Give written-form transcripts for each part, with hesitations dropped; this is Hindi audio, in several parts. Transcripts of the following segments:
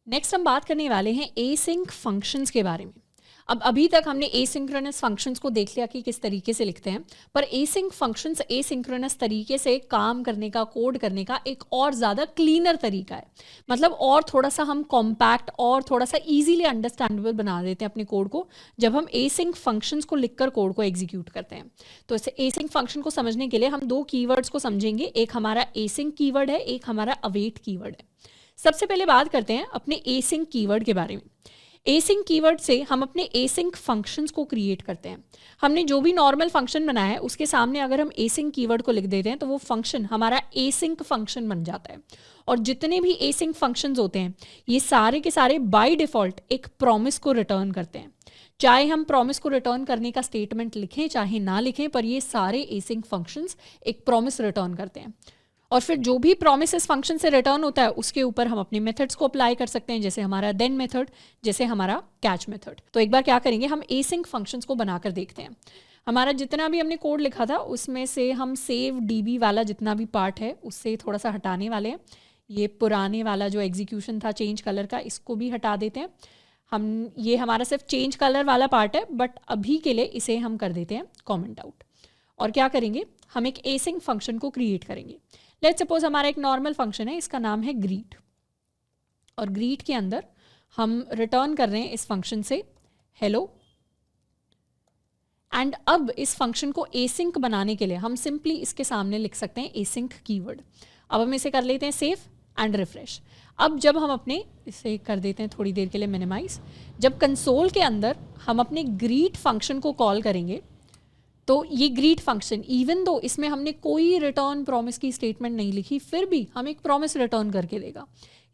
नेक्स्ट हम बात करने वाले हैं एसिंक फंक्शंस के बारे में। अब अभी तक हमने एसिंक्रोनस फंक्शंस को देख लिया कि किस तरीके से लिखते हैं, पर एसिंक फंक्शंस एसिंक्रोनस तरीके से काम करने का, कोड करने का एक और ज़्यादा क्लीनर तरीका है। मतलब और थोड़ा सा हम कॉम्पैक्ट और थोड़ा सा इजीली अंडरस्टैंडेबल बना देते हैं अपने कोड को जब हम एसिंक फंक्शंस को लिखकर कोड को एग्जीक्यूट करते हैं। तो इसे एसिंक फंक्शन को समझने के लिए हम दो कीवर्ड्स को समझेंगे। एक हमारा एसिंक कीवर्ड है, एक हमारा अवेट कीवर्ड है। सबसे पहले बात करते हैं अपने एसिंक कीवर्ड के बारे में। एसिंक कीवर्ड से हम अपने एसिंक फंक्शंस को क्रिएट करते हैं। हमने जो भी नॉर्मल फंक्शन बनाया है उसके सामने अगर हम एसिंक कीवर्ड को लिख देते हैं तो वो फंक्शन हमारा एसिंक फंक्शन बन जाता है। और जितने भी एसिंक फंक्शंस होते हैं ये सारे के सारे बाय डिफ़ॉल्ट एक प्रॉमिस को रिटर्न करते हैं। चाहे हम प्रॉमिस को रिटर्न करने का स्टेटमेंट लिखें चाहे ना लिखें, पर ये सारे एसिंक फंक्शंस एक प्रॉमिस रिटर्न करते हैं। और फिर जो भी प्रॉमिस इस फंक्शन से रिटर्न होता है उसके ऊपर हम अपने मेथड्स को अप्लाई कर सकते हैं, जैसे हमारा देन मेथड, जैसे हमारा कैच मेथड। तो एक बार क्या करेंगे, हम एसिंक फंक्शंस को बनाकर देखते हैं। हमारा जितना भी हमने कोड लिखा था उसमें से हम सेव डीबी वाला जितना भी पार्ट है उससे थोड़ा सा हटाने वाले हैं। ये पुराने वाला जो एग्जीक्यूशन था चेंज कलर का, इसको भी हटा देते हैं। ये हमारा सिर्फ चेंज कलर वाला पार्ट है, बट अभी के लिए इसे हम कर देते हैं कॉमेंट आउट। और क्या करेंगे, हम एक एसिंक फंक्शन को क्रिएट करेंगे। लेट्स सपोज हमारा एक नॉर्मल फंक्शन है, इसका नाम है ग्रीट। और ग्रीट के अंदर हम रिटर्न कर रहे हैं इस फंक्शन से हेलो। एंड अब इस फंक्शन को एसिंक बनाने के लिए हम सिंपली इसके सामने लिख सकते हैं एसिंक कीवर्ड। अब हम इसे कर लेते हैं सेव एंड रिफ्रेश। अब जब हम अपने इसे कर देते हैं थोड़ी देर के लिए मिनिमाइज, जब कंसोल के अंदर हम अपने ग्रीट फंक्शन को कॉल करेंगे तो ये ग्रीट फंक्शन, इवन दो इसमें हमने कोई रिटर्न प्रॉमिस की स्टेटमेंट नहीं लिखी, फिर भी हम एक प्रॉमिस रिटर्न करके देगा।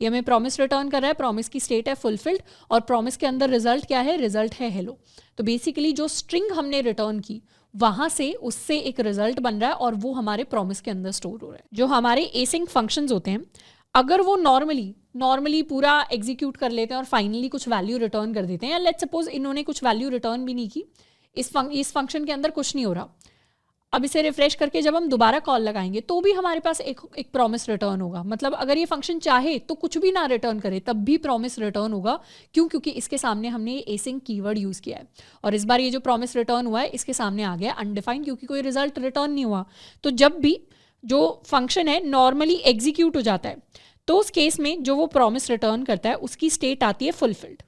ये हमें प्रॉमिस रिटर्न कर रहा है, प्रॉमिस की स्टेट है फुलफिल्ड और प्रॉमिस के अंदर रिजल्ट क्या है, रिजल्ट है हेलो। तो बेसिकली जो स्ट्रिंग हमने रिटर्न की वहाँ से उससे एक रिजल्ट बन रहा है और वो हमारे प्रॉमिस के अंदर स्टोर हो रहा है। जो हमारे एसिंक फंक्शंस होते हैं अगर वो नॉर्मली पूरा एग्जीक्यूट कर लेते हैं और फाइनली कुछ वैल्यू रिटर्न कर देते हैं, या लेट्स सपोज इन्होंने कुछ वैल्यू रिटर्न भी नहीं की, इस फंक्शन के अंदर कुछ नहीं हो रहा, अब इसे रिफ्रेश करके जब हम दोबारा कॉल लगाएंगे तो भी हमारे पास एक प्रॉमिस रिटर्न होगा। मतलब अगर ये फंक्शन चाहे तो कुछ भी ना रिटर्न करे तब भी प्रॉमिस रिटर्न होगा। क्यों? क्योंकि इसके सामने हमने एसिंक कीवर्ड यूज़ किया है और इस बार ये जो प्रॉमिस रिटर्न हुआ है इसके सामने आ गया अनडिफाइंड, क्योंकि कोई रिजल्ट रिटर्न नहीं हुआ। तो जब भी जो फंक्शन है नॉर्मली एग्जीक्यूट हो जाता है तो उस केस में जो वो प्रॉमिस रिटर्न करता है उसकी स्टेट आती है फुलफिल्ड।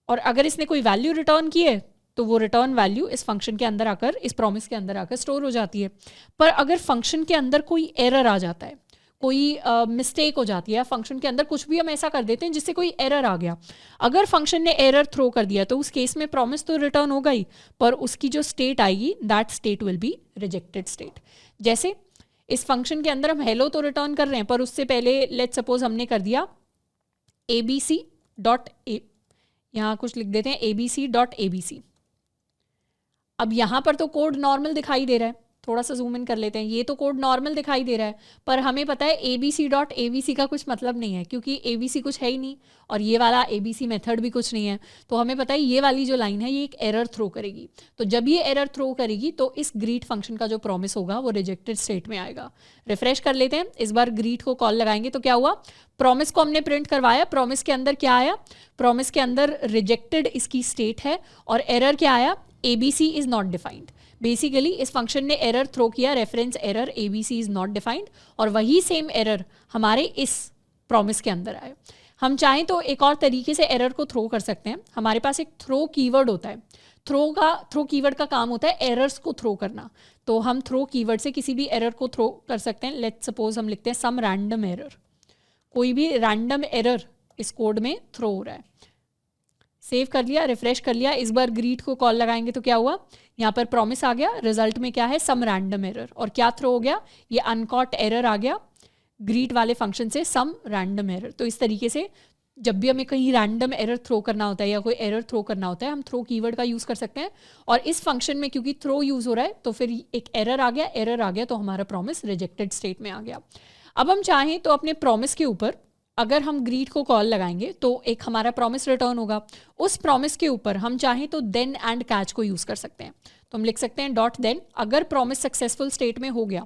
और अगर इसने कोई वैल्यू रिटर्न की है तो वो रिटर्न वैल्यू इस फंक्शन के अंदर आकर, इस प्रॉमिस के अंदर आकर स्टोर हो जाती है। पर अगर फंक्शन के अंदर कोई एरर आ जाता है, कोई मिस्टेक हो जाती है, फंक्शन के अंदर कुछ भी हम ऐसा कर देते हैं जिससे कोई एरर आ गया, अगर फंक्शन ने एरर थ्रो कर दिया तो उस केस में प्रॉमिस तो रिटर्न होगा ही, पर उसकी जो स्टेट आएगी that state will be rejected state. जैसे इस फंक्शन के अंदर हम हेलो तो रिटर्न कर रहे हैं, पर उससे पहले लेट्स सपोज हमने कर दिया abc.a, यहाँ कुछ लिख देते हैं abc.abc। अब यहाँ पर तो कोड नॉर्मल दिखाई दे रहा है, थोड़ा सा जूम इन कर लेते हैं, ये तो कोड नॉर्मल दिखाई दे रहा है, पर हमें पता है abc.abc का कुछ मतलब नहीं है क्योंकि abc कुछ है ही नहीं और ये वाला abc मेथड भी कुछ नहीं है। तो हमें पता है ये वाली जो लाइन है ये एक एरर थ्रो करेगी। तो जब ये एरर थ्रो करेगी तो इस ग्रीट फंक्शन का जो प्रॉमिस होगा वो रिजेक्टेड स्टेट में आएगा। रिफ्रेश कर लेते हैं, इस बार ग्रीट को कॉल लगाएंगे तो क्या हुआ, प्रॉमिस को हमने प्रिंट करवाया, प्रॉमिस के अंदर क्या आया, प्रॉमिस के अंदर रिजेक्टेड इसकी स्टेट है और एरर क्या आया, abc is not defined. Basically इस फंक्शन ने एरर थ्रो किया, reference error abc is not defined, और वही सेम एरर हमारे इस प्रॉमिस के अंदर आए। हम चाहें तो एक और तरीके से एरर को थ्रो कर सकते हैं। हमारे पास एक थ्रो कीवर्ड होता है, थ्रो कीवर्ड का काम होता है एरर्स को थ्रो करना। तो हम थ्रो कीवर्ड से किसी भी एरर को थ्रो कर सकते हैं। लेट्स सपोज हम लिखते हैं सम रैंडम एरर, कोई भी रैंडम एरर इस कोड में थ्रो हो रहा है। सेव कर लिया, रिफ्रेश कर लिया, इस बार ग्रीट को कॉल लगाएंगे तो क्या हुआ, यहाँ पर प्रॉमिस आ गया, रिजल्ट में क्या है, सम रैंडम एरर, और क्या थ्रो हो गया, ये अनकॉट एरर आ गया ग्रीट वाले फंक्शन से, सम रैंडम एरर। तो इस तरीके से जब भी हमें कहीं रैंडम एरर थ्रो करना होता है या कोई एरर थ्रो करना होता है हम थ्रो कीवर्ड का यूज़ कर सकते हैं। और इस फंक्शन में क्योंकि थ्रो यूज़ हो रहा है तो फिर एक एरर आ गया तो हमारा प्रॉमिस रिजेक्टेड स्टेट में आ गया। अब हम चाहें तो अपने प्रॉमिस के ऊपर अगर हम ग्रीट को कॉल लगाएंगे तो एक हमारा प्रॉमिस रिटर्न होगा। उस प्रॉमिस के ऊपर हम चाहें तो देन एंड कैच को यूज़ कर सकते हैं। तो हम लिख सकते हैं डॉट देन, अगर प्रॉमिस सक्सेसफुल स्टेट में हो गया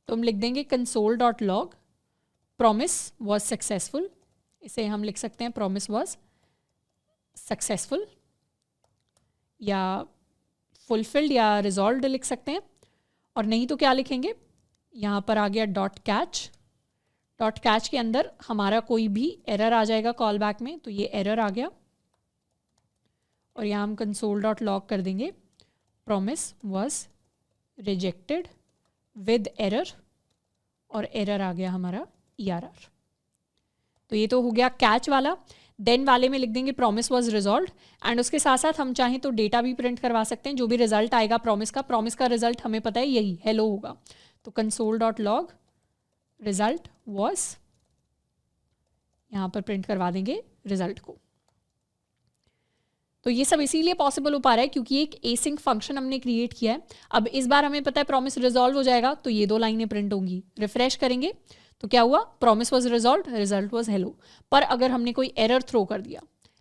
तो हम लिख देंगे console dot log promise was successful, इसे हम लिख सकते हैं प्रॉमिस वॉज सक्सेसफुल या फुलफिल्ड या रिजॉल्व्ड लिख सकते हैं। और नहीं तो क्या लिखेंगे, यहाँ पर आ गया डॉट कैच। डॉट कैच के अंदर हमारा कोई भी एरर आ जाएगा कॉल बैक में, तो ये एरर आ गया। और यहाँ हम कंसोल डॉट लॉग कर देंगे promise was rejected with error, और एरर आ गया हमारा ERR। तो ये तो हो गया कैच वाला। देन वाले में लिख देंगे प्रॉमिस वॉज रिजॉल्व्ड, एंड उसके साथ साथ हम चाहें तो डेटा भी प्रिंट करवा सकते हैं। जो भी रिजल्ट आएगा प्रॉमिस का रिजल्ट हमें पता है यही हेलो होगा, तो console dot log result was, यहाँ पर प्रिंट करवा देंगे रिजल्ट को। तो ये सब इसीलिए पॉसिबल हो पा रहा है क्योंकि एक एसिंक फंक्शन हमने क्रिएट किया है। अब इस बार हमें पता है प्रॉमिस रिजॉल्व हो जाएगा, तो ये 2 लाइनें प्रिंट होंगी। रिफ्रेश करेंगे तो क्या हुआ, promise was resolved, result was hello. पर अगर हमने कोई एरर थ्रो कर दिया,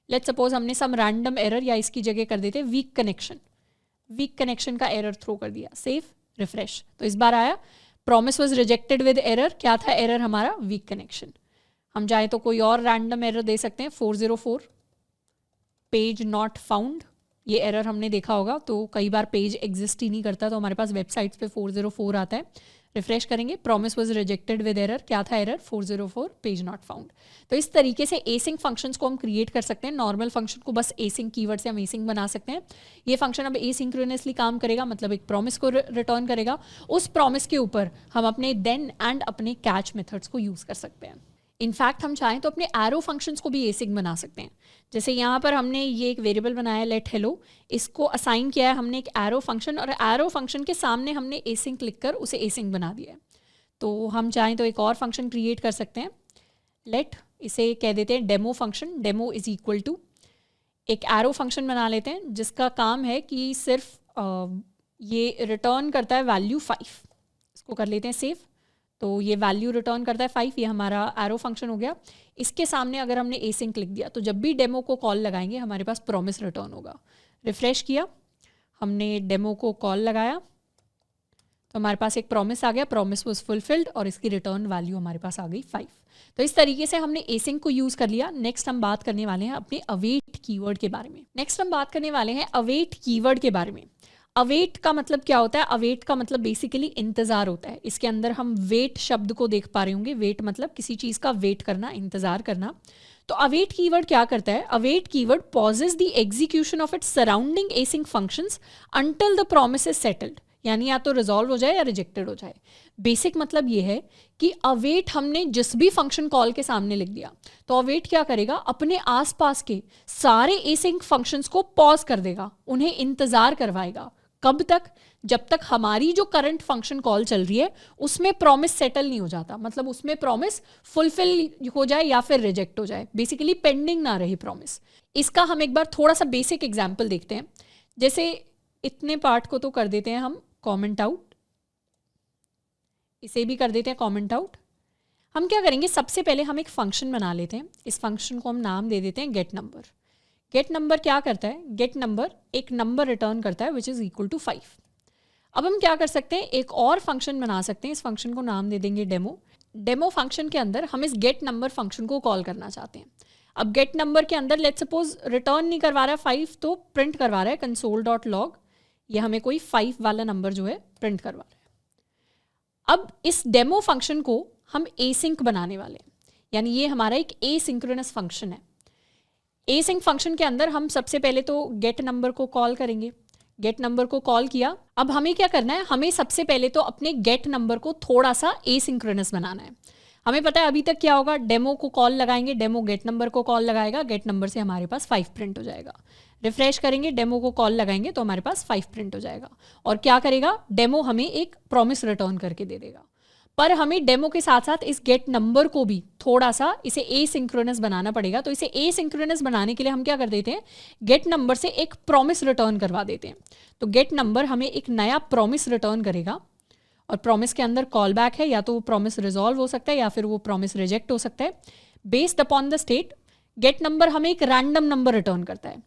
लेट्स सपोज हमने सम रैंडम एरर, या इसकी जगह कर देते वीक कनेक्शन का एरर थ्रो कर दिया, सेव रिफ्रेश, तो इस बार आया promise was rejected with error. क्या था एरर हमारा, वीक कनेक्शन। हम चाहे तो कोई और रैंडम एरर दे सकते हैं, 404 पेज नॉट फाउंड। ये एरर हमने देखा होगा, तो कई बार पेज एग्जिस्ट ही नहीं करता, तो हमारे पास वेबसाइट्स पे 404 आता है। रिफ्रेश करेंगे promise was rejected with error. क्या था एरर, 404 पेज नॉट फाउंड। तो इस तरीके से एसिंक फंक्शंस को हम क्रिएट कर सकते हैं। नॉर्मल फंक्शन को बस एसिंक कीवर्ड से हम एसिंक बना सकते हैं। ये फंक्शन अब एसिंक्रोनसली काम करेगा, मतलब एक प्रॉमिस को रिटर्न करेगा। उस प्रॉमिस के ऊपर हम अपने देन एंड अपने कैच मेथड्स को यूज कर सकते हैं। इनफैक्ट हम चाहें तो अपने एरो फंक्शंस को भी एसिंक बना सकते हैं। जैसे यहाँ पर हमने ये एक वेरिएबल बनाया लेट हेलो, इसको असाइन किया है हमने एक एरो फंक्शन, और एरो फंक्शन के सामने हमने एसिंक लिखकर उसे एसिंक बना दिया है। तो हम चाहें तो एक और फंक्शन क्रिएट कर सकते हैं, लेट इसे कह देते हैं demo function. Demo is equal to एक एरो फंक्शन बना लेते हैं जिसका काम है कि सिर्फ ये रिटर्न करता है वैल्यू 5। इसको कर लेते हैं सेव। तो ये वैल्यू रिटर्न करता है 5, ये हमारा एरो फंक्शन हो गया। इसके सामने अगर हमने एसिंक लिख दिया तो जब भी डेमो को कॉल लगाएंगे हमारे पास प्रॉमिस रिटर्न होगा। रिफ्रेश किया, हमने डेमो को कॉल लगाया तो हमारे पास एक प्रॉमिस आ गया, प्रॉमिस वाज फुलफिल्ड, और इसकी रिटर्न वैल्यू हमारे पास आ गई 5। तो इस तरीके से हमने एसिंक को यूज कर लिया। नेक्स्ट हम बात करने वाले हैं अपने अवेट कीवर्ड के बारे में। नेक्स्ट हम बात करने वाले हैं अवेट कीवर्ड के बारे में। अवेट का मतलब क्या होता है, अवेट का मतलब बेसिकली इंतजार होता है। इसके अंदर हम वेट शब्द को देख पा रहे होंगे। वेट मतलब किसी चीज का वेट करना, इंतजार करना। तो अवेट कीवर्ड क्या करता है, await keyword pauses the execution of its surrounding async functions until the promise is settled, यानी या तो रिजॉल्व हो जाए या रिजेक्टेड हो जाए। बेसिक मतलब ये है कि अवेट हमने जिस भी फंक्शन कॉल के सामने लिख दिया तो अवेट क्या करेगा, अपने आसपास के सारे एसिंक फंक्शंस को पॉज कर देगा, उन्हें इंतजार करवाएगा। कब तक, जब तक हमारी जो करंट फंक्शन कॉल चल रही है उसमें प्रॉमिस सेटल नहीं हो जाता, मतलब उसमें प्रॉमिस फुलफिल हो जाए या फिर रिजेक्ट हो जाए, बेसिकली पेंडिंग ना रहे प्रॉमिस। इसका हम एक बार थोड़ा सा बेसिक एग्जांपल देखते हैं। जैसे इतने पार्ट को तो कर देते हैं हम कमेंट आउट, इसे भी कर देते हैं कमेंट आउट। हम क्या करेंगे, सबसे पहले हम एक फंक्शन बना लेते हैं। इस फंक्शन को हम नाम दे देते हैं गेट नंबर। गेट नंबर क्या करता है, गेट नंबर एक नंबर रिटर्न करता है विच इज इक्वल टू 5। अब हम क्या कर सकते हैं, एक और फंक्शन बना सकते हैं। इस फंक्शन को नाम दे देंगे डेमो। डेमो फंक्शन के अंदर हम इस गेट नंबर फंक्शन को कॉल करना चाहते हैं। अब गेट नंबर के अंदर लेट्स सपोज रिटर्न नहीं करवा रहा है 5, तो प्रिंट करवा रहा है कंसोल डॉट लॉग, ये हमें कोई 5 वाला नंबर जो है प्रिंट करवा रहा है। अब इस डेमो फंक्शन को हम एसिंक बनाने वाले हैं, यानी ये हमारा एक एसिंक्रोनस फंक्शन है। एसिंक फंक्शन के अंदर हम सबसे पहले तो गेट नंबर को कॉल करेंगे। गेट नंबर को कॉल किया, अब हमें क्या करना है, हमें सबसे पहले तो अपने गेट नंबर को थोड़ा सा एसिंक्रोनस बनाना है। हमें पता है अभी तक क्या होगा, डेमो को कॉल लगाएंगे, डेमो गेट नंबर को कॉल लगाएगा, गेट नंबर से हमारे पास 5 प्रिंट हो जाएगा। रिफ्रेश करेंगे, डेमो को कॉल लगाएंगे तो हमारे पास 5 प्रिंट हो जाएगा। और क्या करेगा, डेमो हमें एक प्रॉमिस रिटर्न करके दे देगा। पर हमें डेमो के साथ साथ इस गेट नंबर को भी थोड़ा सा इसे एसिंक्रोनस बनाना पड़ेगा। तो इसे एसिंक्रोनस बनाने के लिए हम क्या कर देते हैं, गेट नंबर से एक प्रॉमिस रिटर्न करवा देते हैं। तो गेट नंबर हमें एक नया प्रॉमिस रिटर्न करेगा, और प्रॉमिस के अंदर कॉल बैक है, या तो वो प्रॉमिस रिजॉल्व हो सकता है या फिर वो प्रॉमिस रिजेक्ट हो सकता है। Based upon the state, get number हमें एक रैंडम नंबर रिटर्न करता है।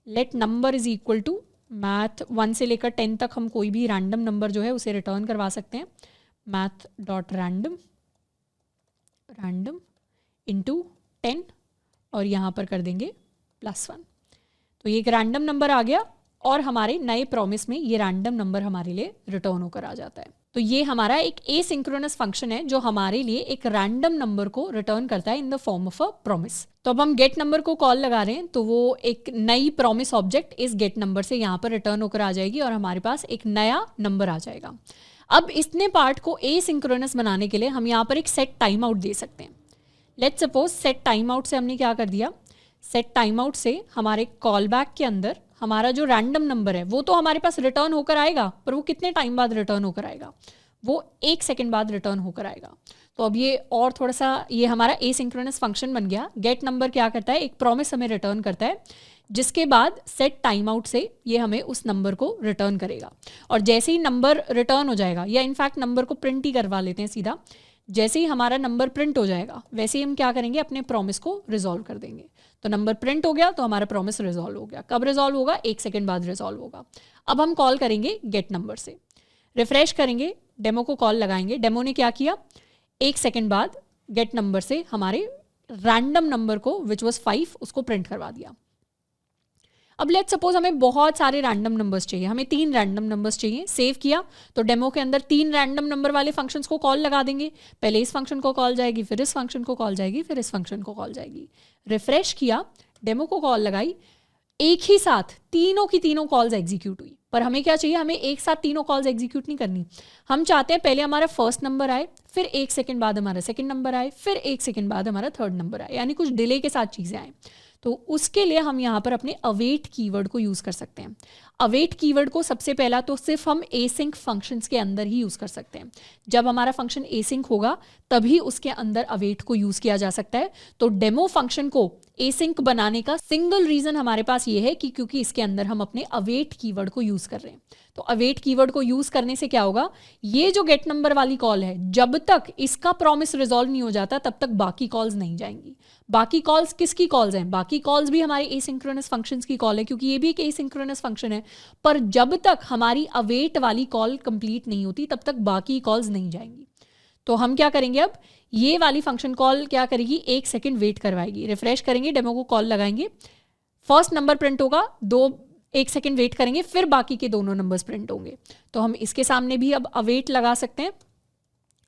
Let number is equal to math 1 से लेकर 10 तक हम कोई भी रैंडम नंबर जो है उसे रिटर्न करवा सकते हैं। Math dot random, random into 10 और यहाँ पर कर देंगे +1। तो ये एक रैंडम नंबर आ गया और हमारे नए प्रॉमिस में ये रैंडम नंबर हमारे लिए रिटर्न होकर आ जाता है। तो ये हमारा एक एसिंक्रोनस फंक्शन है जो हमारे लिए एक रैंडम नंबर को रिटर्न करता है in the form of a promise. तो अब हम गेट नंबर को कॉल लगा रहे हैं तो वो एक नई प्रॉमिस ऑब्जेक्ट इस गेट नंबर से यहाँ पर रिटर्न होकर आ जाएगी और हमारे पास एक नया नंबर आ जाएगा। अब इतने पार्ट को एसिंक्रोनस बनाने के लिए हम यहाँ पर एक सेट टाइम आउट दे सकते हैं। Let's suppose set time out से हमने क्या कर दिया, सेट टाइम आउट से हमारे कॉल बैक के अंदर हमारा जो रैंडम नंबर है वो तो हमारे पास रिटर्न होकर आएगा, पर वो कितने टाइम बाद रिटर्न होकर आएगा, वो 1 सेकेंड बाद रिटर्न होकर आएगा। तो अब ये और थोड़ा सा ये हमारा एसिंक्रोनस फंक्शन बन गया। गेट नंबर क्या करता है, एक प्रॉमिस हमें रिटर्न करता है जिसके बाद सेट टाइम आउट से ये हमें उस नंबर को रिटर्न करेगा। और जैसे ही नंबर रिटर्न हो जाएगा, या इनफैक्ट नंबर को प्रिंट ही करवा लेते हैं सीधा, जैसे ही हमारा नंबर प्रिंट हो जाएगा वैसे ही हम क्या करेंगे, अपने प्रॉमिस को रिजॉल्व कर देंगे। तो नंबर प्रिंट हो गया तो हमारा प्रॉमिस रिजॉल्व हो गया। कब रिजॉल्व होगा, 1 सेकेंड बाद रिजॉल्व होगा। अब हम कॉल करेंगे गेट नंबर से, रिफ्रेश करेंगे, डेमो को कॉल लगाएंगे। डेमो ने क्या किया, 1 सेकेंड बाद गेट नंबर से हमारे रैंडम नंबर को विच वॉज 5 उसको प्रिंट करवा दिया। अब लेट्स सपोज हमें बहुत सारे रैंडम नंबर्स चाहिए, हमें 3 रैंडम नंबर्स चाहिए। सेव किया तो डेमो के अंदर 3 रैंडम नंबर वाले फंक्शंस को कॉल लगा देंगे। पहले इस फंक्शन को कॉल जाएगी, फिर इस फंक्शन को कॉल जाएगी, फिर इस फंक्शन को कॉल जाएगी। रिफ्रेश किया, डेमो को कॉल लगाई, एक ही साथ तीनों की तीनों कॉल्स एग्जीक्यूट हुई। पर हमें क्या चाहिए, हमें एक साथ तीनों कॉल्स एग्जीक्यूट नहीं करनी। हम चाहते हैं पहले हमारा फर्स्ट नंबर आए, फिर 1 सेकेंड बाद हमारा सेकेंड नंबर आए, फिर 1 सेकेंड बाद हमारा थर्ड नंबर आए, यानी कुछ डिले के साथ चीज़ें आए। तो उसके लिए हम यहाँ पर अपने अवेट कीवर्ड को यूज़ कर सकते हैं। अवेट कीवर्ड को सबसे पहला तो सिर्फ हम एसिंक फंक्शंस के अंदर ही यूज़ कर सकते हैं। जब हमारा फंक्शन एसिंक होगा तभी उसके अंदर अवेट को यूज़ किया जा सकता है। तो डेमो फंक्शन को एसिंक बनाने का सिंगल रीज़न हमारे पास ये है कि क्योंकि इसके अंदर हम अपने अवेट कीवर्ड को यूज़ कर रहे हैं। तो अवेट कीवर्ड को यूज़ करने से क्या होगा, ये जो गेट नंबर वाली कॉल है, जब तक इसका प्रॉमिस रिजॉल्व नहीं हो जाता तब तक बाकी कॉल्स नहीं जाएंगी। बाकी कॉल्स किसकी कॉल्स हैं, बाकी कॉल्स भी हमारे एसिंक्रोनस फंक्शंस की कॉल है, क्योंकि ये भी एक एसिंक्रोनस फंक्शन है। पर जब तक हमारी अवेट वाली कॉल कंप्लीट नहीं होती तब तक बाकी कॉल्स नहीं जाएंगी। तो हम क्या करेंगे, अब ये वाली फंक्शन कॉल क्या करेगी, 1 सेकेंड वेट करवाएगी। रिफ्रेश करेंगे, डेमो को कॉल लगाएंगे, फर्स्ट नंबर प्रिंट होगा, 1 सेकेंड वेट करेंगे, फिर बाकी के दोनों नंबर्स प्रिंट होंगे। तो हम इसके सामने भी अब अवेट लगा सकते हैं।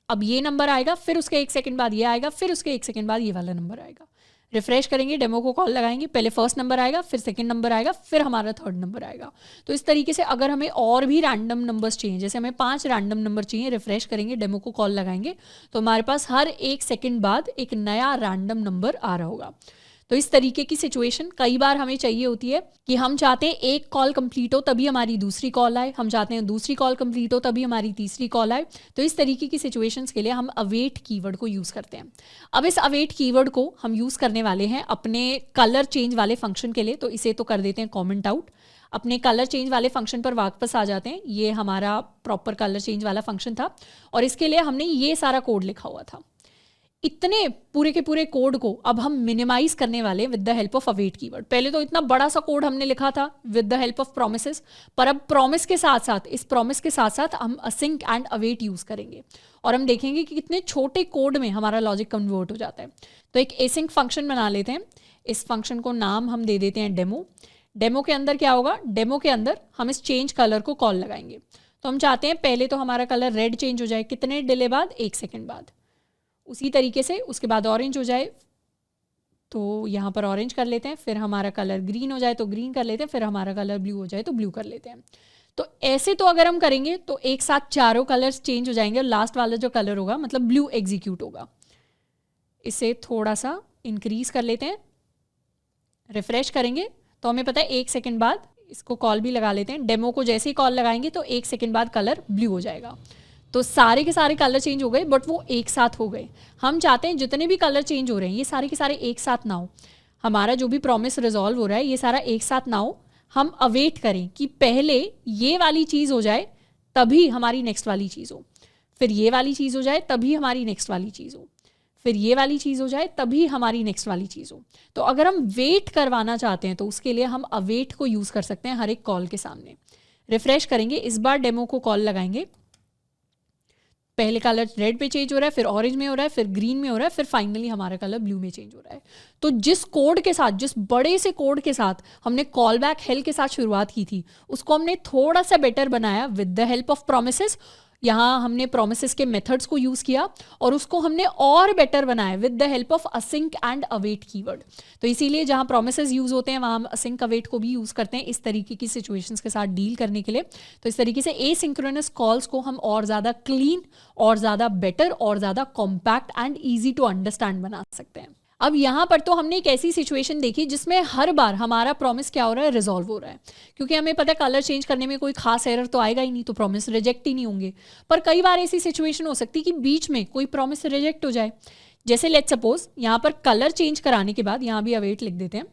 अब ये नंबर आएगा, फिर उसके 1 सेकेंड बाद ये आएगा, फिर उसके 1 सेकेंड बाद ये वाला नंबर आएगा। रिफ्रेश करेंगे, डेमो को कॉल लगाएंगे, पहले फर्स्ट नंबर आएगा, फिर सेकंड नंबर आएगा, फिर हमारा थर्ड नंबर आएगा। तो इस तरीके से अगर हमें और भी रैंडम नंबर्स चाहिए, जैसे हमें 5 रैंडम नंबर चाहिए, रिफ्रेश करेंगे, डेमो को कॉल लगाएंगे, तो हमारे पास हर 1 सेकेंड बाद एक नया रैंडम नंबर आ रहा होगा। तो इस तरीके की सिचुएशन कई बार हमें चाहिए होती है कि हम चाहते हैं एक कॉल कंप्लीट हो तभी हमारी दूसरी कॉल आए, हम चाहते हैं दूसरी कॉल कंप्लीट हो तभी हमारी तीसरी कॉल आए। तो इस तरीके की सिचुएशंस के लिए हम अवेट कीवर्ड को यूज़ करते हैं। अब इस अवेट कीवर्ड को हम यूज़ करने वाले हैं अपने कलर चेंज वाले फंक्शन के लिए। तो इसे तो कर देते हैं कॉमेंट आउट, अपने कलर चेंज वाले फंक्शन पर वापस आ जाते हैं। ये हमारा प्रॉपर कलर चेंज वाला फंक्शन था और इसके लिए हमने ये सारा कोड लिखा हुआ था। इतने पूरे के पूरे कोड को अब हम मिनिमाइज करने वाले with the help of await keyword. पहले तो इतना बड़ा सा कोड हमने लिखा था with the help of promises, पर अब प्रॉमिस के साथ साथ, इस प्रॉमिस के साथ साथ हम असिंक एंड अवेट यूज़ करेंगे और हम देखेंगे कि कितने छोटे कोड में हमारा लॉजिक कन्वर्ट हो जाता है। तो एक एसिंक फंक्शन बना लेते हैं। इस फंक्शन को नाम हम दे देते हैं डेमो। डेमो के अंदर क्या होगा, डेमो के अंदर हम इस चेंज कलर को कॉल लगाएंगे। तो हम चाहते हैं पहले तो हमारा कलर रेड चेंज हो जाए, कितने डिले बाद, 1 सेकेंड बाद। उसी तरीके से उसके बाद ऑरेंज हो जाए तो यहाँ पर ऑरेंज कर लेते हैं, फिर हमारा कलर ग्रीन हो जाए तो ग्रीन कर लेते हैं, फिर हमारा कलर ब्लू हो जाए तो ब्लू कर लेते हैं। तो ऐसे तो अगर हम करेंगे तो एक साथ चारों कलर्स चेंज हो जाएंगे और लास्ट वाला जो कलर होगा मतलब ब्लू एग्जीक्यूट होगा। इसे थोड़ा सा इंक्रीज कर लेते हैं, रिफ्रेश करेंगे तो हमें पता है 1 सेकेंड बाद इसको कॉल भी लगा लेते हैं। डेमो को जैसे ही कॉल लगाएंगे तो 1 सेकेंड बाद कलर ब्लू हो जाएगा। तो सारे के सारे कलर चेंज हो गए बट वो एक साथ हो गए। हम चाहते हैं जितने भी कलर चेंज हो रहे हैं ये सारे के सारे एक साथ ना हो, हमारा जो भी प्रॉमिस रिजॉल्व हो रहा है ये सारा एक साथ ना हो। हम अवेट करें कि पहले ये वाली चीज़ हो जाए तभी हमारी नेक्स्ट वाली चीज़ हो, फिर ये वाली चीज़ हो जाए तभी हमारी नेक्स्ट वाली चीज़ हो, फिर ये वाली चीज़ हो जाए तभी हमारी नेक्स्ट वाली चीज़ हो। तो अगर हम वेट करवाना चाहते हैं तो उसके लिए हम अवेट को यूज़ कर सकते हैं हर एक कॉल के सामने। रिफ्रेश करेंगे, इस बार डेमो को कॉल लगाएंगे पहले कलर रेड पे चेंज हो रहा है, फिर ऑरेंज में हो रहा है, फिर ग्रीन में हो रहा है, फिर फाइनली हमारा कलर ब्लू में चेंज हो रहा है। तो जिस कोड के साथ, जिस बड़े से कोड के साथ हमने कॉल बैक हेल के साथ शुरुआत की थी, उसको हमने थोड़ा सा बेटर बनाया with the help of promises. यहाँ हमने प्रोमिसेस के मेथड्स को यूज़ किया और उसको हमने और बेटर बनाया with the help of async and await keyword. तो इसीलिए जहाँ प्रोमिसेस यूज़ होते हैं वहाँ हम असिंक अवेट को भी यूज़ करते हैं इस तरीके की सिचुएशंस के साथ डील करने के लिए। तो इस तरीके से एसिंक्रोनस कॉल्स को हम और ज़्यादा क्लीन और ज़्यादा बेटर और ज़्यादा compact and easy to understand बना सकते हैं। अब यहाँ पर तो हमने एक ऐसी सिचुएशन देखी जिसमें हर बार हमारा प्रॉमिस क्या हो रहा है, रिजॉल्व हो रहा है, क्योंकि हमें पता है कलर चेंज करने में कोई खास एरर तो आएगा ही नहीं, तो प्रॉमिस रिजेक्ट ही नहीं होंगे। पर कई बार ऐसी सिचुएशन हो सकती है कि बीच में कोई प्रॉमिस रिजेक्ट हो जाए। जैसे लेट्स सपोज यहाँ पर कलर चेंज कराने के बाद, यहाँ भी अवेट लिख देते हैं,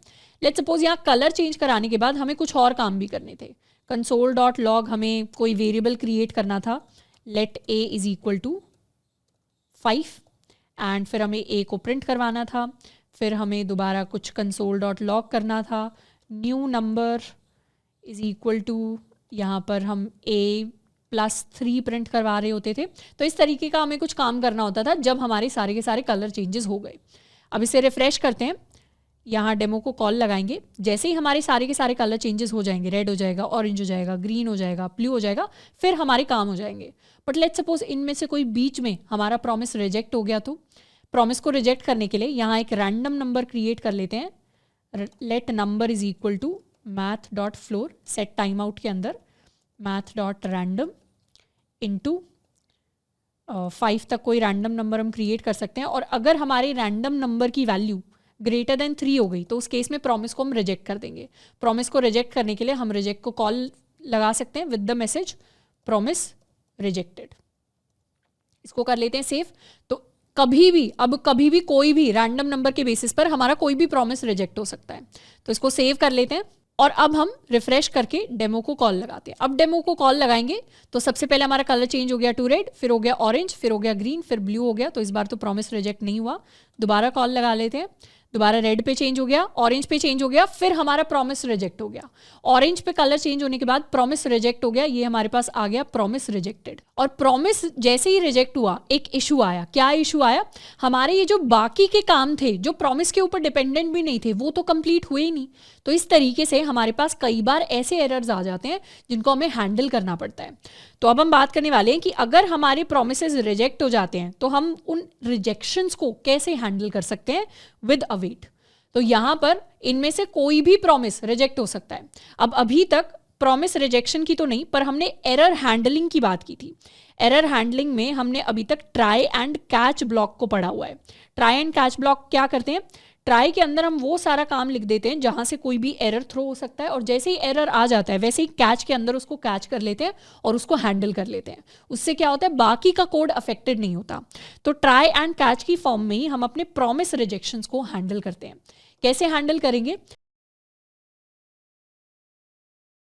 लेट्स सपोज यहाँ कलर चेंज कराने के बाद हमें कुछ और काम भी करने थे। console.log हमें कोई वेरिएबल क्रिएट करना था, let a is equal to 5 and फिर हमें a को प्रिंट करवाना था। फिर हमें दोबारा कुछ console.log करना था, new number is equal to, यहाँ पर हम a+3 प्रिंट करवा रहे होते थे। तो इस तरीके का हमें कुछ काम करना होता था जब हमारे सारे के सारे कलर चेंजेस हो गए। अब इसे रिफ्रेश करते हैं, यहाँ डेमो को कॉल लगाएंगे। जैसे ही हमारे सारे के सारे कलर चेंजेस हो जाएंगे, रेड हो जाएगा, ऑरेंज हो जाएगा, ग्रीन हो जाएगा, ब्लू हो जाएगा, फिर हमारे काम हो जाएंगे। बट लेट्स सपोज इनमें से कोई बीच में हमारा प्रॉमिस रिजेक्ट हो गया, तो प्रॉमिस को रिजेक्ट करने के लिए यहाँ एक रैंडम नंबर क्रिएट कर लेते हैं। Let number is equal to math.floor, set time out के अंदर math.random इंटू 5 तक कोई रैंडम नंबर हम क्रिएट कर सकते हैं। और अगर हमारे रैंडम नंबर की वैल्यू ग्रेटर देन 3 हो गई तो उस केस में प्रॉमिस को हम रिजेक्ट कर देंगे। प्रॉमिस को रिजेक्ट करने के लिए हम रिजेक्ट को कॉल लगा सकते हैं with the message promise rejected. इसको कर लेते हैं सेव। तो कभी भी कोई भी रैंडम नंबर के बेसिस पर हमारा कोई भी प्रॉमिस रिजेक्ट हो सकता है। तो इसको सेव कर लेते हैं और अब हम रिफ्रेश करके डेमो को कॉल लगाते हैं। अब डेमो को कॉल लगाएंगे तो सबसे पहले हमारा कलर चेंज हो गया टू रेड, फिर हो गया ऑरेंज, फिर हो गया ग्रीन, फिर ब्लू हो गया। तो इस बार तो प्रॉमिस रिजेक्ट नहीं हुआ। दोबारा कॉल लगा लेते हैं, दोबारा रेड पे चेंज हो गया, ऑरेंज पे चेंज हो गया, फिर हमारा प्रॉमिस रिजेक्ट हो गया। ऑरेंज पे कलर चेंज होने के बाद प्रॉमिस रिजेक्ट हो गया, ये हमारे पास आ गया प्रॉमिस रिजेक्टेड। और प्रॉमिस जैसे ही रिजेक्ट हुआ एक इशू आया। क्या इशू आया? हमारे ये जो बाकी के काम थे जो प्रॉमिस के ऊपर डिपेंडेंट भी नहीं थे वो तो कंप्लीट हुए ही नहीं। तो इस तरीके से हमारे पास कई बार ऐसे एरर्स आ जाते हैं जिनको हमें हैंडल करना पड़ता है। तो अब हम बात करने वाले हैं कि अगर हमारे प्रॉमिसेस रिजेक्ट हो जाते हैं तो हम उन रिजेक्शंस को कैसे हैंडल कर सकते हैं विद अवेट। तो यहाँ पर इनमें से कोई भी प्रॉमिस रिजेक्ट हो सकता है। अब अभी तक प्रॉमिस रिजेक्शन की तो नहीं, पर हमने एरर हैंडलिंग की बात की थी। एरर हैंडलिंग में हमने अभी तक ट्राई एंड कैच ब्लॉक को पढ़ा हुआ है। ट्राई एंड कैच ब्लॉक क्या करते हैं? ट्राई के अंदर हम वो सारा काम लिख देते हैं जहां से कोई भी एरर थ्रो हो सकता है, और जैसे ही एरर आ जाता है वैसे ही कैच के अंदर उसको कैच कर लेते हैं और उसको हैंडल कर लेते हैं। उससे क्या होता है? बाकी का कोड अफेक्टेड नहीं होता। तो ट्राई एंड कैच की फॉर्म में ही हम अपने प्रॉमिस रिजेक्शंस को हैंडल करते हैं। कैसे हैंडल करेंगे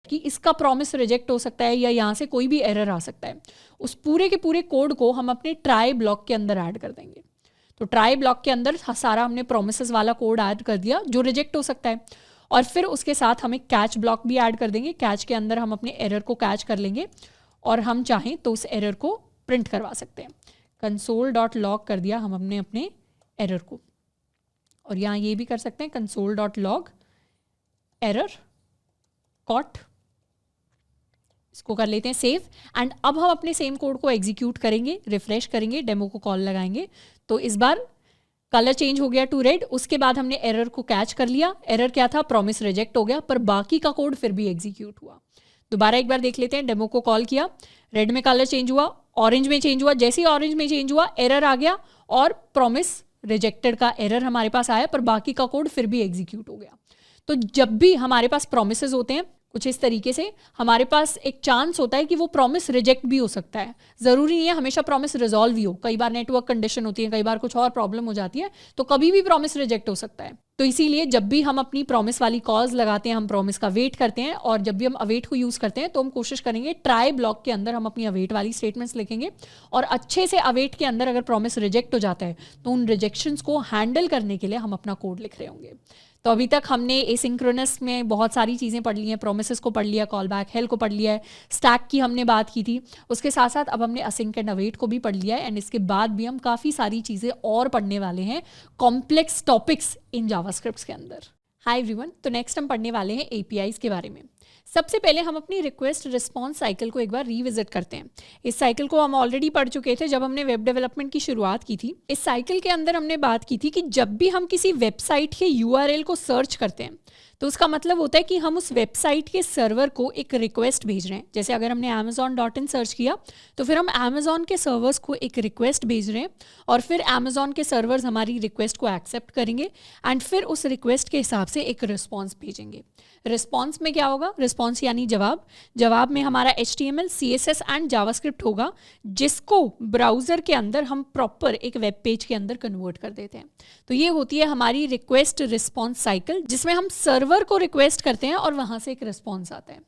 कि इसका प्रॉमिस रिजेक्ट हो सकता है या यहाँ से कोई भी एरर आ सकता है, उस पूरे के पूरे कोड को हम अपने ट्राई ब्लॉक के अंदर ऐड कर देंगे। तो ट्राई ब्लॉक के अंदर सारा हमने प्रोमिसेस वाला कोड ऐड कर दिया जो रिजेक्ट हो सकता है, और फिर उसके साथ हमें कैच ब्लॉक भी ऐड कर देंगे। कैच के अंदर हम अपने एरर को कैच कर लेंगे और हम चाहें तो उस एरर को प्रिंट करवा सकते हैं। console.log कर दिया हम अपने एरर को, और यहाँ ये भी कर सकते हैं console.log एरर कॉट। इसको कर लेते हैं सेव। एंड अब हम अपने सेम कोड को एग्जीक्यूट करेंगे, रिफ्रेश करेंगे, डेमो को कॉल लगाएंगे। तो इस बार कलर चेंज हो गया टू रेड। उसके बाद हमने एरर को कैच कर लिया। एरर क्या था? प्रॉमिस रिजेक्ट हो गया, पर बाकी का कोड फिर भी एग्जीक्यूट हुआ। दोबारा एक बार देख लेते हैं। डेमो को कॉल किया, रेड में कलर चेंज हुआ, ऑरेंज में चेंज हुआ। जैसे ही ऑरेंज में चेंज हुआ एरर आ गया और प्रॉमिस रिजेक्टेड का एरर हमारे पास आया, पर बाकी का कोड फिर भी एग्जीक्यूट हो गया। तो जब भी हमारे पास प्रॉमिसेस होते हैं कुछ इस तरीके से, हमारे पास एक चांस होता है कि वो प्रॉमिस रिजेक्ट भी हो सकता है। ज़रूरी नहीं है हमेशा प्रॉमिस रिजॉल्व ही हो। कई बार नेटवर्क कंडीशन होती है, कई बार कुछ और प्रॉब्लम हो जाती है, तो कभी भी प्रॉमिस रिजेक्ट हो सकता है। तो इसीलिए जब भी हम अपनी प्रॉमिस वाली कॉल्स लगाते हैं, हम प्रॉमिस का वेट करते हैं, और जब भी हम अवेट को यूज़ करते हैं तो हम कोशिश करेंगे ट्राई ब्लॉक के अंदर हम अपनी अवेट वाली स्टेटमेंट्स लिखेंगे, और अच्छे से अवेट के अंदर अगर प्रॉमिस रिजेक्ट हो जाता है तो उन रिजेक्शंस को हैंडल करने के लिए हम अपना कोड लिख रहे होंगे। तो अभी तक हमने एसिंक्रोनस में बहुत सारी चीज़ें पढ़ ली हैं, प्रोमिसेस को पढ़ लिया, कॉल बैक हेल को पढ़ लिया है, स्टैक की हमने बात की थी, उसके साथ साथ अब हमने असिंक एंड अवेट को भी पढ़ लिया है, एंड इसके बाद भी हम काफ़ी सारी चीज़ें और पढ़ने वाले हैं कॉम्प्लेक्स टॉपिक्स इन जावास्क्रिप्ट के अंदर। हाय एवरीवन, तो नेक्स्ट हम पढ़ने वाले हैं एपीआईज के बारे में। सबसे पहले हम अपनी रिक्वेस्ट रिस्पॉन्स साइकिल को एक बार रीविजिट करते हैं। इस साइकिल को हम ऑलरेडी पढ़ चुके थे जब हमने वेब डेवलपमेंट की शुरुआत की थी। इस साइकिल के अंदर हमने बात की थी कि जब भी हम किसी वेबसाइट के यूआरएल को सर्च करते हैं तो उसका मतलब होता है कि हम उस वेबसाइट के सर्वर को एक रिक्वेस्ट भेज रहे हैं। जैसे अगर हमने amazon.in सर्च किया तो फिर हम अमेजॉन के सर्वर्स को एक रिक्वेस्ट भेज रहे हैं, और फिर अमेजॉन के सर्वर्स हमारी रिक्वेस्ट को एक्सेप्ट करेंगे एंड फिर उस रिक्वेस्ट के हिसाब से एक रिस्पॉन्स भेजेंगे। रिस्पॉन्स में क्या होगा? रिस्पॉन्स यानी जवाब। जवाब में हमारा HTML, CSS एंड जावास्क्रिप्ट होगा, जिसको ब्राउज़र के अंदर हम प्रॉपर एक वेब पेज के अंदर कन्वर्ट कर देते हैं। तो ये होती है हमारी रिक्वेस्ट रिस्पॉन्स साइकिल, जिसमें हम सर्वर को रिक्वेस्ट करते हैं और वहाँ से एक रिस्पॉन्स आता है।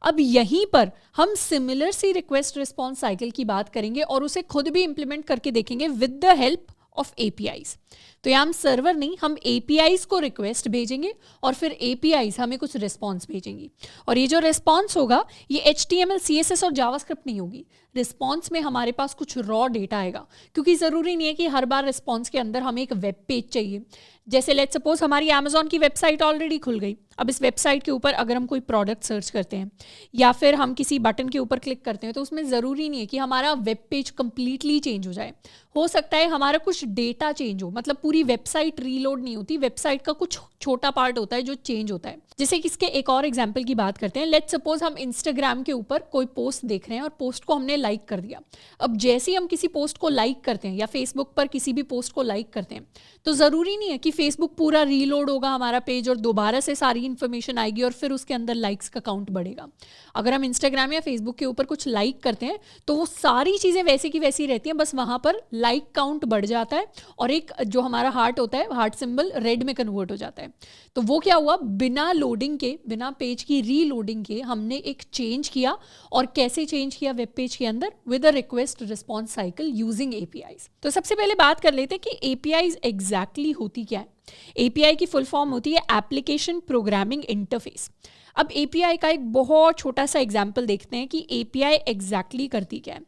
अब यहीं पर हम सिमिलर सी रिक्वेस्ट रिस्पॉन्स साइकिल की बात करेंगे और उसे खुद भी इंप्लीमेंट करके देखेंगे with the help of APIs। तो यहाँ हम सर्वर नहीं, हम APIs को रिक्वेस्ट भेजेंगे और फिर APIs हमें कुछ रिस्पॉन्स भेजेंगी, और ये जो रिस्पॉन्स होगा ये HTML, CSS और जावास्क्रिप्ट नहीं होगी। रिस्पॉन्स में हमारे पास कुछ रॉ डेटा आएगा, क्योंकि ज़रूरी नहीं है कि हर बार रिस्पॉन्स के अंदर हमें एक वेब पेज चाहिए। जैसे लेट्स सपोज हमारी अमेजॉन की वेबसाइट ऑलरेडी खुल गई, अब इस वेबसाइट के ऊपर अगर हम कोई प्रोडक्ट सर्च करते हैं या फिर हम किसी बटन के ऊपर क्लिक करते हैं तो उसमें ज़रूरी नहीं है कि हमारा वेब पेज कंप्लीटली चेंज हो जाए। हो सकता है हमारा कुछ डेटा चेंज हो, मतलब पूरी वेबसाइट रीलोड नहीं होती, वेबसाइट का कुछ छोटा पार्ट होता है जो चेंज होता है। जैसे कि इसके एक और एग्जांपल की बात करते हैं। लेट्स सपोज हम इंस्टाग्राम के ऊपर कोई पोस्ट देख रहे हैं और पोस्ट को हमने लाइक कर दिया। अब जैसे ही हम किसी पोस्ट को लाइक करते हैं या फेसबुक पर किसी भी पोस्ट को लाइक करते हैं तो ज़रूरी नहीं है कि फेसबुक पूरा रीलोड होगा हमारा पेज और दोबारा से सारी इन्फॉर्मेशन आएगी और फिर उसके अंदर लाइक्स का काउंट बढ़ेगा। अगर हम इंस्टाग्राम या फेसबुक के ऊपर कुछ लाइक करते हैं तो वो सारी चीज़ें वैसी की वैसी रहती हैं, बस वहाँ पर लाइक काउंट बढ़ जाता है और एक जो हमारा हार्ट होता है, हार्ट सिंबल रेड में कन्वर्ट हो जाता है। तो वो क्या हुआ, बिना लोडिंग के, बिना पेज की रीलोडिंग के हमने एक चेंज किया। और कैसे चेंज किया वेब पेज के अंदर? With a request response cycle using APIs। तो सबसे पहले बात कर लेते हैं कि APIs एग्जैक्टली होती क्या है। API की फुल फॉर्म होती है एप्लीकेशन प्रोग्रामिंग इंटरफेस। अब API का एक बहुत छोटा सा एग्जाम्पल देखते हैं कि API एग्जैक्टली करती क्या है।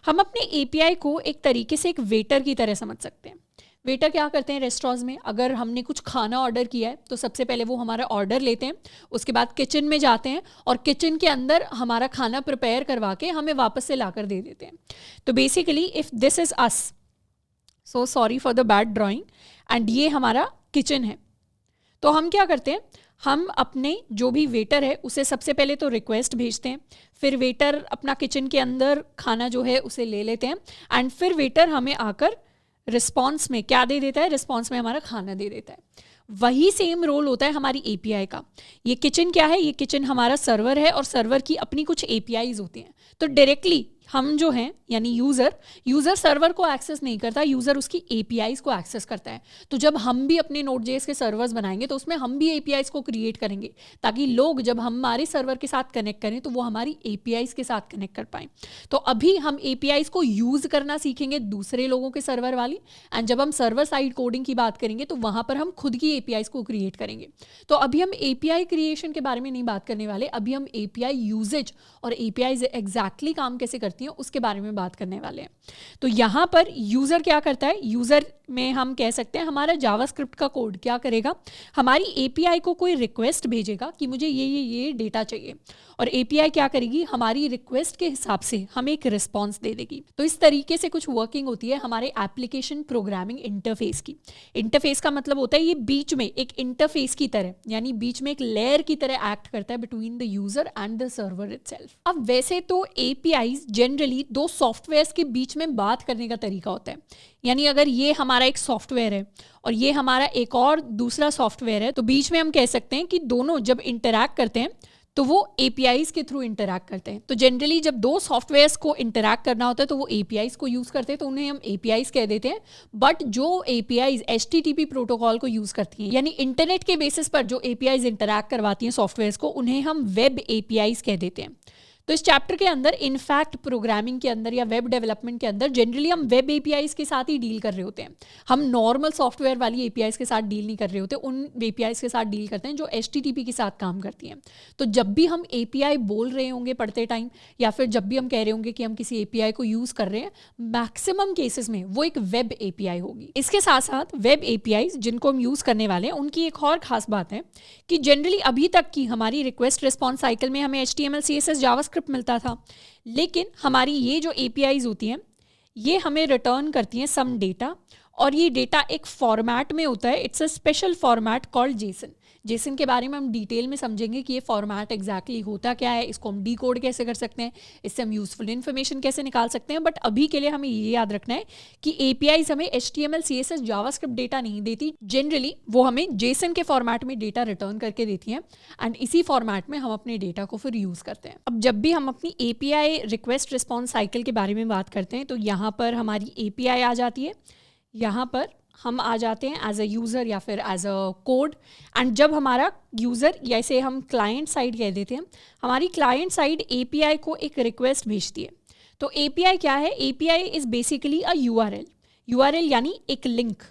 हम अपने API को एक तरीके से एक वेटर की तरह समझ सकते हैं। वेटर क्या करते हैं रेस्टोरेंट्स में? अगर हमने कुछ खाना ऑर्डर किया है तो सबसे पहले वो हमारा ऑर्डर लेते हैं, उसके बाद किचन में जाते हैं और किचन के अंदर हमारा खाना प्रिपेयर करवा के हमें वापस से लाकर दे देते हैं। तो basically if this is us, so sorry for the bad drawing, and ये हमारा किचन है, तो हम क्या करते हैं, हम अपने जो भी वेटर है उसे सबसे पहले तो रिक्वेस्ट भेजते हैं, फिर वेटर अपना किचन के अंदर खाना जो है उसे ले लेते हैं एंड फिर वेटर हमें आकर रिस्पॉन्स में क्या दे देता है? रिस्पॉन्स में हमारा खाना दे देता है। वही सेम रोल होता है हमारी API का। ये किचन क्या है? ये किचन हमारा सर्वर है और सर्वर की अपनी कुछ APIs होती हैं। तो डायरेक्टली हम जो हैं यानी यूज़र सर्वर को एक्सेस नहीं करता, यूज़र उसकी APIs को एक्सेस करता है। तो जब हम भी अपने Node.js के सर्वर्स बनाएंगे तो उसमें हम भी APIs को क्रिएट करेंगे ताकि लोग जब हमारे सर्वर के साथ कनेक्ट करें तो वो हमारी APIs के साथ कनेक्ट कर पाएँ। तो अभी हम APIs को यूज़ करना सीखेंगे दूसरे लोगों के सर्वर वाली, एंड जब हम सर्वर साइड कोडिंग की बात करेंगे तो वहाँ पर हम खुद की APIs को क्रिएट करेंगे। तो अभी हम API क्रिएशन के बारे में नहीं बात करने वाले, अभी हम API यूजेज और APIs एग्जैक्टली काम कैसे करती हैं उसके बारे में बात करने वाले हैं। तो यहाँ पर यूज़र क्या करता है? यूज़र में हम कह सकते हैं हमारा जावास्क्रिप्ट का कोड क्या करेगा, हमारी API को कोई रिक्वेस्ट भेजेगा कि मुझे ये डेटा चाहिए, और API क्या करेगी, हमारी रिक्वेस्ट के हिसाब से हमें एक रिस्पॉन्स दे देगी। तो इस तरीके से कुछ वर्किंग होती है हमारे एप्लीकेशन प्रोग्रामिंग इंटरफेस की। इंटरफेस का मतलब होता है ये बीच में एक इंटरफेस की तरह, यानी बीच में एक लेयर की तरह एक्ट करता है between the user and the server itself. अब वैसे तो APIs जनरली दो सॉफ्टवेयर्स के बीच में बात करने का तरीका होता है, यानी अगर ये हमारा एक सॉफ्टवेयर है और ये हमारा एक और दूसरा सॉफ्टवेयर है तो बीच में हम कह सकते हैं कि दोनों जब इंटरैक्ट करते हैं तो वो APIs के थ्रू इंटरैक्ट करते हैं। तो जनरली जब दो सॉफ्टवेयर्स को इंटरैक्ट करना होता है तो वो APIs को यूज़ करते हैं, तो उन्हें हम APIs कह देते हैं। बट जो APIs HTTP प्रोटोकॉल को यूज़ करती हैं, यानी इंटरनेट के बेसिस पर जो APIs इंटरैक्ट करवाती हैं सॉफ्टवेयर्स को, उन्हें हम वेब APIs कह देते हैं। तो इस चैप्टर के अंदर इनफैक्ट प्रोग्रामिंग के अंदर या वेब डेवलपमेंट के अंदर जनरली हम वेब APIs के साथ ही डील कर रहे होते हैं। हम नॉर्मल सॉफ्टवेयर वाली APIs के साथ डील नहीं कर रहे होते, उन APIs के साथ डील करते हैं जो HTTP के साथ काम करती हैं। तो जब भी हम API बोल रहे होंगे पढ़ते टाइम, या फिर जब भी हम कह रहे होंगे कि हम किसी API को यूज़ कर रहे हैं, मैक्सिमम केसेस में वो एक वेब API होगी। इसके साथ साथ वेब APIs जिनको हम यूज़ करने वाले हैं, उनकी एक और खास बात है कि जनरली अभी तक की हमारी रिक्वेस्ट रिस्पॉन्स साइकिल में हमें HTML CSS जावास्क्रिप्ट मिलता था, लेकिन हमारी ये जो APIs होती हैं ये हमें रिटर्न करती हैं सम डेटा, और ये डेटा एक फॉर्मेट में होता है। It's a special format called Jason. Jason के बारे में हम डिटेल में समझेंगे कि ये फॉर्मेट एग्जैक्टली होता क्या है, इसको हम डीकोड कैसे कर सकते हैं, इससे हम यूजफुल इन्फॉर्मेशन कैसे निकाल सकते हैं। बट अभी के लिए हमें ये याद रखना है कि APIs हमें HTML CSS जावास्क्रिप्ट डेटा नहीं देती, जनरली वो हमें जेसन के फॉर्मेट में डेटा रिटर्न करके देती हैं, एंड इसी फॉर्मेट में हम अपने डेटा को फिर यूज़ करते हैं। अब जब भी हम अपनी API रिक्वेस्ट रिस्पॉन्स साइकिल के बारे में बात करते हैं तो यहाँ पर हमारी API आ जाती है, यहाँ पर हम आ जाते हैं एज अ यूज़र या फिर एज अ कोड। एंड जब हमारा यूज़र, या इसे हम क्लाइंट साइड कह देते हैं, हमारी क्लाइंट साइड API को एक रिक्वेस्ट भेजती है। तो API क्या है? API is basically a URL यानी एक लिंक।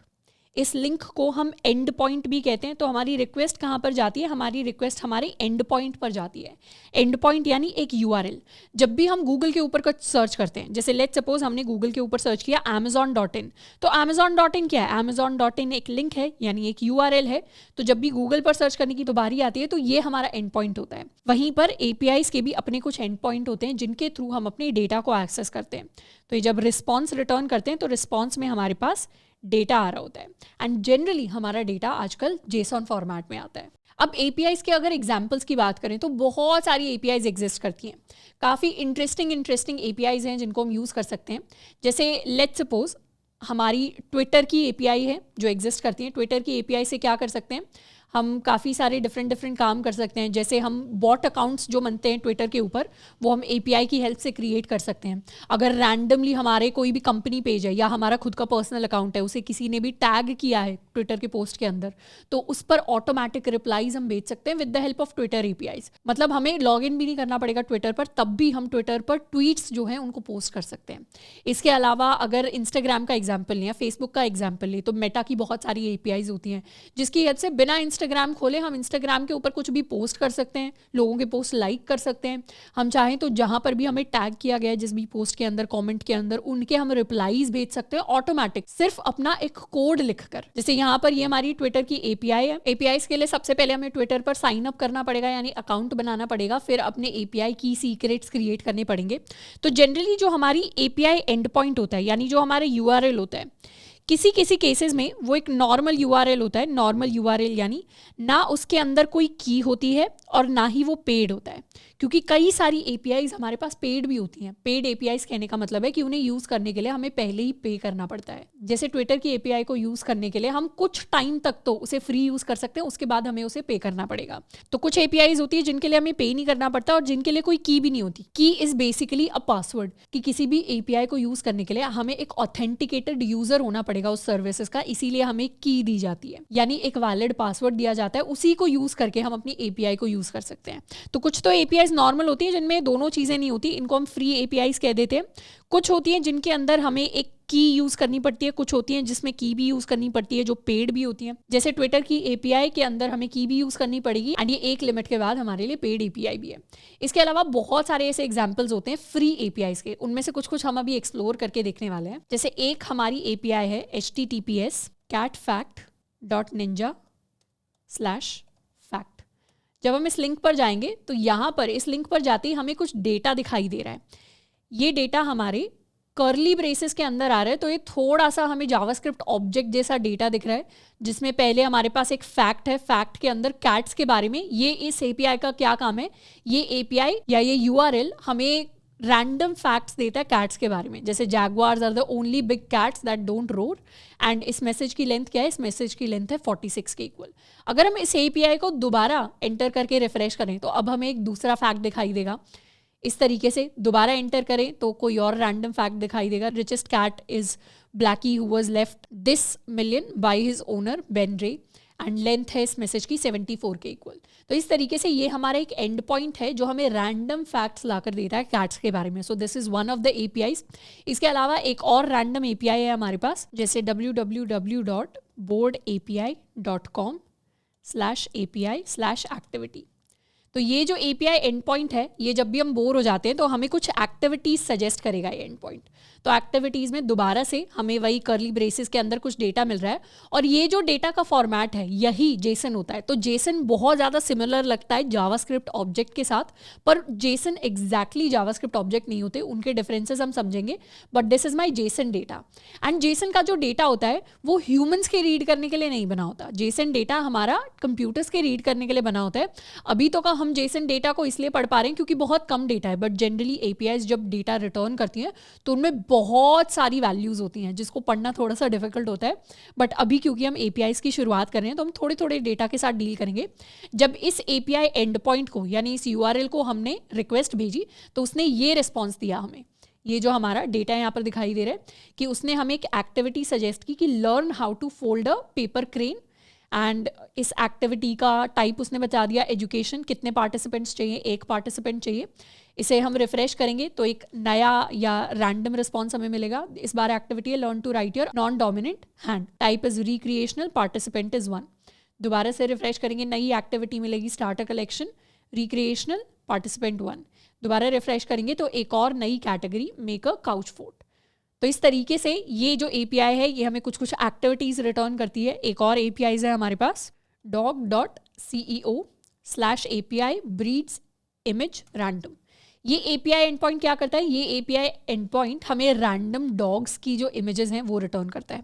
इस लिंक को हम एंड पॉइंट भी कहते हैं। तो हमारी रिक्वेस्ट कहाँ पर जाती है? हमारी रिक्वेस्ट हमारे एंड पॉइंट पर जाती है। एंड पॉइंट यानी एक URL। जब भी हम गूगल के ऊपर कुछ सर्च करते हैं, जैसे लेट्स सपोज हमने गूगल के ऊपर सर्च किया amazon.in, तो amazon.in क्या है? amazon.in एक लिंक है, यानी एक URL है। तो जब भी गूगल पर सर्च करने की तो बारी आती है तो ये हमारा एंड पॉइंट होता है। वहीं पर APIs के भी अपने कुछ एंड पॉइंट होते हैं जिनके थ्रू हम अपने डेटा को एक्सेस करते हैं। तो ये जब रिस्पॉन्स रिटर्न करते हैं तो रिस्पॉन्स में हमारे पास डेटा आ रहा होता है, एंड जनरली हमारा डेटा आजकल JSON फॉर्मेट में आता है। अब APIs के अगर एग्जांपल्स की बात करें तो बहुत सारी APIs एग्जिस्ट करती हैं। काफ़ी इंटरेस्टिंग APIs हैं जिनको हम यूज़ कर सकते हैं। जैसे लेट्स सपोज हमारी ट्विटर की API है जो एग्जिस्ट करती है। ट्विटर की API से क्या कर सकते हैं? हम काफ़ी सारे डिफरेंट काम कर सकते हैं। जैसे हम बॉट अकाउंट्स जो बनते हैं ट्विटर के ऊपर, वो हम API की हेल्प से क्रिएट कर सकते हैं। अगर रैंडमली हमारे कोई भी कंपनी पेज है या हमारा खुद का पर्सनल अकाउंट है, उसे किसी ने भी टैग किया है ट्विटर के पोस्ट के अंदर, तो उस पर ऑटोमेटिक रिप्लाईज हम भेज सकते हैं with the help of Twitter APIs। मतलब हमें लॉग इन भी नहीं करना पड़ेगा ट्विटर पर, तब भी हम ट्विटर पर ट्वीट्स जो हैं उनको पोस्ट कर सकते हैं। इसके अलावा अगर इंस्टाग्राम का एग्जाम्पल लें या फेसबुक का एग्जाम्पल लें, तो मेटा की बहुत सारी APIs होती हैं जिसकी हेल्प से बिना इंस्टाग्राम खोले हम इंस्टाग्राम के ऊपर कुछ भी पोस्ट कर सकते हैं, लोगों के पोस्ट लाइक कर सकते हैं। हम चाहें तो जहां पर भी हमें टैग किया गया है जिस भी पोस्ट के अंदर, कमेंट के अंदर, उनके हम रिप्लाईज भेज सकते हैं ऑटोमेटिक, सिर्फ अपना एक कोड लिखकर। जैसे यहाँ पर ये हमारी ट्विटर की API है। APIs के लिए सबसे पहले हमें ट्विटर पर साइन अप करना पड़ेगा, यानी अकाउंट बनाना पड़ेगा, फिर अपने API की सीक्रेट्स क्रिएट करने पड़ेंगे। तो जनरली जो हमारी API एंड पॉइंट होता है, यानी जो हमारे URL होता है, किसी केसेस में वो एक नॉर्मल URL होता है। नॉर्मल URL यानी ना उसके अंदर कोई की होती है और ना ही वो पेड होता है, क्योंकि कई सारी APIs हमारे पास पेड भी होती हैं। पेड APIs कहने का मतलब है कि उन्हें यूज़ करने के लिए हमें पहले ही पे करना पड़ता है। जैसे ट्विटर की API को यूज़ करने के लिए हम कुछ टाइम तक तो उसे फ्री यूज़ कर सकते हैं, उसके बाद हमें उसे पे करना पड़ेगा। तो कुछ APIs होती है जिनके लिए हमें पे नहीं करना पड़ता और जिनके लिए कोई की भी नहीं होती। की इज़ बेसिकली अ पासवर्ड, कि किसी भी API को यूज़ करने के लिए हमें एक ऑथेंटिकेटेड यूज़र होना पड़ेगा उस सर्विसेज का, इसीलिए हमें की दी जाती है, यानी एक वैलिड पासवर्ड दिया जाता है, उसी को यूज़ करके हम अपनी API को यूज़ कर सकते हैं। तो कुछ तो APIs नॉर्मल होती है जिनमें दोनों चीज़ें नहीं होती, इनको हम फ्री APIs कह देते हैं। कुछ होती हैं जिनके अंदर हमें एक की यूज़ करनी पड़ती है, कुछ होती हैं जिसमें की भी यूज़ करनी पड़ती है जो पेड भी होती हैं। जैसे ट्विटर की API के अंदर हमें की भी यूज़ करनी पड़ेगी, एंड ये एक लिमिट के बाद हमारे लिए पेड API भी है। इसके अलावा बहुत सारे ऐसे एग्जाम्पल्स होते हैं फ्री APIs के, उनमें से कुछ हम अभी एक्सप्लोर करके देखने वाले हैं। जैसे एक हमारी API है https catfact.ninja/fact। जब हम इस लिंक पर जाएंगे तो यहाँ पर इस लिंक पर जाते ही हमें कुछ डेटा दिखाई दे रहा है। ये डेटा हमारे कर्ली ब्रेसेस के अंदर आ रहा है, तो ये थोड़ा सा हमें जावास्क्रिप्ट ऑब्जेक्ट जैसा डेटा दिख रहा है, जिसमें पहले हमारे पास एक फैक्ट है, फैक्ट के अंदर कैट्स के बारे में। ये इस API का क्या काम है? ये API या ये URL हमें रैंडम फैक्ट्स देता है कैट्स के बारे में, जैसे jaguars are the only big cats that don't roar, and इस मैसेज की लेंथ क्या है, इस मैसेज की लेंथ है 46 के इक्वल। अगर हम इस API को दोबारा एंटर करके रिफ्रेश करें तो अब हमें एक दूसरा फैक्ट दिखाई देगा। इस तरीके से दोबारा एंटर करें तो कोई और रैंडम फैक्ट दिखाई देगा, richest cat is Blackie who was left this million by his owner Ben Rea, and length है इस मैसेज की 74 के इक्वल। तो इस तरीके से ये हमारा एक एंड पॉइंट है जो हमें रैंडम फैक्ट्स लाकर देता है कैट्स के बारे में। So this is one of the APIs। इसके अलावा एक और रैंडम API है हमारे पास, जैसे www.boardapi.com/API/activity। तो ये जो API एंड पॉइंट है, ये जब भी हम बोर हो जाते हैं तो हमें कुछ एक्टिविटीज सजेस्ट करेगा ये एंड पॉइंट। तो एक्टिविटीज में दोबारा से हमें वही कर्ली ब्रेसेस के अंदर कुछ डेटा मिल रहा है, और ये जो डेटा का फॉर्मेट है यही जेसन होता है। तो जेसन बहुत ज़्यादा सिमिलर लगता है जावास्क्रिप्ट ऑब्जेक्ट के साथ, पर जेसन एग्जैक्टली जावास्क्रिप्ट ऑब्जेक्ट नहीं होते, उनके डिफरेंसेस हम समझेंगे, but this is my Jason data. And Jason का जो डेटा होता है वो ह्यूमंस के रीड करने के लिए नहीं बना होता, जेसन डेटा हमारा कंप्यूटर्स के रीड करने के लिए बना होता है। अभी तो हम जेसन डेटा को इसलिए पढ़ पा रहे हैं क्योंकि बहुत कम डेटा है, बट जनरली APIs जब डेटा रिटर्न करती हैं तो उनमें बहुत सारी वैल्यूज होती हैं जिसको पढ़ना थोड़ा सा डिफिकल्ट होता है। बट अभी क्योंकि हम APIs की शुरुआत कर रहे हैं तो हम थोड़े थोड़े डेटा के साथ डील करेंगे। जब इस API एंड पॉइंट को यानी इस URL को हमने रिक्वेस्ट भेजी तो उसने ये रिस्पॉन्स दिया हमें, ये जो हमारा डेटा यहाँ पर दिखाई दे रहा है कि उसने हमें एक एक्टिविटी सजेस्ट की कि learn how to fold a paper crane, and इस एक्टिविटी का टाइप उसने बता दिया एजुकेशन, कितने पार्टिसिपेंट्स चाहिए, एक पार्टिसिपेंट चाहिए। इसे हम रिफ्रेश करेंगे तो एक नया या रैंडम रिस्पॉन्स हमें मिलेगा। इस बार एक्टिविटी है learn to write your non dominant hand, type is recreational, participant is 1। दोबारा से रिफ्रेश करेंगे, नई एक्टिविटी मिलेगी start a collection, recreational, participant 1। दोबारा रिफ्रेश करेंगे तो एक और नई category make a couch fort. तो इस तरीके से ये जो API है ये हमें कुछ कुछ एक्टिविटीज रिटर्न करती है। एक और APIs है हमारे पास, dog.ceo/API breeds image random। ये API एंड पॉइंट क्या करता है, ये API एंड पॉइंट हमें रैंडम डॉग्स की जो इमेजेस हैं वो रिटर्न करता है।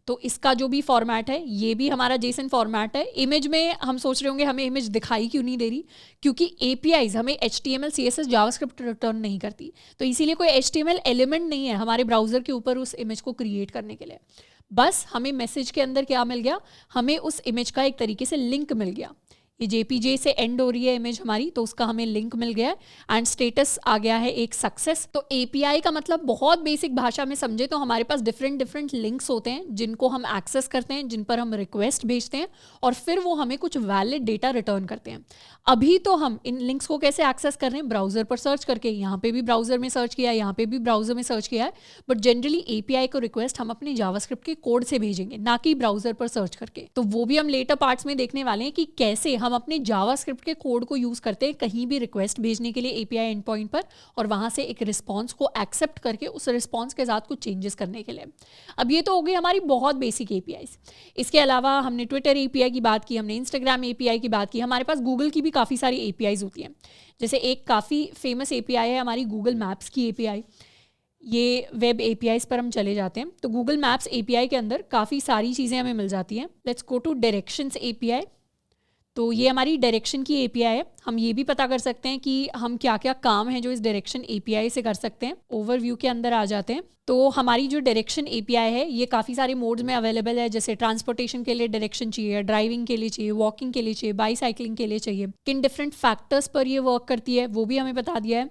तो इसका जो भी फॉर्मेट है ये भी हमारा जेसन फॉर्मेट है। इमेज में हम सोच रहे होंगे हमें इमेज दिखाई क्यों नहीं दे रही, क्योंकि APIs हमें HTML CSS जावास्क्रिप्ट रिटर्न नहीं करती, तो इसीलिए कोई HTML एलिमेंट नहीं है हमारे ब्राउजर के ऊपर उस इमेज को क्रिएट करने के लिए। बस हमें मैसेज के अंदर क्या मिल गया, हमें उस इमेज का एक तरीके से लिंक मिल गया। ये JPG से एंड हो रही है इमेज हमारी, तो उसका हमें लिंक मिल गया है एंड स्टेटस आ गया है एक सक्सेस। तो API का मतलब बहुत बेसिक भाषा में समझे तो हमारे पास डिफरेंट लिंक्स होते हैं जिनको हम एक्सेस करते हैं, जिन पर हम रिक्वेस्ट भेजते हैं और फिर वो हमें कुछ वैलिड डेटा रिटर्न करते हैं। अभी तो हम इन लिंक्स को कैसे एक्सेस कर रहे हैं, ब्राउजर पर सर्च करके, यहाँ पे भी ब्राउजर में सर्च किया है, यहाँ पे भी ब्राउजर में सर्च किया है, बट जनरली API को रिक्वेस्ट हम अपने जावास्क्रिप्ट के कोड से भेजेंगे, ना कि ब्राउजर पर सर्च करके। तो वो भी हम लेटर पार्ट्स में देखने वाले हैं कि कैसे हम अपने जावास्क्रिप्ट के कोड को यूज करते हैं कहीं भी रिक्वेस्ट भेजने के लिए API एंड पॉइंट पर, और वहां से एक रिस्पॉन्स को एक्सेप्ट करके उस रिस्पॉन्स के साथ कुछ चेंजेस करने के लिए। अब ये तो हो गई हमारी बहुत बेसिक APIs। इसके अलावा हमने ट्विटर API की बात की, हमने इंस्टाग्राम API की बात की, हमारे पास गूगल की भी काफ़ी सारी APIs होती हैं। जैसे एक काफ़ी फेमस API है हमारी गूगल मैप्स की API। ये वेब APIs पर हम चले जाते हैं तो गूगल मैप्स API के अंदर काफ़ी सारी चीज़ें हमें मिल जाती हैं। Let's go to directions API। तो ये हमारी डायरेक्शन की API है। हम ये भी पता कर सकते हैं कि हम क्या क्या काम है जो इस डायरेक्शन API से कर सकते हैं। ओवरव्यू के अंदर आ जाते हैं तो हमारी जो डायरेक्शन API है ये काफ़ी सारे मोड्स में अवेलेबल है, जैसे ट्रांसपोर्टेशन के लिए डायरेक्शन चाहिए, ड्राइविंग के लिए चाहिए, वॉकिंग के लिए चाहिए, बाईसाइकिलिंग के लिए चाहिए, किन डिफरेंट फैक्टर्स पर ये वर्क करती है वो भी हमें बता दिया है।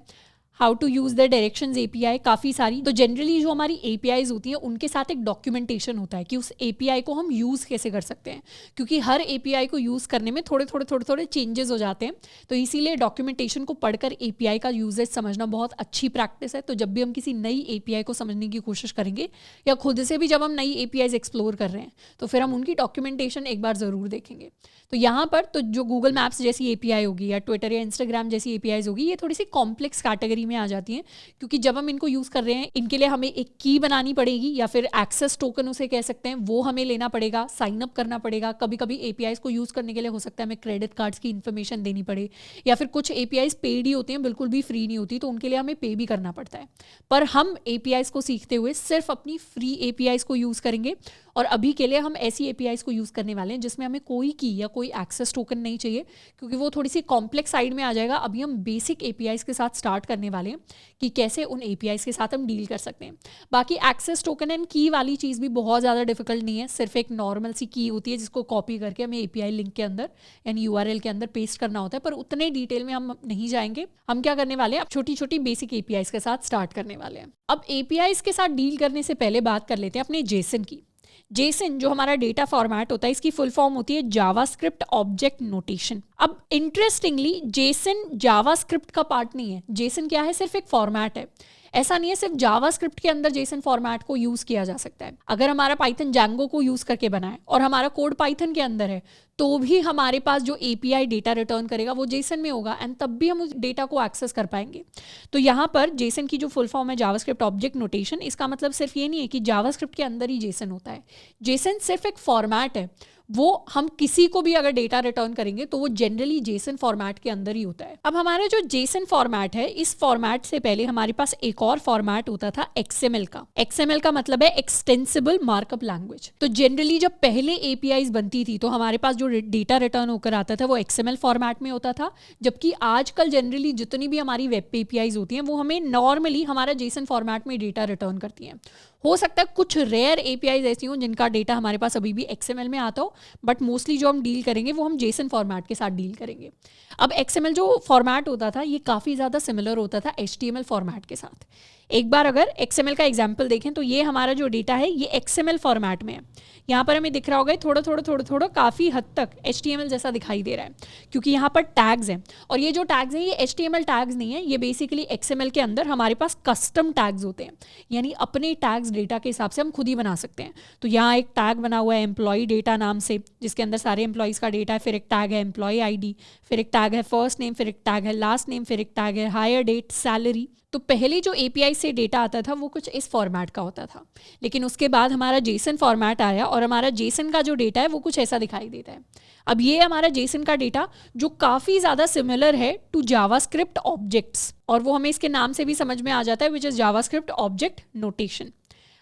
How to use the directions API काफ़ी सारी। तो जनरली जो हमारी APIs होती हैं उनके साथ एक डॉक्यूमेंटेशन होता है कि उस API को हम यूज़ कैसे कर सकते हैं, क्योंकि हर API को यूज़ करने में थोड़े चेंजेस हो जाते हैं। तो इसीलिए डॉक्यूमेंटेशन को पढ़कर API का यूजेज समझना बहुत अच्छी प्रैक्टिस है। तो जब भी हम किसी नई API को समझने की कोशिश करेंगे या खुद से भी जब हम नई APIs एक्सप्लोर कर रहे हैं तो फिर हम उनकी डॉक्यूमेंटेशन एक बार ज़रूर देखेंगे। तो यहाँ पर तो जो गूगल मैप्स जैसी API होगी या ट्विटर या इंस्टाग्राम जैसी APIs होगी ये थोड़ी सी कॉम्प्लेक्स कैटेगरी में आ जाती हैं, क्योंकि जब हम इनको यूज़ कर रहे हैं इनके लिए हमें एक की बनानी पड़ेगी या फिर एक्सेस टोकन उसे कह सकते हैं, वो हमें लेना पड़ेगा, साइन अप करना पड़ेगा। कभी कभी APIs को यूज़ करने के लिए हो सकता है हमें क्रेडिट कार्ड्स की इन्फॉर्मेशन देनी पड़े, या फिर कुछ APIs पेड ही होती हैं, बिल्कुल भी फ्री नहीं होती, तो उनके लिए हमें पे भी करना पड़ता है। पर हम APIs को सीखते हुए सिर्फ अपनी फ्री APIs को यूज़ करेंगे और अभी के लिए हम ऐसी APIs को यूज़ करने वाले हैं जिसमें हमें कोई की या कोई एक्सेस टोकन नहीं चाहिए, क्योंकि वो थोड़ी सी कॉम्प्लेक्स साइड में आ जाएगा। अभी हम बेसिक APIs के साथ स्टार्ट करने वाले हैं कि कैसे उन APIs के साथ हम डील कर सकते हैं। बाकी एक्सेस टोकन एंड की वाली चीज़ भी बहुत ज़्यादा डिफिकल्ट नहीं है, सिर्फ एक नॉर्मल सी की होती है जिसको कॉपी करके हमें API लिंक के अंदर यानी URL के अंदर पेस्ट करना होता है, पर उतने डिटेल में हम नहीं जाएंगे। हम क्या करने वाले हैं, अब छोटी छोटी बेसिक APIs के साथ स्टार्ट करने वाले हैं। अब APIs के साथ डील करने से पहले बात कर लेते हैं अपने JSON की। JSON जो हमारा डेटा फॉर्मेट होता है, इसकी फुल फॉर्म होती है जावास्क्रिप्ट ऑब्जेक्ट नोटेशन। अब इंटरेस्टिंगली JSON जावास्क्रिप्ट का पार्ट नहीं है। JSON क्या है, सिर्फ एक फॉर्मेट है। ऐसा नहीं है सिर्फ जावास्क्रिप्ट के अंदर JSON फॉर्मेट को यूज किया जा सकता है। अगर हमारा पाइथन Django को यूज करके बना है और हमारा कोड पाइथन के अंदर है, तो भी हमारे पास जो API डेटा रिटर्न करेगा वो JSON में होगा एंड तब भी हम उस डेटा को एक्सेस कर पाएंगे। तो यहाँ पर JSON की जो फुल फॉर्म है जावास्क्रिप्ट ऑब्जेक्ट नोटेशन, इसका मतलब सिर्फ ये नहीं है कि जावास्क्रिप्ट के अंदर ही JSON होता है। JSON सिर्फ एक फॉर्मेट है, वो हम किसी को भी अगर डेटा रिटर्न करेंगे तो वो जनरली JSON फॉर्मेट के अंदर ही होता है। अब हमारा जो JSON फॉर्मेट है, इस फॉर्मेट से पहले हमारे पास एक और फॉर्मेट होता था XML का। XML का मतलब है एक्सटेंसिबल मार्कअप लैंग्वेज। तो जनरली जब पहले APIs बनती थी तो हमारे पास जो डेटा रिटर्न होकर आता था वो XML फॉर्मेट में होता था, जबकि आजकल जनरली जितनी भी हमारी वेब APIs होती हैं वो हमें नॉर्मली हमारा JSON फॉर्मेट में डेटा रिटर्न करती हैं। हो सकता है कुछ रेयर APIs ऐसी हों जिनका डेटा हमारे पास अभी भी XML में आता हो, बट मोस्टली जो हम डील करेंगे वो हम JSON फॉर्मेट के साथ डील करेंगे। अब XML जो फॉर्मेट होता था ये काफ़ी ज़्यादा सिमिलर होता था HTML फॉर्मेट के साथ। एक बार अगर XML का एग्जाम्पल देखें तो ये हमारा जो डेटा है ये XML फॉर्मेट में है। यहाँ पर हमें दिख रहा होगा थोड़ा काफ़ी हद तक HTML जैसा दिखाई दे रहा है, क्योंकि यहाँ पर टैग्स हैं और ये जो टैग्स हैं ये HTML टैग्स नहीं है, ये बेसिकली XML के अंदर हमारे पास कस्टम टैग्स होते हैं, यानी अपने टैग्स डेटा के हिसाब से हम खुद ही बना सकते हैं। तो यहाँ एक टैग बना हुआ है एम्प्लॉय डेटा नाम से, जिसके अंदर सारे एम्प्लॉयज़ का डेटा है, फिर एक टैग है एम्प्लॉय ID, फिर एक टैग है फर्स्ट नेम, फिर एक टैग है लास्ट नेम, फिर एक टैग है हायर डेट सैलरी। तो पहले जो API से डेटा आता था वो कुछ इस फॉर्मेट का होता था, लेकिन उसके बाद हमारा JSON फॉर्मेट आया और हमारा JSON का जो डेटा है वो कुछ ऐसा दिखाई देता है। अब ये हमारा JSON का डेटा जो काफ़ी ज़्यादा सिमिलर है टू जावास्क्रिप्ट ऑब्जेक्ट्स, और वो हमें इसके नाम से भी समझ में आ जाता है, which is JavaScript object notation.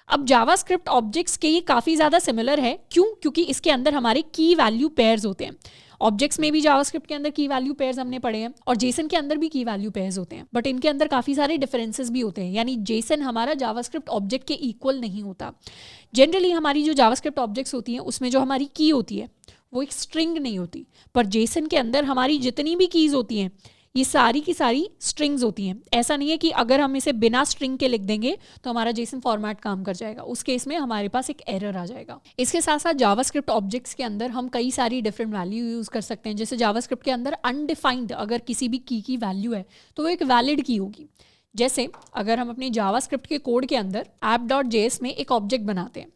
अब जावास्क्रिप्ट ऑब्जेक्ट्स के ये काफ़ी ज़्यादा सिमिलर है, क्यों? क्योंकि इसके अंदर हमारे की वैल्यू पेयर्स होते हैं। ऑब्जेक्ट्स में भी जावास्क्रिप्ट के अंदर की वैल्यू पेयर्स हमने पढ़े हैं और JSON के अंदर भी की वैल्यू पेयर्स होते हैं, बट इनके अंदर काफ़ी सारे डिफरेंसेस भी होते हैं, यानी JSON हमारा जावास्क्रिप्ट ऑब्जेक्ट के इक्वल नहीं होता। जनरली हमारी जो जावास्क्रिप्ट ऑब्जेक्ट्स होती हैं उसमें जो हमारी की होती है वो एक स्ट्रिंग नहीं होती, पर JSON के अंदर हमारी जितनी भी कीज़ होती हैं ये सारी की सारी स्ट्रिंग्स होती हैं। ऐसा नहीं है कि अगर हम इसे बिना स्ट्रिंग के लिख देंगे तो हमारा JSON फॉर्मेट काम कर जाएगा, उस केस में हमारे पास एक एरर आ जाएगा। इसके साथ साथ जावास्क्रिप्ट ऑब्जेक्ट्स के अंदर हम कई सारी डिफरेंट वैल्यू यूज़ कर सकते हैं। जैसे जावास्क्रिप्ट के अंदर अनडिफाइंड अगर किसी भी की वैल्यू है तो वो एक वैलिड की होगी। जैसे अगर हम अपने जावास्क्रिप्ट के कोड के अंदर app.js में एक ऑब्जेक्ट बनाते हैं,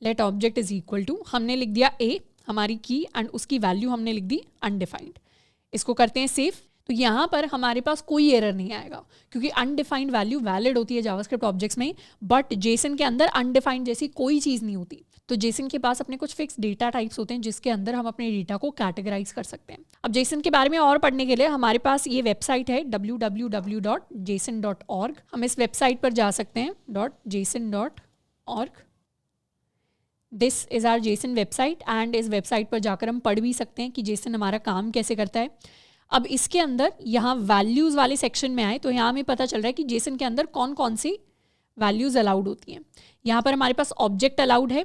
let object is equal to, हमने लिख दिया a हमारी की एंड उसकी वैल्यू हमने लिख दी अनडिफाइंड। इसको करते हैं सेव, तो यहाँ पर हमारे पास कोई एरर नहीं आएगा, क्योंकि अनडिफाइंड वैल्यू वैलिड होती है जावास्क्रिप्ट ऑब्जेक्ट्स में, बट JSON के अंदर अनडिफाइंड जैसी कोई चीज़ नहीं होती। तो JSON के पास अपने कुछ फिक्स डेटा टाइप्स होते हैं जिसके अंदर हम अपने डेटा को कैटेगराइज कर सकते हैं। अब JSON के बारे में और पढ़ने के लिए हमारे पास ये वेबसाइट है www.json.org। हम इस वेबसाइट पर जा सकते हैं .json.org। This is our JSON website and इस वेबसाइट पर जाकर हम पढ़ भी सकते हैं कि JSON हमारा काम कैसे करता है। अब इसके अंदर यहाँ वैल्यूज़ वाले सेक्शन में आए तो यहाँ हमें पता चल रहा है कि JSON के अंदर कौन कौन सी वैल्यूज़ अलाउड होती हैं। यहाँ पर हमारे पास ऑब्जेक्ट अलाउड है,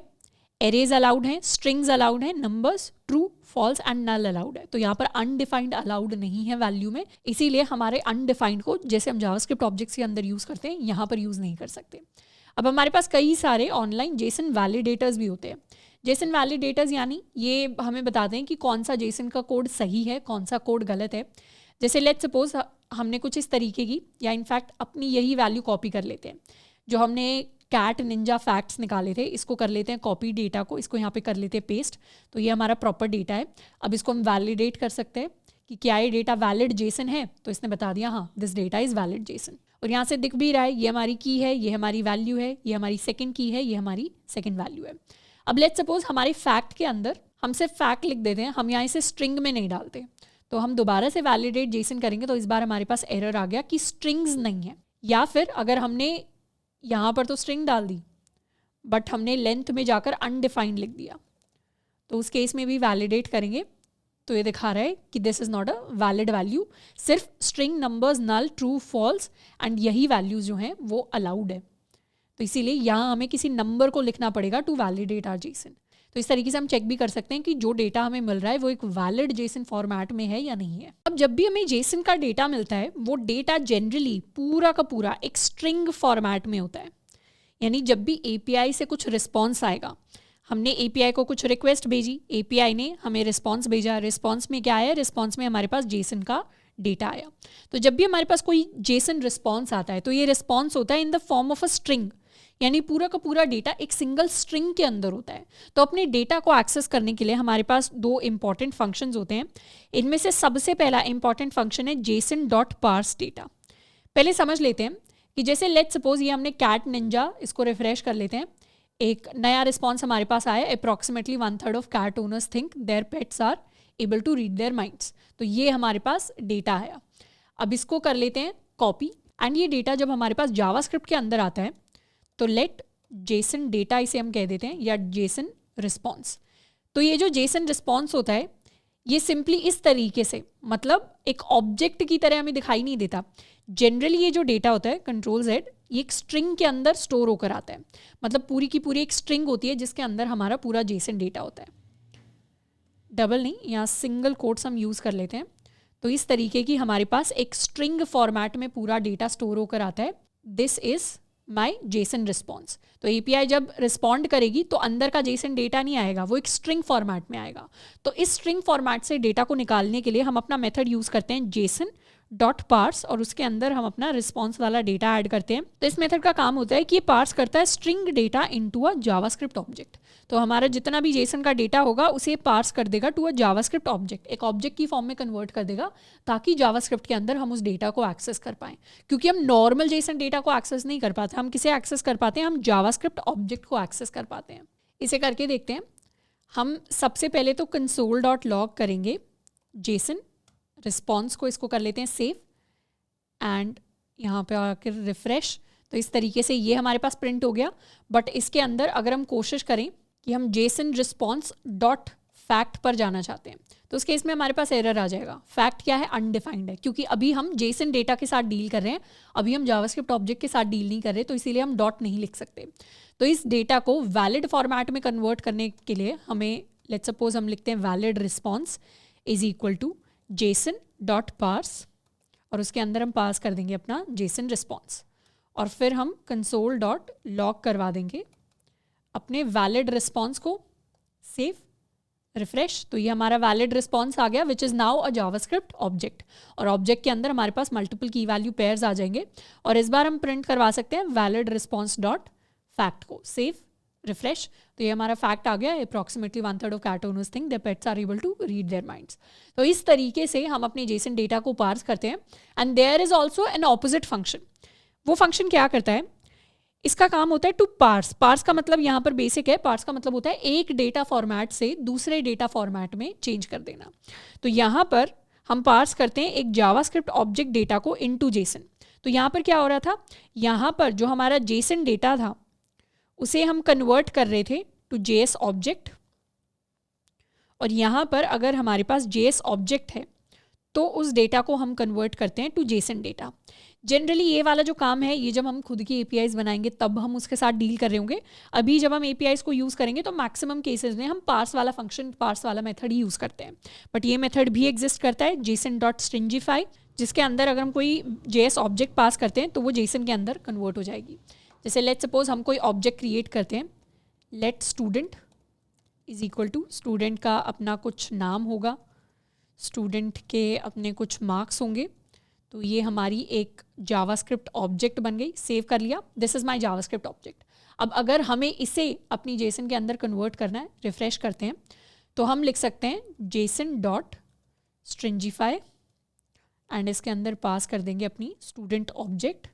एरेज अलाउड है, स्ट्रिंग्स अलाउड है, numbers, true, false and null allowed है। तो यहाँ पर अनडिफाइंड अलाउड नहीं है वैल्यू में, इसीलिए हमारे अनडिफाइंड को जैसे हम जावास्क्रिप्ट ऑब्जेक्ट्स के अंदर यूज़ करते हैं यहाँ पर यूज़ नहीं कर सकते। अब हमारे पास कई सारे ऑनलाइन JSON वैलिडेटर्स भी होते हैं। JSON वैलिडेटर्स यानी ये हमें बताते हैं कि कौन सा JSON का कोड सही है, कौन सा कोड गलत है। जैसे लेट्स सपोज हमने कुछ इस तरीके की या इनफैक्ट अपनी यही वैल्यू कॉपी कर लेते हैं, जो हमने कैट निंजा फैक्ट्स निकाले थे, इसको कर लेते हैं कॉपी डेटा को, इसको यहाँ पे कर लेते हैं पेस्ट, तो ये हमारा प्रॉपर डेटा है। अब इसको हम वैलिडेट कर सकते हैं कि क्या ये डेटा वैलिड JSON है, तो इसने बता दिया हाँ दिस डेटा इज़ वैलिड JSOन। और यहाँ से दिख भी रहा है ये हमारी की है, ये हमारी वैल्यू है, ये हमारी सेकंड की है, ये हमारी सेकंड वैल्यू है। अब लेट्स सपोज हमारे फैक्ट के अंदर हम सिर्फ फैक्ट लिख देते हैं, हम यहाँ इसे स्ट्रिंग में नहीं डालते, तो हम दोबारा से वैलिडेट JSON करेंगे तो इस बार हमारे पास एरर आ गया कि स्ट्रिंग्स नहीं है। या फिर अगर हमने यहाँ पर तो स्ट्रिंग डाल दी बट हमने लेंथ में जाकर अनडिफाइंड लिख दिया, तो उस केस में भी वैलिडेट करेंगे तो ये दिखा रहा है कि this is not a valid value, सिर्फ string numbers null, true, false and यही वैल्यूज़ जो हैं वो अलाउड है। तो इसीलिए यहाँ हमें किसी नंबर को लिखना पड़ेगा टू वैलिडेट आवर जेसन। तो इस तरीके से हम चेक भी कर सकते हैं कि जो डेटा हमें मिल रहा है वो एक वैलिड जेसन फॉर्मेट में है या नहीं है। अब जब भी हमें जेसन का डेटा मिलता है वो डेटा जनरली पूरा का पूरा एक स्ट्रिंग फॉर्मेट में होता है, यानी जब भी एपीआई से कुछ रिस्पॉन्स आएगा, हमने एपीआई को कुछ रिक्वेस्ट भेजी, एपीआई ने हमें रिस्पॉन्स भेजा, रिस्पॉन्स में क्या आया, रिस्पॉन्स में हमारे पास जेसन का डेटा आया। तो जब भी हमारे पास कोई जेसन रिस्पॉन्स आता है तो ये रिस्पॉन्स होता है in the form of a string, यानी पूरा का पूरा डेटा एक सिंगल स्ट्रिंग के अंदर होता है। तो अपने डेटा को एक्सेस करने के लिए हमारे पास दो इंपॉर्टेंट फंक्शंस होते हैं। इनमें से सबसे पहला इंपॉर्टेंट फंक्शन है जेसन डॉट पार्स डेटा। पहले समझ लेते हैं कि जैसे लेट्स सपोज ये हमने कैट निंजा, इसको रिफ्रेश कर लेते हैं, एक नया रिस्पॉन्स हमारे पास आया, approximately 1/3 of cat owners think their pets are able to read their minds. तो ये हमारे पास डेटा आया। अब इसको कर लेते हैं कॉपी, एंड ये डेटा जब हमारे पास जावास्क्रिप्ट के अंदर आता है तो लेट जेसन डेटा इसे हम कह देते हैं, या जेसन रिस्पॉन्स। तो ये जो जेसन रिस्पॉन्स होता है ये सिंपली इस तरीके से, मतलब एक ऑब्जेक्ट की तरह हमें दिखाई नहीं देता। जनरली ये जो डेटा होता है कंट्रोल जेड, ये एक स्ट्रिंग के अंदर स्टोर होकर आता है, मतलब पूरी की पूरी एक स्ट्रिंग होती है जिसके अंदर हमारा पूरा जेसन डेटा होता है। डबल नहीं, यहाँ सिंगल कोट्स हम यूज़ कर लेते हैं। तो इस तरीके की हमारे पास एक स्ट्रिंग फॉर्मेट में पूरा डेटा स्टोर होकर आता है। This is my Jason response. तो एपीआई जब रिस्पॉन्ड करेगी तो अंदर का जेसन डेटा नहीं आएगा, वो एक स्ट्रिंग फॉर्मेट में आएगा। तो इस स्ट्रिंग फॉर्मेट से डेटा को निकालने के लिए हम अपना मेथड यूज़ करते हैं जेसन डॉट पार्स, और उसके अंदर हम अपना रिस्पॉन्स वाला डेटा ऐड करते हैं। तो इस मेथड का काम होता है कि ये पार्स करता है string data into a JavaScript object. तो हमारा जितना भी जेसन का डेटा होगा उसे पार्स कर देगा टू अ जावास्क्रिप्ट ऑब्जेक्ट, एक ऑब्जेक्ट की फॉर्म में कन्वर्ट कर देगा, ताकि जावास्क्रिप्ट के अंदर हम उस डेटा को एक्सेस कर पाएं। क्योंकि हम नॉर्मल जेसन डेटा को एक्सेस नहीं कर पाते, हम किसे एक्सेस कर पाते हैं, हम जावास्क्रिप्ट ऑब्जेक्ट को एक्सेस कर पाते हैं। इसे करके देखते हैं। हम सबसे पहले तो कंसोल डॉट लॉग करेंगे जेसन रिस्पॉन्स को, इसको कर लेते हैं सेव, एंड यहाँ पे आकर रिफ्रेश। तो इस तरीके से ये हमारे पास प्रिंट हो गया। बट इसके अंदर अगर हम कोशिश करें कि हम जेसन रिस्पॉन्स डॉट फैक्ट पर जाना चाहते हैं तो उस केस में हमारे पास एरर आ जाएगा। फैक्ट क्या है, अनडिफाइंड है, क्योंकि अभी हम जेसन डेटा के साथ डील कर रहे हैं, अभी हम जावास्क्रिप्ट ऑब्जेक्ट के साथ डील नहीं कर रहे, तो इसीलिए हम डॉट नहीं लिख सकते। तो इस डेटा को वैलिड फॉर्मेट में कन्वर्ट करने के लिए हमें लेट्स सपोज हम लिखते हैं valid response is equal to JSON dot parse, और उसके अंदर हम पास कर देंगे अपना जेसन रिस्पॉन्स, और फिर हम कंसोल डॉट लॉग करवा देंगे अपने वैलिड रिस्पॉन्स को, सेव, रिफ्रेश। तो ये हमारा वैलिड रिस्पॉन्स आ गया which is now a JavaScript object, और ऑब्जेक्ट के अंदर हमारे पास मल्टीपल की वैल्यू पेयर्स आ जाएंगे। और इस बार हम प्रिंट करवा सकते हैं वैलिड रिस्पॉन्स डॉट फैक्ट को, सेव, रिफ्रेश। तो ये हमारा फैक्ट आ गया, approximately 1/3 of cat owners think their pets are able to read their minds. तो इस तरीके से हम अपने जेसन डेटा को पार्स करते हैं। And there is also an opposite function. वो फंक्शन क्या करता है, इसका काम होता है टू पार्स। पार्स का मतलब यहाँ पर बेसिक है, पार्स का मतलब होता है एक डेटा फॉर्मेट से दूसरे डेटा फॉर्मेट में चेंज कर देना। तो यहाँ पर हम पार्स करते हैं एक जावास्क्रिप्ट ऑब्जेक्ट डेटा को इनटू जेसन। तो यहाँ पर क्या हो रहा था, यहाँ पर जो हमारा जेसन डेटा था उसे हम कन्वर्ट कर रहे थे टू जेएस ऑब्जेक्ट, और यहाँ पर अगर हमारे पास जेएस ऑब्जेक्ट है तो उस डेटा को हम कन्वर्ट करते हैं टू जेसन डेटा। जनरली ये वाला जो काम है ये जब हम खुद की एपीआईज बनाएंगे तब हम उसके साथ डील कर रहे होंगे। अभी जब हम एपीआईज को यूज़ करेंगे तो मैक्सिमम केसेस में हम पार्स वाला फंक्शन, पार्स वाला मेथड ही यूज़ करते हैं। बट ये मेथड भी एग्जिस्ट करता है जेसन डॉट स्ट्रिंजिफाई, जिसके अंदर अगर हम कोई जेएस ऑब्जेक्ट पास करते हैं तो वो जेसन के अंदर कन्वर्ट हो जाएगी। जैसे लेट सपोज हम कोई ऑब्जेक्ट क्रिएट करते हैं, let student is equal to, student का अपना कुछ नाम होगा, स्टूडेंट के अपने कुछ मार्क्स होंगे। तो ये हमारी एक जावास्क्रिप्ट ऑब्जेक्ट बन गई, सेव कर लिया, this is my JavaScript object. अब अगर हमें इसे अपनी जेसन के अंदर कन्वर्ट करना है, रिफ्रेश करते हैं तो हम लिख सकते हैं जेसन डॉट स्ट्रिंजिफाई, एंड इसके अंदर पास कर देंगे अपनी स्टूडेंट ऑब्जेक्ट,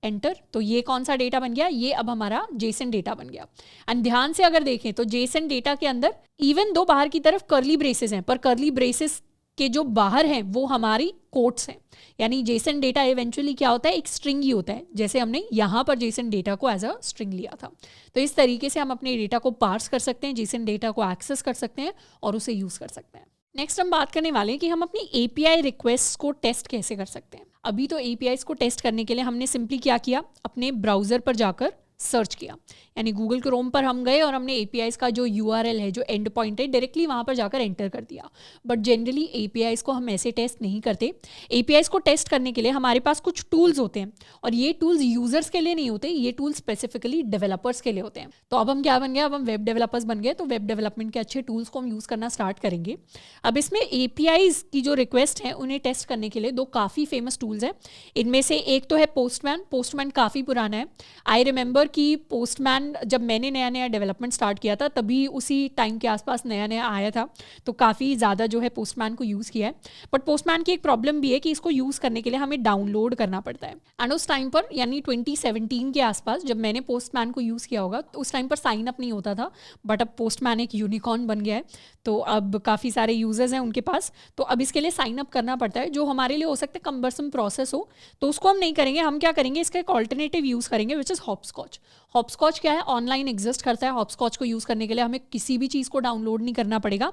एंटर। तो ये कौन सा डेटा बन गया, ये अब हमारा जेसन डेटा बन गया। एंड ध्यान से अगर देखें तो जेसन डेटा के अंदर इवन दो बाहर की तरफ कर्ली ब्रेसेस हैं, पर कर्ली ब्रेसेस के जो बाहर हैं वो हमारी कोट्स हैं, यानी जेसन डेटा इवेंचुअली क्या होता है, एक स्ट्रिंग ही होता है, जैसे हमने यहाँ पर जेसन डेटा को एज अ स्ट्रिंग लिया था। तो इस तरीके से हम अपने डेटा को पार्स कर सकते हैं, जेसन डेटा को एक्सेस कर सकते हैं और उसे यूज़ कर सकते हैं। नेक्स्ट हम बात करने वाले हैं कि हम अपनी API रिक्वेस्ट को टेस्ट कैसे कर सकते हैं। अभी तो APIs को टेस्ट करने के लिए हमने सिंपली क्या किया, अपने ब्राउज़र पर जाकर सर्च किया, यानी गूगल क्रोम पर हम गए और हमने APIs का जो URL है, जो एंड पॉइंट है, डायरेक्टली वहाँ पर जाकर एंटर कर दिया। बट जनरली APIs को हम ऐसे टेस्ट नहीं करते। APIs को टेस्ट करने के लिए हमारे पास कुछ टूल्स होते हैं और ये टूल्स यूजर्स के लिए नहीं होते, ये टूल्स स्पेसिफिकली डेवलपर्स के लिए होते हैं। तो अब हम क्या बन गए, अब हम वेब डेवलपर्स बन गए, तो वेब डेवलपमेंट के अच्छे टूल्स को हम यूज़ करना स्टार्ट करेंगे। अब इसमें APIs की जो रिक्वेस्ट है उन्हें टेस्ट करने के लिए दो काफ़ी फेमस टूल्स हैं। इनमें से एक तो है पोस्टमैन। पोस्टमैन काफ़ी पुराना है। आई रिमेंबर कि पोस्टमैन जब मैंने नया नया डेवलपमेंट स्टार्ट किया था तभी उसी टाइम के आसपास नया नया आया था, तो काफ़ी ज़्यादा जो है पोस्टमैन को यूज़ किया है। बट पोस्टमैन की एक प्रॉब्लम भी है कि इसको यूज़ करने के लिए हमें डाउनलोड करना पड़ता है। एंड उस टाइम पर यानी 2017 के आसपास जब मैंने पोस्टमैन को यूज़ किया होगा तो उस टाइम पर साइन अप नहीं होता था, बट अब पोस्टमैन एक यूनिकॉर्न बन गया है, तो अब काफ़ी सारे यूजर्स हैं उनके पास। तो अब इसके लिए साइन अप करना पड़ता है, जो हमारे लिए हो सकता है कम्बरसम प्रोसेस हो, तो उसको हम नहीं करेंगे। हम क्या करेंगे, इसका एक ऑल्टरनेटिव यूज़ करेंगे विच इज़ हॉपस्कॉच। हॉपस्कॉच क्या है, ऑनलाइन एग्जिस्ट करता है। हॉपस्कॉच को यूज़ करने के लिए हमें किसी भी चीज़ को डाउनलोड नहीं करना पड़ेगा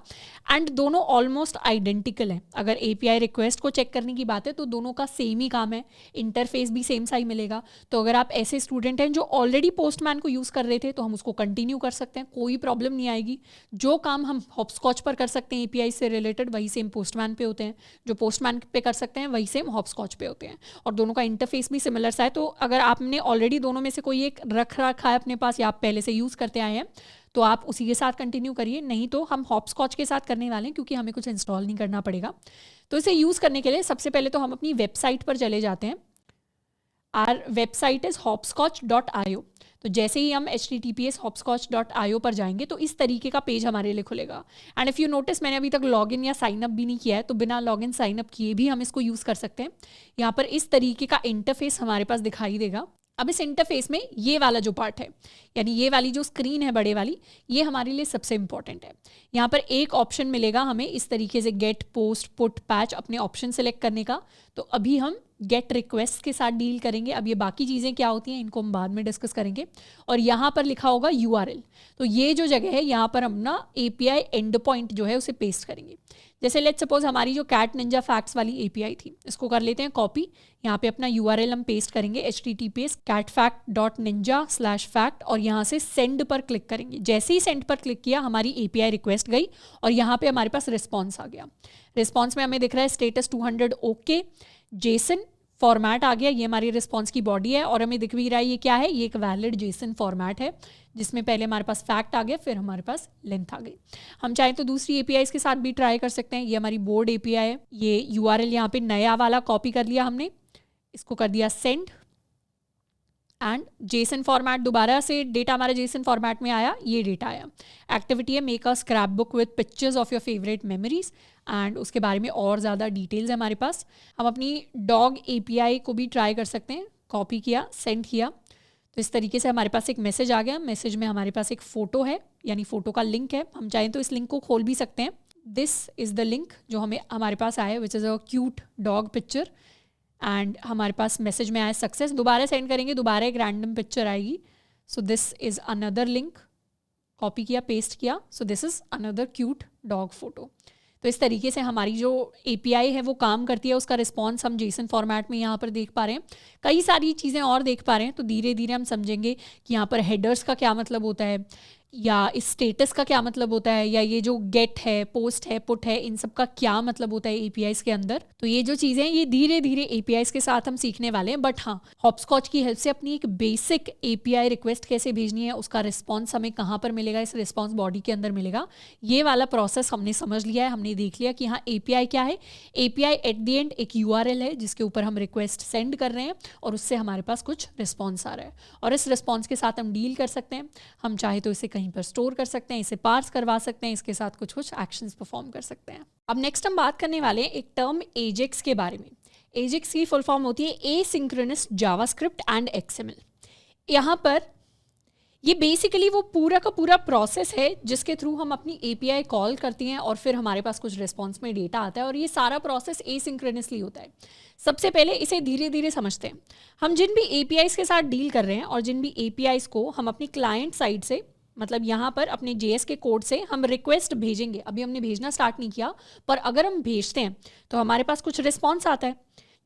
एंड दोनों ऑलमोस्ट आइडेंटिकल हैं। अगर API रिक्वेस्ट को चेक करने की बात है तो दोनों का सेम ही काम है, इंटरफेस भी सेम सा ही मिलेगा। तो अगर आप ऐसे स्टूडेंट हैं जो ऑलरेडी पोस्टमैन को यूज़ कर रहे थे तो हम उसको कंटिन्यू कर सकते हैं, कोई प्रॉब्लम नहीं आएगी। जो काम हम हॉपस्कॉच पर कर सकते हैं API से रिलेटेड वही सेम पोस्टमैन पे होते हैं, जो पोस्टमैन पे कर सकते हैं वही सेम हॉपस्कॉच पे होते हैं, और दोनों का इंटरफेस भी सिमिलर सा है। तो अगर आपने ऑलरेडी दोनों में से कोई एक रखा है अपने पास या आप पहले से यूज़ करते आए हैं तो आप उसी के साथ कंटिन्यू करिए, नहीं तो हम हॉपस्कॉच के साथ करने वाले हैं क्योंकि हमें कुछ इंस्टॉल नहीं करना पड़ेगा। तो इसे यूज़ करने के लिए सबसे पहले तो हम अपनी वेबसाइट पर चले जाते हैं। Our website is hopscotch.io। तो जैसे ही हम https hopscotch.io पर जाएंगे तो इस तरीके का पेज हमारे लिए खुलेगा। एंड इफ़ यू नोटिस मैंने अभी तक लॉगिन या साइन अप भी नहीं किया है, तो बिना लॉगिन साइन अप किए भी हम इसको यूज़ कर सकते हैं। यहाँ पर इस तरीके का इंटरफेस हमारे पास दिखाई देगा। अब इस इंटरफेस में ये वाला जो पार्ट है, यानी ये वाली जो स्क्रीन है बड़े वाली, ये हमारे लिए सबसे इंपॉर्टेंट है। यहाँ पर एक ऑप्शन मिलेगा हमें इस तरीके से गेट, पोस्ट, पुट, पैच, अपने ऑप्शन सेलेक्ट करने का। तो अभी हम गेट रिक्वेस्ट के साथ डील करेंगे। अब ये बाकी चीज़ें क्या होती हैं इनको हम बाद में डिस्कस करेंगे। और यहाँ पर लिखा होगा URL, तो ये जो जगह है यहाँ पर हम ना API एंड पॉइंट जो है उसे पेस्ट करेंगे। जैसे लेट्स सपोज हमारी जो कैट निंजा फैक्ट्स वाली API थी, इसको कर लेते हैं कॉपी। यहाँ पे अपना URL हम पेस्ट करेंगे https catfact.ninja/fact और यहाँ से सेंड पर क्लिक करेंगे। जैसे ही सेंड पर क्लिक किया हमारी API रिक्वेस्ट गई और यहाँ पे हमारे पास रिस्पॉन्स आ गया। रिस्पॉन्स में हमें दिख रहा है स्टेटस 200 ओके, जेसन फॉर्मेट आ गया, ये हमारी रिस्पॉन्स की बॉडी है और हमें दिख भी रहा है ये क्या है, ये एक वैलिड जेसन फॉर्मेट है जिसमें पहले हमारे पास फैक्ट आ गया, फिर हमारे पास लेंथ आ गई। हम चाहें तो दूसरी APIs के साथ भी ट्राई कर सकते हैं। ये हमारी बोर्ड API है। ये URL यहाँ पे नया वाला कॉपी कर लिया हमने, इसको कर दिया सेंड एंड जेसन फॉर्मेट, दोबारा से डेटा हमारे जेसन फॉर्मेट में आया, ये डेटा आया। एक्टिविटी है make a scrap book with pictures of your favourite memories and उसके बारे में और ज़्यादा डिटेल्स है हमारे पास। हम अपनी डॉग API को भी ट्राई कर सकते हैं। कॉपी किया, सेंड किया, तो इस तरीके से हमारे पास एक मैसेज आ गया। मैसेज में हमारे पास एक फ़ोटो है, यानी फ़ोटो का लिंक है। हम चाहें तो इस लिंक को खोल भी सकते हैं। दिस इज़ द लिंक जो हमारे पास आया which is a cute dog picture and हमारे पास मैसेज में आया सक्सेस। दोबारा सेंड करेंगे, दोबारा एक रैंडम पिक्चर आएगी। सो this is another link, copy किया, पेस्ट किया, सो this is another cute dog photo. तो इस तरीके से हमारी जो API है वो काम करती है। उसका रिस्पॉन्स हम जेसन फॉर्मेट में यहाँ पर देख पा रहे हैं, कई सारी चीज़ें और देख पा रहे हैं। तो धीरे धीरे हम समझेंगे कि यहाँ पर हेडर्स का क्या मतलब होता है, या इस स्टेटस का क्या मतलब होता है, या ये जो गेट है, पोस्ट है, पुट है, इन सब का क्या मतलब होता है APIs के अंदर। तो ये जो चीज़ें हैं ये धीरे धीरे APIs के साथ हम सीखने वाले हैं। बट हाँ, हॉपस्कॉच की हेल्प से अपनी एक बेसिक API रिक्वेस्ट कैसे भेजनी है, उसका रिस्पॉन्स हमें कहाँ पर मिलेगा, इस रिस्पॉन्स बॉडी के अंदर मिलेगा, ये वाला प्रोसेस हमने समझ लिया है। हमने देख लिया कि हाँ API क्या है। API एट द एंड एक URL है जिसके ऊपर हम रिक्वेस्ट सेंड कर रहे हैं और उससे हमारे पास कुछ रिस्पॉन्स आ रहा है, और इस रिस्पॉन्स के साथ हम डील कर सकते हैं। हम चाहे तो इसे कहीं पर स्टोर कर सकते हैं, इसे पार्स करवा सकते हैं, इसके साथ कुछ एक्शंस परफॉर्म कर सकते हैं। अब नेक्स्ट हम बात करने वाले हैं एक टर्म AJAX के बारे में। AJAX की फुल फॉर्म होती है एसिंक्रोनस जावास्क्रिप्ट एंड XML। यहाँ पर ये बेसिकली वो पूरा का पूरा प्रोसेस है जिसके थ्रू हम अपनी एपीआई कॉल करती हैं और फिर हमारे पास कुछ रिस्पॉन्स में डेटा आता है, और ये सारा प्रोसेस एसिंक्रोनसली होता है। सबसे पहले इसे धीरे धीरे समझते हैं। हम जिन भी एपीआईज के साथ डील कर रहे हैं और जिन भी एपीआईज को हम अपनी क्लाइंट साइड से, मतलब यहाँ पर अपने जेएस के कोड से हम रिक्वेस्ट भेजेंगे, अभी हमने भेजना स्टार्ट नहीं किया, पर अगर हम भेजते हैं तो हमारे पास कुछ रिस्पॉन्स आता है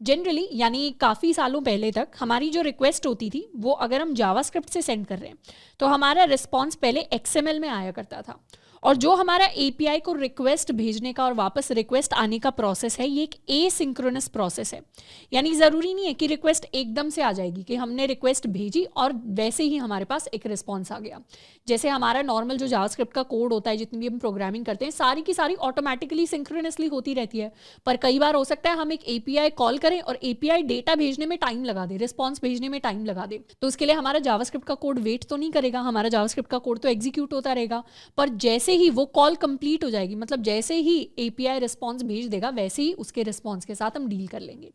जनरली। यानी काफ़ी सालों पहले तक हमारी जो रिक्वेस्ट होती थी वो अगर हम जावास्क्रिप्ट से सेंड कर रहे हैं तो हमारा रिस्पॉन्स पहले एक्सएमएल में आया करता था, और जो हमारा एपीआई को रिक्वेस्ट भेजने का और वापस रिक्वेस्ट आने का प्रोसेस है, ये एक एसिंक्रोनस प्रोसेस है। यानी ज़रूरी नहीं है कि रिक्वेस्ट एकदम से आ जाएगी कि हमने रिक्वेस्ट भेजी और वैसे ही हमारे पास एक रिस्पॉन्स आ गया। जैसे हमारा नॉर्मल जो जावास्क्रिप्ट का कोड होता है, जितनी भी हम प्रोग्रामिंग करते हैं, सारी की सारी ऑटोमेटिकली सिंक्रोनसली होती रहती है। पर कई बार हो सकता है हम एक एपीआई कॉल करें और एपीआई डेटा भेजने में टाइम लगा दे, रिस्पॉन्स भेजने में टाइम लगा दे, तो उसके लिए हमारा जावास्क्रिप्ट का कोड वेट तो नहीं करेगा, हमारा जावास्क्रिप्ट का कोड तो एग्जीक्यूट होता रहेगा। पर जैसे ही वो कॉल कंप्लीट हो जाएगी, मतलब जैसे ही एपीआई रिस्पॉन्स भेज देगा, वैसे ही उसके रिस्पॉन्स के साथ हम डील कर लेंगे।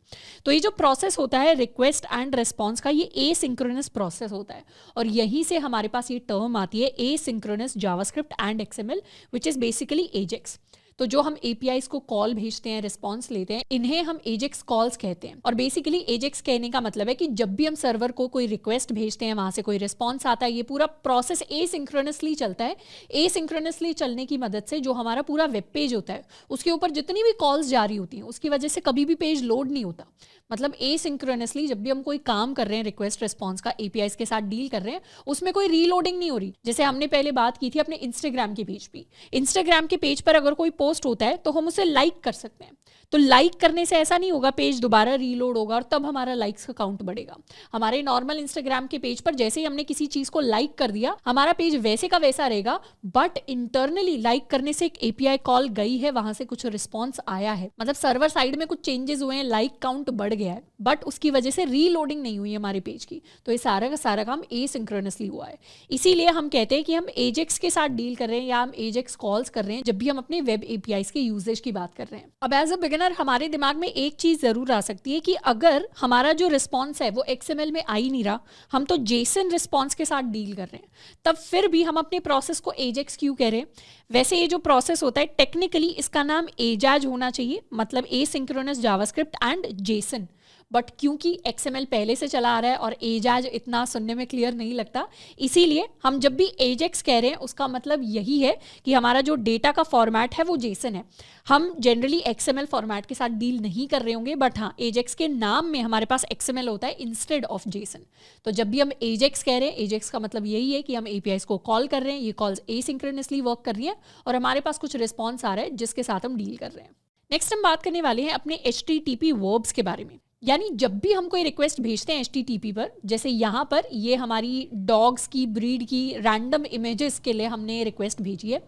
तो ये जो प्रोसेस होता है रिक्वेस्ट एंड रिस्पॉन्स का, ये एसिंक्रोनस प्रोसेस होता है, और यहीं से हमारे पास ये टर्म आती है asynchronous JavaScript and XML, which is basically Ajax. तो जो हम एपीआईज को कॉल भेजते हैं, रिस्पॉन्स लेते हैं, इन्हें हम एजेक्स कॉल्स कहते हैं। और बेसिकली एजेक्स कहने का मतलब है कि जब भी हम सर्वर को कोई रिक्वेस्ट भेजते हैं, वहां से कोई रिस्पॉन्स आता है, ये पूरा प्रोसेस एसिंक्रोनसली चलता है। एसिंक्रोनसली चलने की मदद से जो हमारा पूरा वेब पेज होता है, उसके ऊपर जितनी भी कॉल्स जारी होती हैं, उसकी वजह से कभी भी पेज लोड नहीं होता। मतलब एसिंक्रोनसली जब भी हम कोई काम कर रहे हैं रिक्वेस्ट रिस्पॉन्स का, एपीआईज के साथ डील कर रहे हैं, उसमें कोई रीलोडिंग नहीं हो रही। जैसे हमने पहले बात की थी अपने इंस्टाग्राम के पेज पे, इंस्टाग्राम के पेज पर अगर कोई पोस्ट होता है तो हम उसे लाइक कर सकते हैं। तो लाइक करने से ऐसा नहीं होगा पेज दोबारा रीलोड होगा और तब हमारा लाइक्स का काउंट बढ़ेगा। हमारे नॉर्मल इंस्टाग्राम के पेज पर जैसे ही हमने किसी चीज को लाइक कर दिया, हमारा पेज वैसे का वैसा रहेगा, बट इंटरनली लाइक करने से एक एपीआई कॉल गई है, वहां से कुछ रिस्पॉन्स आया है, मतलब सर्वर साइड में कुछ चेंजेस हुए हैं, लाइक काउंट बढ़ गया है, बट उसकी वजह से रीलोडिंग नहीं हुई हमारे पेज की। तो ये सारा का सारा काम एसिंक्रोनसली हुआ है। इसीलिए हम कहते हैं कि हम एजेक्स के साथ डील कर रहे हैं या हम एजेक्स कॉल्स कर रहे हैं जब भी हम अपने वेब एपीआईज के यूजेज की बात कर रहे हैं। अब एज अ बिगिनर हमारे दिमाग में एक चीज जरूर आ सकती है कि अगर हमारा जो रिस्पॉन्स है वो एक्सएमएल में आ ही नहीं रहा, हम तो जेसन रिस्पॉन्स के साथ डील कर रहे हैं, तब फिर भी हम अपने प्रोसेस को एजेक्स क्यों कह रहे हैं? वैसे ये जो प्रोसेस होता है टेक्निकली इसका नाम एजाज होना चाहिए, मतलब asynchronous JavaScript and Jason, but क्योंकि XML पहले से चला आ रहा है और एजाज इतना सुनने में क्लियर नहीं लगता, इसीलिए हम जब भी एजेक्स कह रहे हैं उसका मतलब यही है कि हमारा जो डेटा का फॉर्मेट है वो जेसन है। हम जनरली XML फॉर्मेट के साथ डील नहीं कर रहे होंगे, बट हाँ एजेक्स के नाम में हमारे पास XML होता है इंस्टेड ऑफ जेसन। तो जब भी हम एजेक्स कह रहे हैं, एजेक्स का मतलब यही है कि हम एपीआईज को कॉल कर रहे हैं, ये कॉल्स एसिंक्रोनसली वर्क कर रही हैं और हमारे पास कुछ रिस्पॉन्स आ रहा है जिसके साथ हम डील कर रहे हैं। नेक्स्ट हम बात करने वाले हैं अपने HTTP वर्ब्स के बारे में। यानी जब भी हम कोई रिक्वेस्ट भेजते हैं HTTP पर, जैसे यहाँ पर ये हमारी डॉग्स की ब्रीड की रैंडम इमेजेस के लिए हमने रिक्वेस्ट भेजी है,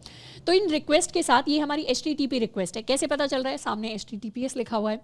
तो इन रिक्वेस्ट के साथ ये हमारी HTTP रिक्वेस्ट है। कैसे पता चल रहा है? सामने HTTPS लिखा हुआ है।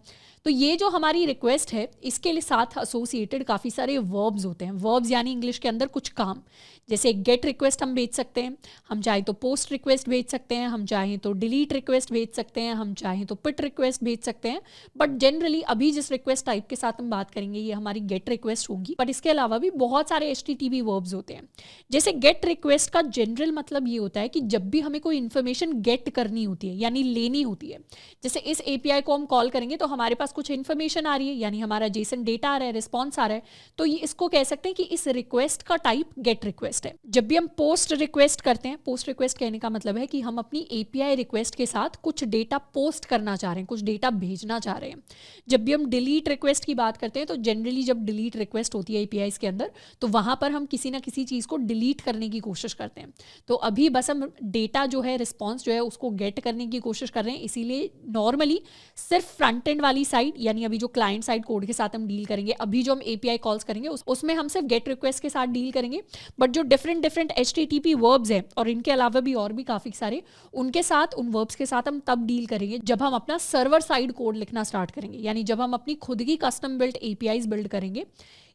तो ये जो हमारी रिक्वेस्ट है इसके लिए साथ एसोसिएटेड काफ़ी सारे वर्ब्स होते हैं। वर्ब्स यानी इंग्लिश के अंदर कुछ काम, जैसे गेट रिक्वेस्ट हम भेज सकते हैं, हम चाहे तो पोस्ट रिक्वेस्ट भेज सकते हैं, हम चाहें तो डिलीट रिक्वेस्ट भेज सकते हैं, हम चाहें तो पिट रिक्वेस्ट भेज सकते हैं, बट जनरली अभी जिस रिक्वेस्ट टाइप के साथ हम बात करेंगे ये हमारी गेट रिक्वेस्ट होगी। बट इसके अलावा भी बहुत सारे HTTP वर्ब्स होते हैं। जैसे गेट रिक्वेस्ट का जनरल मतलब ये होता है कि जब भी हमें कोई इन्फॉर्मेशन गेट करनी होती है यानी लेनी होती है, जैसे इस API को हम कॉल करेंगे तो हमारे पास कुछ इन्फॉर्मेशन आ रही है, यानी हमारा जेसन डेटा आ रहा है, रिस्पॉन्स आ रहा है, तो ये इसको कह सकते हैं कि इस रिक्वेस्ट का टाइप गेट रिक्वेस्ट है। जब भी हम पोस्ट रिक्वेस्ट करते हैं, पोस्ट रिक्वेस्ट कहने का मतलब है कि हम अपनी API रिक्वेस्ट के साथ कुछ डेटा पोस्ट करना चाह रहे हैं, कुछ डेटा भेजना चाह रहे हैं। जब भी हम डिलीट रिक्वेस्ट की बात करते हैं तो जनरली जब डिलीट रिक्वेस्ट होती है APIs के अंदर तो वहां पर हम किसी ना किसी चीज को डिलीट करने की कोशिश करते हैं। तो अभी बस हम डेटा जो है, रिस्पॉन्स जो है उसको गेट करने की कोशिश कर रहे हैं, इसीलिए नॉर्मली सिर्फ फ्रंट एंड वाली साइड यानी अभी जो क्लाइंट साइड कोड के साथ हम डील करेंगे, अभी जो हम API कॉल्स करेंगे उसमें हम सिर्फ गेट रिक्वेस्ट के साथ डील करेंगे। बट जो डिफरेंट HTTP वर्ब्स हैं और इनके अलावा भी और भी काफी सारे, उनके साथ उन वर्ब्स के साथ हम तब डील करेंगे जब हम अपना सर्वर साइड कोड लिखना स्टार्ट करेंगे, यानी जब हम अपनी खुद की कस्टम बिल्ट APIs बिल्ड करेंगे,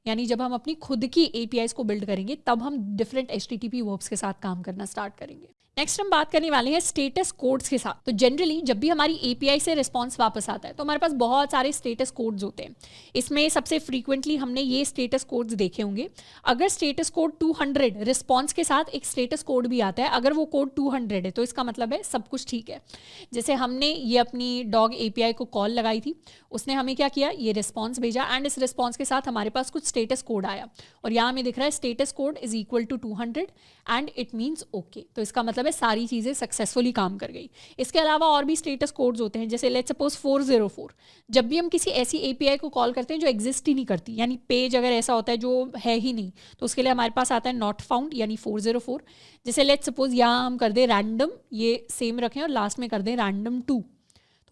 यानी जब हम अपनी खुद की APIs को बिल्ड करेंगे तब हम डिफरेंट HTTP वर्ब्स के साथ काम करना स्टार्ट करेंगे। नेक्स्ट हम बात करने वाले हैं स्टेटस कोड्स के साथ। तो जनरली जब भी हमारी एपीआई से रिस्पांस वापस आता है तो हमारे पास बहुत सारे स्टेटस कोड्स होते हैं। इसमें सबसे फ्रीक्वेंटली हमने ये स्टेटस कोड्स देखे होंगे। अगर स्टेटस कोड 200 रिस्पांस के साथ एक स्टेटस कोड भी आता है, अगर वो कोड 200 है तो इसका मतलब है सब कुछ ठीक है। जैसे हमने ये अपनी डॉग एपीआई को कॉल लगाई थी, उसने हमें क्या किया, ये रिस्पॉन्स भेजा एंड इस रिस्पॉन्स के साथ हमारे पास कुछ स्टेटस कोड आया और यहाँ हमें दिख रहा है status code is equal to 200 and it means okay. तो इसका मतलब है सारी चीज़ें सक्सेसफुली काम कर गई। इसके अलावा और भी स्टेटस कोड्स होते हैं, जैसे लेट्स सपोज 404। जब भी हम किसी ऐसी एपीआई को कॉल करते हैं जो एग्जिस्ट ही नहीं करती, यानी पेज अगर ऐसा होता है जो है ही नहीं, तो उसके लिए हमारे पास आता है नॉट फाउंड यानी 404। जैसे लेट्स सपोज यहाँ हम कर दें रैंडम, ये सेम रखें और लास्ट में कर दें रैंडम 2,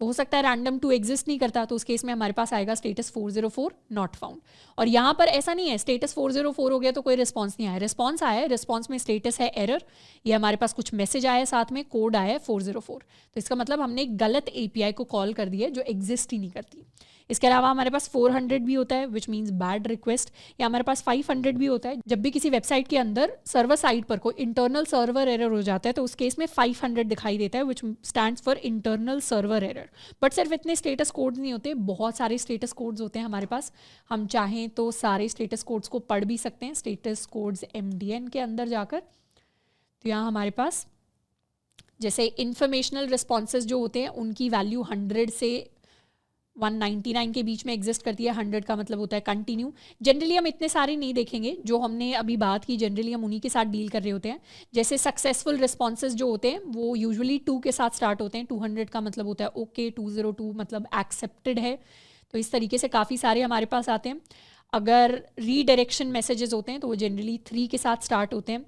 तो हो सकता है रैंडम 2 एग्जिस्ट नहीं करता, तो उस केस में हमारे पास आएगा स्टेटस 404 नॉट फाउंड। और यहाँ पर ऐसा नहीं है स्टेटस 404 हो गया तो कोई रिस्पॉन्स नहीं आया, रिस्पॉन्स आया है, रिस्पॉन्स में स्टेटस है एरर, ये हमारे पास कुछ मैसेज आया है, साथ में कोड आया है 404। तो इसका मतलब हमने एक गलत एपीआई को कॉल कर दिया है जो एग्जिस्ट ही नहीं करती। इसके अलावा हमारे पास 400 भी होता है विच मीन्स बैड रिक्वेस्ट, या हमारे पास 500 भी होता है जब भी किसी वेबसाइट के अंदर सर्वर साइड पर कोई इंटरनल सर्वर एरर हो जाता है, तो उस केस में 500 दिखाई देता है विच stands for internal server error. But सिर्फ इतने स्टेटस कोड्स नहीं होते, बहुत सारे स्टेटस कोड्स होते हैं हमारे पास। हम चाहें तो सारे स्टेटस कोड्स को पढ़ भी सकते हैं स्टेटस कोड्स MDN के अंदर जाकर। तो यहाँ हमारे पास जैसे इंफॉर्मेशनल रिस्पॉन्सेज जो होते हैं उनकी वैल्यू 100 से 199 के बीच में एग्जिस्ट करती है। 100 का मतलब होता है कंटिन्यू। जनरली हम इतने सारे नहीं देखेंगे, जो हमने अभी बात की जनरली हम उन्हीं के साथ डील कर रहे होते हैं। जैसे सक्सेसफुल रिस्पॉन्सेज जो होते हैं वो यूजुअली 2 के साथ स्टार्ट होते हैं। 200 का मतलब होता है ओके, 202 मतलब एक्सेप्टेड है। तो इस तरीके से काफ़ी सारे हमारे पास आते हैं। अगर रीडायरेक्शन मैसेजेस होते हैं तो वो जनरली 3 के साथ स्टार्ट होते हैं।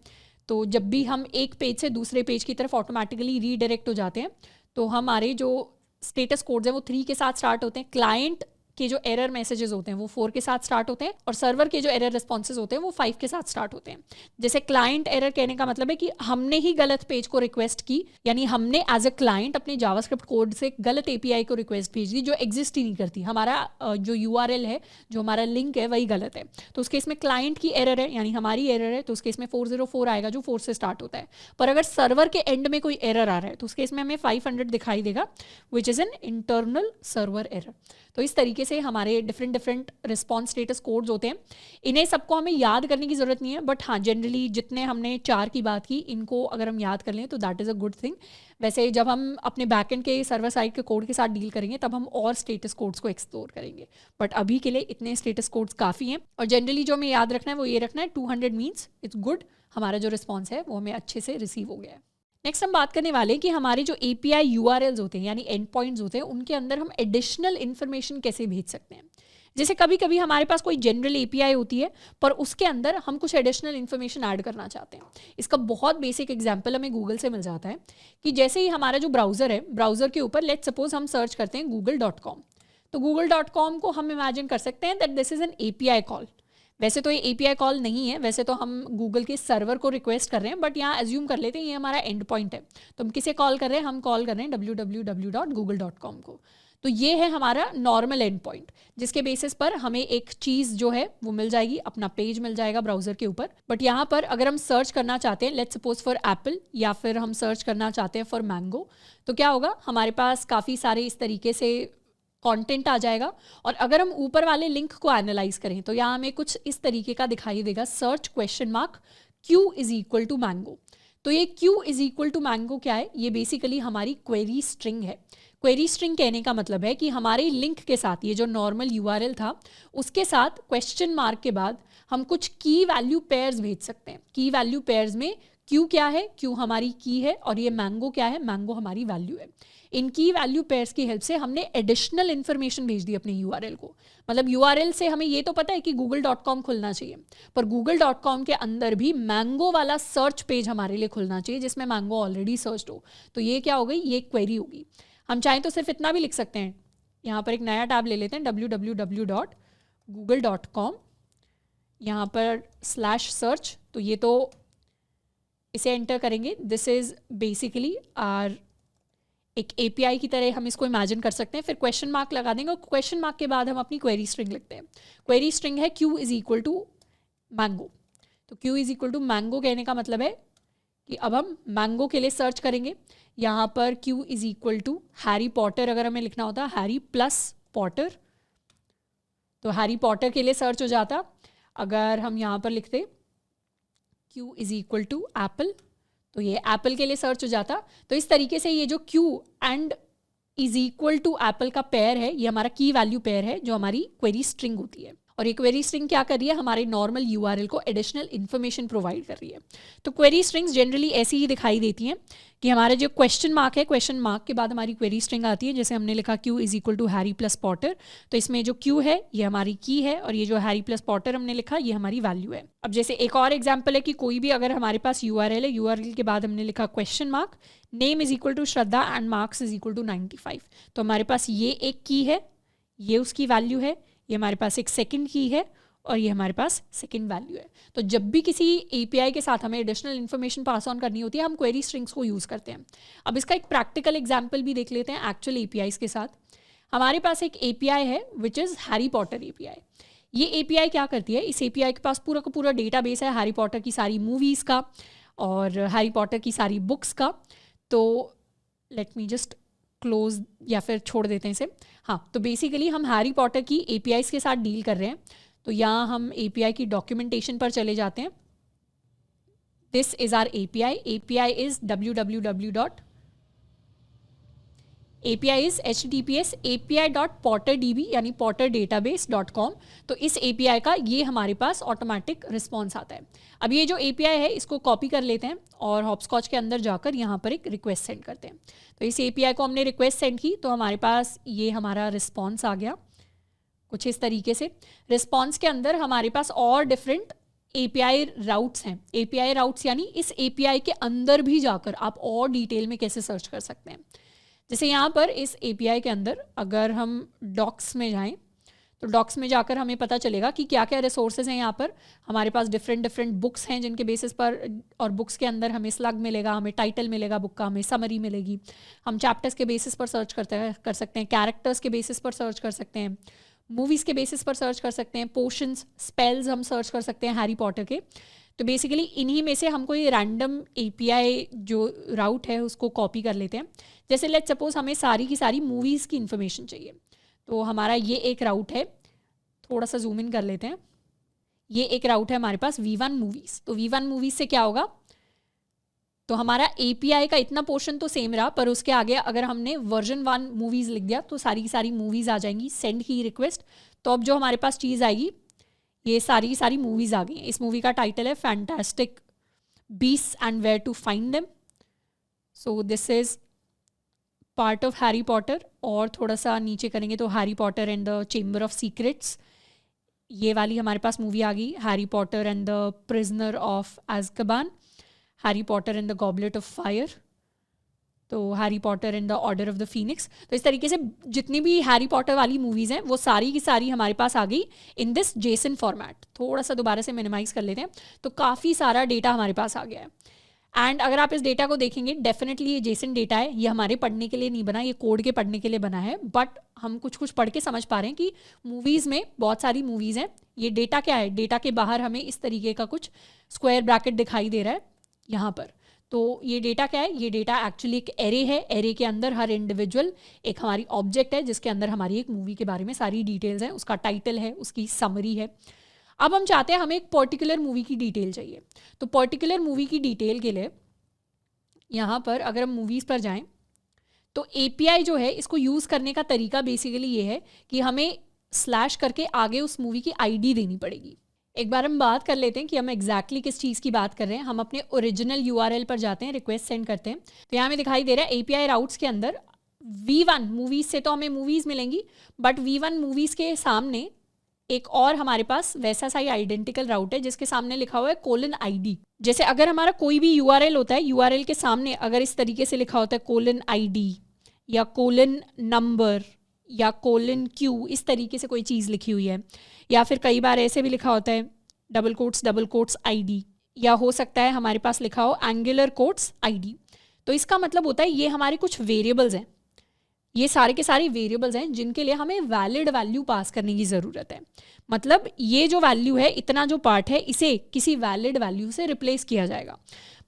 तो जब भी हम एक पेज से दूसरे पेज की तरफ ऑटोमेटिकली रीडायरेक्ट हो जाते हैं तो हमारे जो स्टेटस कोड्स हैं वो 3 के साथ स्टार्ट होते हैं। क्लाइंट के जो एरर मैसेजेस होते हैं वो 4 के साथ स्टार्ट होते हैं और सर्वर के जो एरर रिस्पॉन्सेज होते हैं वो 5 के साथ स्टार्ट होते हैं। जैसे क्लाइंट एरर कहने का मतलब है कि हमने ही गलत पेज को रिक्वेस्ट की, यानी हमने एज अ क्लाइंट अपने जावास्क्रिप्ट कोड से गलत एपीआई को रिक्वेस्ट भेज दी जो एग्जिस्ट ही नहीं करती। हमारा जो URL है, जो हमारा लिंक है वही गलत है, तो उस केस में क्लाइंट की एरर है यानी हमारी एरर है, तो उस केस में 404 आएगा जो 4 से स्टार्ट होता है। पर अगर सर्वर के एंड में कोई एरर आ रहा है तो उस केस में हमें 500 दिखाई देगा which is an internal server error. तो इस तरीके से हमारे डिफरेंट रिस्पॉन्स स्टेटस कोड्स होते हैं। इन्हें सबको हमें याद करने की ज़रूरत नहीं है, बट हाँ जनरली जितने हमने 4 की बात की इनको अगर हम याद कर लें तो that is a good thing. वैसे जब हम अपने बैकएंड के सर्वर साइड के कोड के साथ डील करेंगे तब हम और स्टेटस कोड्स को एक्सप्लोर करेंगे, बट अभी के लिए इतने स्टेटस कोड्स काफ़ी हैं। और जनरली जो हमें याद रखना है वो ये रखना है 200 मीन्स इट्स गुड, हमारा जो रिस्पॉन्स है वो हमें अच्छे से रिसीव हो गया है। नेक्स्ट हम बात करने वाले हैं कि हमारे जो API URLs होते हैं यानी एंड पॉइंट्स होते हैं उनके अंदर हम एडिशनल इन्फॉर्मेशन कैसे भेज सकते हैं। जैसे कभी कभी हमारे पास कोई जनरल API होती है पर उसके अंदर हम कुछ एडिशनल इन्फॉर्मेशन ऐड करना चाहते हैं। इसका बहुत बेसिक एग्जांपल हमें गूगल से मिल जाता है कि जैसे ही हमारा जो ब्राउज़र है, ब्राउज़र के ऊपर लेट्स सपोज हम सर्च करते हैं google.com, तो google.com को हम इमेजिन कर सकते हैं that this is an API call. वैसे तो ये API कॉल नहीं है, वैसे तो हम गूगल के सर्वर को रिक्वेस्ट कर रहे हैं, बट यहाँ एज्यूम कर लेते हैं ये हमारा एंड पॉइंट है। तो हम किसे कॉल कर रहे हैं, हम कॉल कर रहे हैं www.google.com को। तो ये है हमारा नॉर्मल एंड पॉइंट जिसके बेसिस पर हमें एक चीज़ जो है वो मिल जाएगी, अपना पेज मिल जाएगा ब्राउज़र के ऊपर। बट यहाँ पर अगर हम सर्च करना चाहते हैं लेट्स सपोज फॉर एप्पल या फिर हम सर्च करना चाहते हैं फॉर मैंगो, तो क्या होगा, हमारे पास काफ़ी सारे इस तरीके से कंटेंट आ जाएगा। और अगर हम ऊपर वाले लिंक को एनालाइज करें तो यहाँ हमें कुछ इस तरीके का दिखाई देगा, search Q is equal to mango. तो ये Q is equal to mango क्या है, ये बेसिकली हमारी क्वेरी स्ट्रिंग है। क्वेरी स्ट्रिंग कहने का मतलब है कि हमारे लिंक के साथ ये जो नॉर्मल URL था उसके साथ क्वेश्चन मार्क के बाद हम कुछ की वैल्यू पेयर्स भेज सकते हैं। की वैल्यू पेयर्स में Q क्या है, Q हमारी की है, और ये मैंगो क्या है, मैंगो हमारी वैल्यू है। इन की वैल्यू पेयर्स की हेल्प से हमने एडिशनल इन्फॉर्मेशन भेज दी अपने URL को। मतलब URL से हमें ये तो पता है कि google.com खुलना चाहिए, पर google.com के अंदर भी मैंगो वाला सर्च पेज हमारे लिए खुलना चाहिए जिसमें मैंगो ऑलरेडी सर्च हो। तो ये क्या हो गई, ये क्वेरी होगी। हम चाहें तो सिर्फ इतना भी लिख सकते हैं, यहाँ पर एक नया टैब ले लेते हैं www.google.com, यहाँ पर /search, तो ये तो इसे एंटर करेंगे। दिस इज़ बेसिकली आर एक API की तरह हम इसको इमेजिन कर सकते हैं। फिर क्वेश्चन मार्क लगा देंगे और क्वेश्चन मार्क के बाद हम अपनी क्वेरी स्ट्रिंग लिखते हैं। क्वेरी स्ट्रिंग है Q is equal to mango. तो Q is equal to mango कहने का मतलब है कि अब हम मैंगो के लिए सर्च करेंगे। यहाँ पर Q is equal to Harry Potter अगर हमें लिखना होता, हैरी प्लस पॉटर, तो हैरी पॉटर के लिए सर्च हो जाता। अगर हम यहाँ पर लिखते Q is equal to apple, तो ये एप्पल के लिए सर्च हो जाता। तो इस तरीके से ये जो Q and is equal to apple का पेयर है, ये हमारा की वैल्यू पेयर है जो हमारी क्वेरी स्ट्रिंग होती है। और ये क्वेरी स्ट्रिंग क्या कर रही है, हमारे नॉर्मल यूआरएल को एडिशनल इन्फॉर्मेशन प्रोवाइड कर रही है। तो क्वेरी स्ट्रिंग्स जनरली ऐसी ही दिखाई देती हैं कि हमारे जो क्वेश्चन मार्क है, क्वेश्चन मार्क के बाद हमारी क्वेरी स्ट्रिंग आती है। जैसे हमने लिखा Q is equal to Harry plus Potter, तो इसमें जो Q है ये हमारी की है और ये जो हैरी प्लस पॉटर हमने लिखा ये हमारी वैल्यू है। अब जैसे एक और एग्जाम्पल है कि कोई भी अगर हमारे पास यूआरएल है, यूआरएल के बाद हमने लिखा question mark, name is equal to Shraddha and marks is equal to 95, तो हमारे पास ये एक की है, ये उसकी वैल्यू है, ये हमारे पास एक सेकंड की है और ये हमारे पास सेकंड वैल्यू है। तो जब भी किसी एपीआई के साथ हमें एडिशनल इन्फॉर्मेशन पास ऑन करनी होती है, हम क्वेरी स्ट्रिंग्स को यूज़ करते हैं। अब इसका एक प्रैक्टिकल एग्जाम्पल भी देख लेते हैं एक्चुअल एपीआईज के साथ। हमारे पास एक एपीआई है which is Harry Potter API. ये एपीआई क्या करती है, इस एपीआई के पास पूरा का पूरा डेटाबेस है हैरी पॉटर की सारी मूवीज़ का और हैरी पॉटर की सारी बुक्स का। तो लेट मी जस्ट क्लोज या फिर छोड़ देते हैं इसे। हाँ, तो बेसिकली हम हैरी पॉटर की एपीआईज के साथ डील कर रहे हैं। तो यहाँ हम API की डॉक्यूमेंटेशन पर चले जाते हैं। This is our API। API is API is https api.potterdb यानी potterdatabase.com। तो इस API का ये हमारे पास ऑटोमेटिक रिस्पॉन्स आता है। अब ये जो API है इसको कॉपी कर लेते हैं और हॉपस्कॉच के अंदर जाकर यहाँ पर एक रिक्वेस्ट सेंड करते हैं। तो इस API को हमने रिक्वेस्ट सेंड की तो हमारे पास ये हमारा रिस्पॉन्स आ गया कुछ इस तरीके से। रिस्पॉन्स के अंदर हमारे पास और डिफरेंट API राउट्स हैं। API राउट्स यानी इस API के अंदर भी जाकर आप और डिटेल में कैसे सर्च कर सकते हैं। जैसे यहाँ पर इस API के अंदर अगर हम डॉक्स में जाएं तो डॉक्स में जाकर हमें पता चलेगा कि क्या क्या रिसोर्सेज हैं। यहाँ पर हमारे पास डिफरेंट बुक्स हैं जिनके बेसिस पर, और बुक्स के अंदर हमें स्लग मिलेगा, हमें टाइटल मिलेगा बुक का, हमें समरी मिलेगी। हम चैप्टर्स के बेसिस पर सर्च कर सकते हैं, कैरेक्टर्स के बेसिस पर सर्च कर सकते हैं, मूवीज़ के बेसिस पर सर्च कर सकते हैं, पोर्शंस स्पेल्स हम सर्च कर सकते हैं हैरी पॉटर के। तो बेसिकली इन्हीं में से हमको ये रैंडम API जो राउट है उसको कॉपी कर लेते हैं। जैसे लेट्स सपोज हमें सारी की सारी मूवीज़ की इन्फॉर्मेशन चाहिए, तो हमारा ये एक राउट है। थोड़ा सा जूम इन कर लेते हैं। ये एक राउट है हमारे पास V1 मूवीज़। तो V1 मूवीज़ से क्या होगा, तो हमारा API का इतना पोर्शन तो सेम रहा, पर उसके आगे अगर हमने वर्जन 1 मूवीज़ लिख दिया तो सारी की सारी मूवीज़ आ जाएंगी। सेंड की रिक्वेस्ट, तो अब जो हमारे पास चीज़ आएगी ये सारी की सारी मूवीज़ आ गई हैं। इस मूवी का टाइटल है fantastic beasts and where to find them. So this is part of Harry Potter. और थोड़ा सा नीचे करेंगे तो Harry Potter and the chamber of secrets, ये वाली हमारे पास मूवी आ गई। Harry Potter and the prisoner of Azkaban, Harry Potter and the goblet of fire, तो Harry Potter and the order of the phoenix. तो इस तरीके से जितनी भी हैरी पॉटर वाली मूवीज़ हैं वो सारी की सारी हमारे पास आ गई इन दिस जेसन फॉर्मेट। थोड़ा सा दोबारा से मिनिमाइज़ कर लेते हैं। तो काफ़ी सारा डेटा हमारे पास आ गया है। एंड अगर आप इस डेटा को देखेंगे, डेफिनेटली ये जेसन डेटा है, ये हमारे पढ़ने के लिए नहीं बना, ये कोड के पढ़ने के लिए बना है। बट हम कुछ पढ़ के समझ पा रहे हैं कि मूवीज़ में बहुत सारी मूवीज़ हैं। ये डेटा क्या है, डेटा के बाहर हमें इस तरीके का कुछ स्क्वायर ब्रैकेट दिखाई दे रहा है यहाँ पर। तो ये डेटा क्या है, ये डेटा एक्चुअली एक एरे है। एरे के अंदर हर इंडिविजुअल एक हमारी ऑब्जेक्ट है जिसके अंदर हमारी एक मूवी के बारे में सारी डिटेल्स हैं, उसका टाइटल है, उसकी समरी है। अब हम चाहते हैं हमें एक पर्टिकुलर मूवी की डिटेल चाहिए। तो पर्टिकुलर मूवी की डिटेल के लिए यहाँ पर अगर हम मूवीज़ पर जाएं तो API जो है इसको यूज़ करने का तरीका बेसिकली ये है कि हमें स्लैश करके आगे उस मूवी की ID देनी पड़ेगी। एक बार हम बात कर लेते हैं कि हम एग्जैक्टली किस चीज़ की बात कर रहे हैं। हम अपने ओरिजिनल URL पर जाते हैं, रिक्वेस्ट सेंड करते हैं। तो यहाँ हमें दिखाई दे रहा है API राउट्स के अंदर V1 मूवीज़ से तो हमें मूवीज़ मिलेंगी, बट V1 मूवीज़ के सामने एक और हमारे पास वैसा सा ही आइडेंटिकल राउट है जिसके सामने लिखा हुआ है :ID। जैसे अगर हमारा कोई भी URL होता है, URL के सामने अगर इस तरीके से लिखा होता है :ID या :नंबर या :Q, इस तरीके से कोई चीज़ लिखी हुई है, या फिर कई बार ऐसे भी लिखा होता है डबल कोट्स ID, या हो सकता है हमारे पास लिखा हो एंगुलर कोट्स ID। तो इसका मतलब होता है ये हमारे कुछ वेरिएबल्स हैं, ये सारे के सारे वेरिएबल्स हैं जिनके लिए हमें वैलिड वैल्यू पास करने की ज़रूरत है। मतलब ये जो वैल्यू है, इतना जो पार्ट है, इसे किसी वैलिड वैल्यू से रिप्लेस किया जाएगा।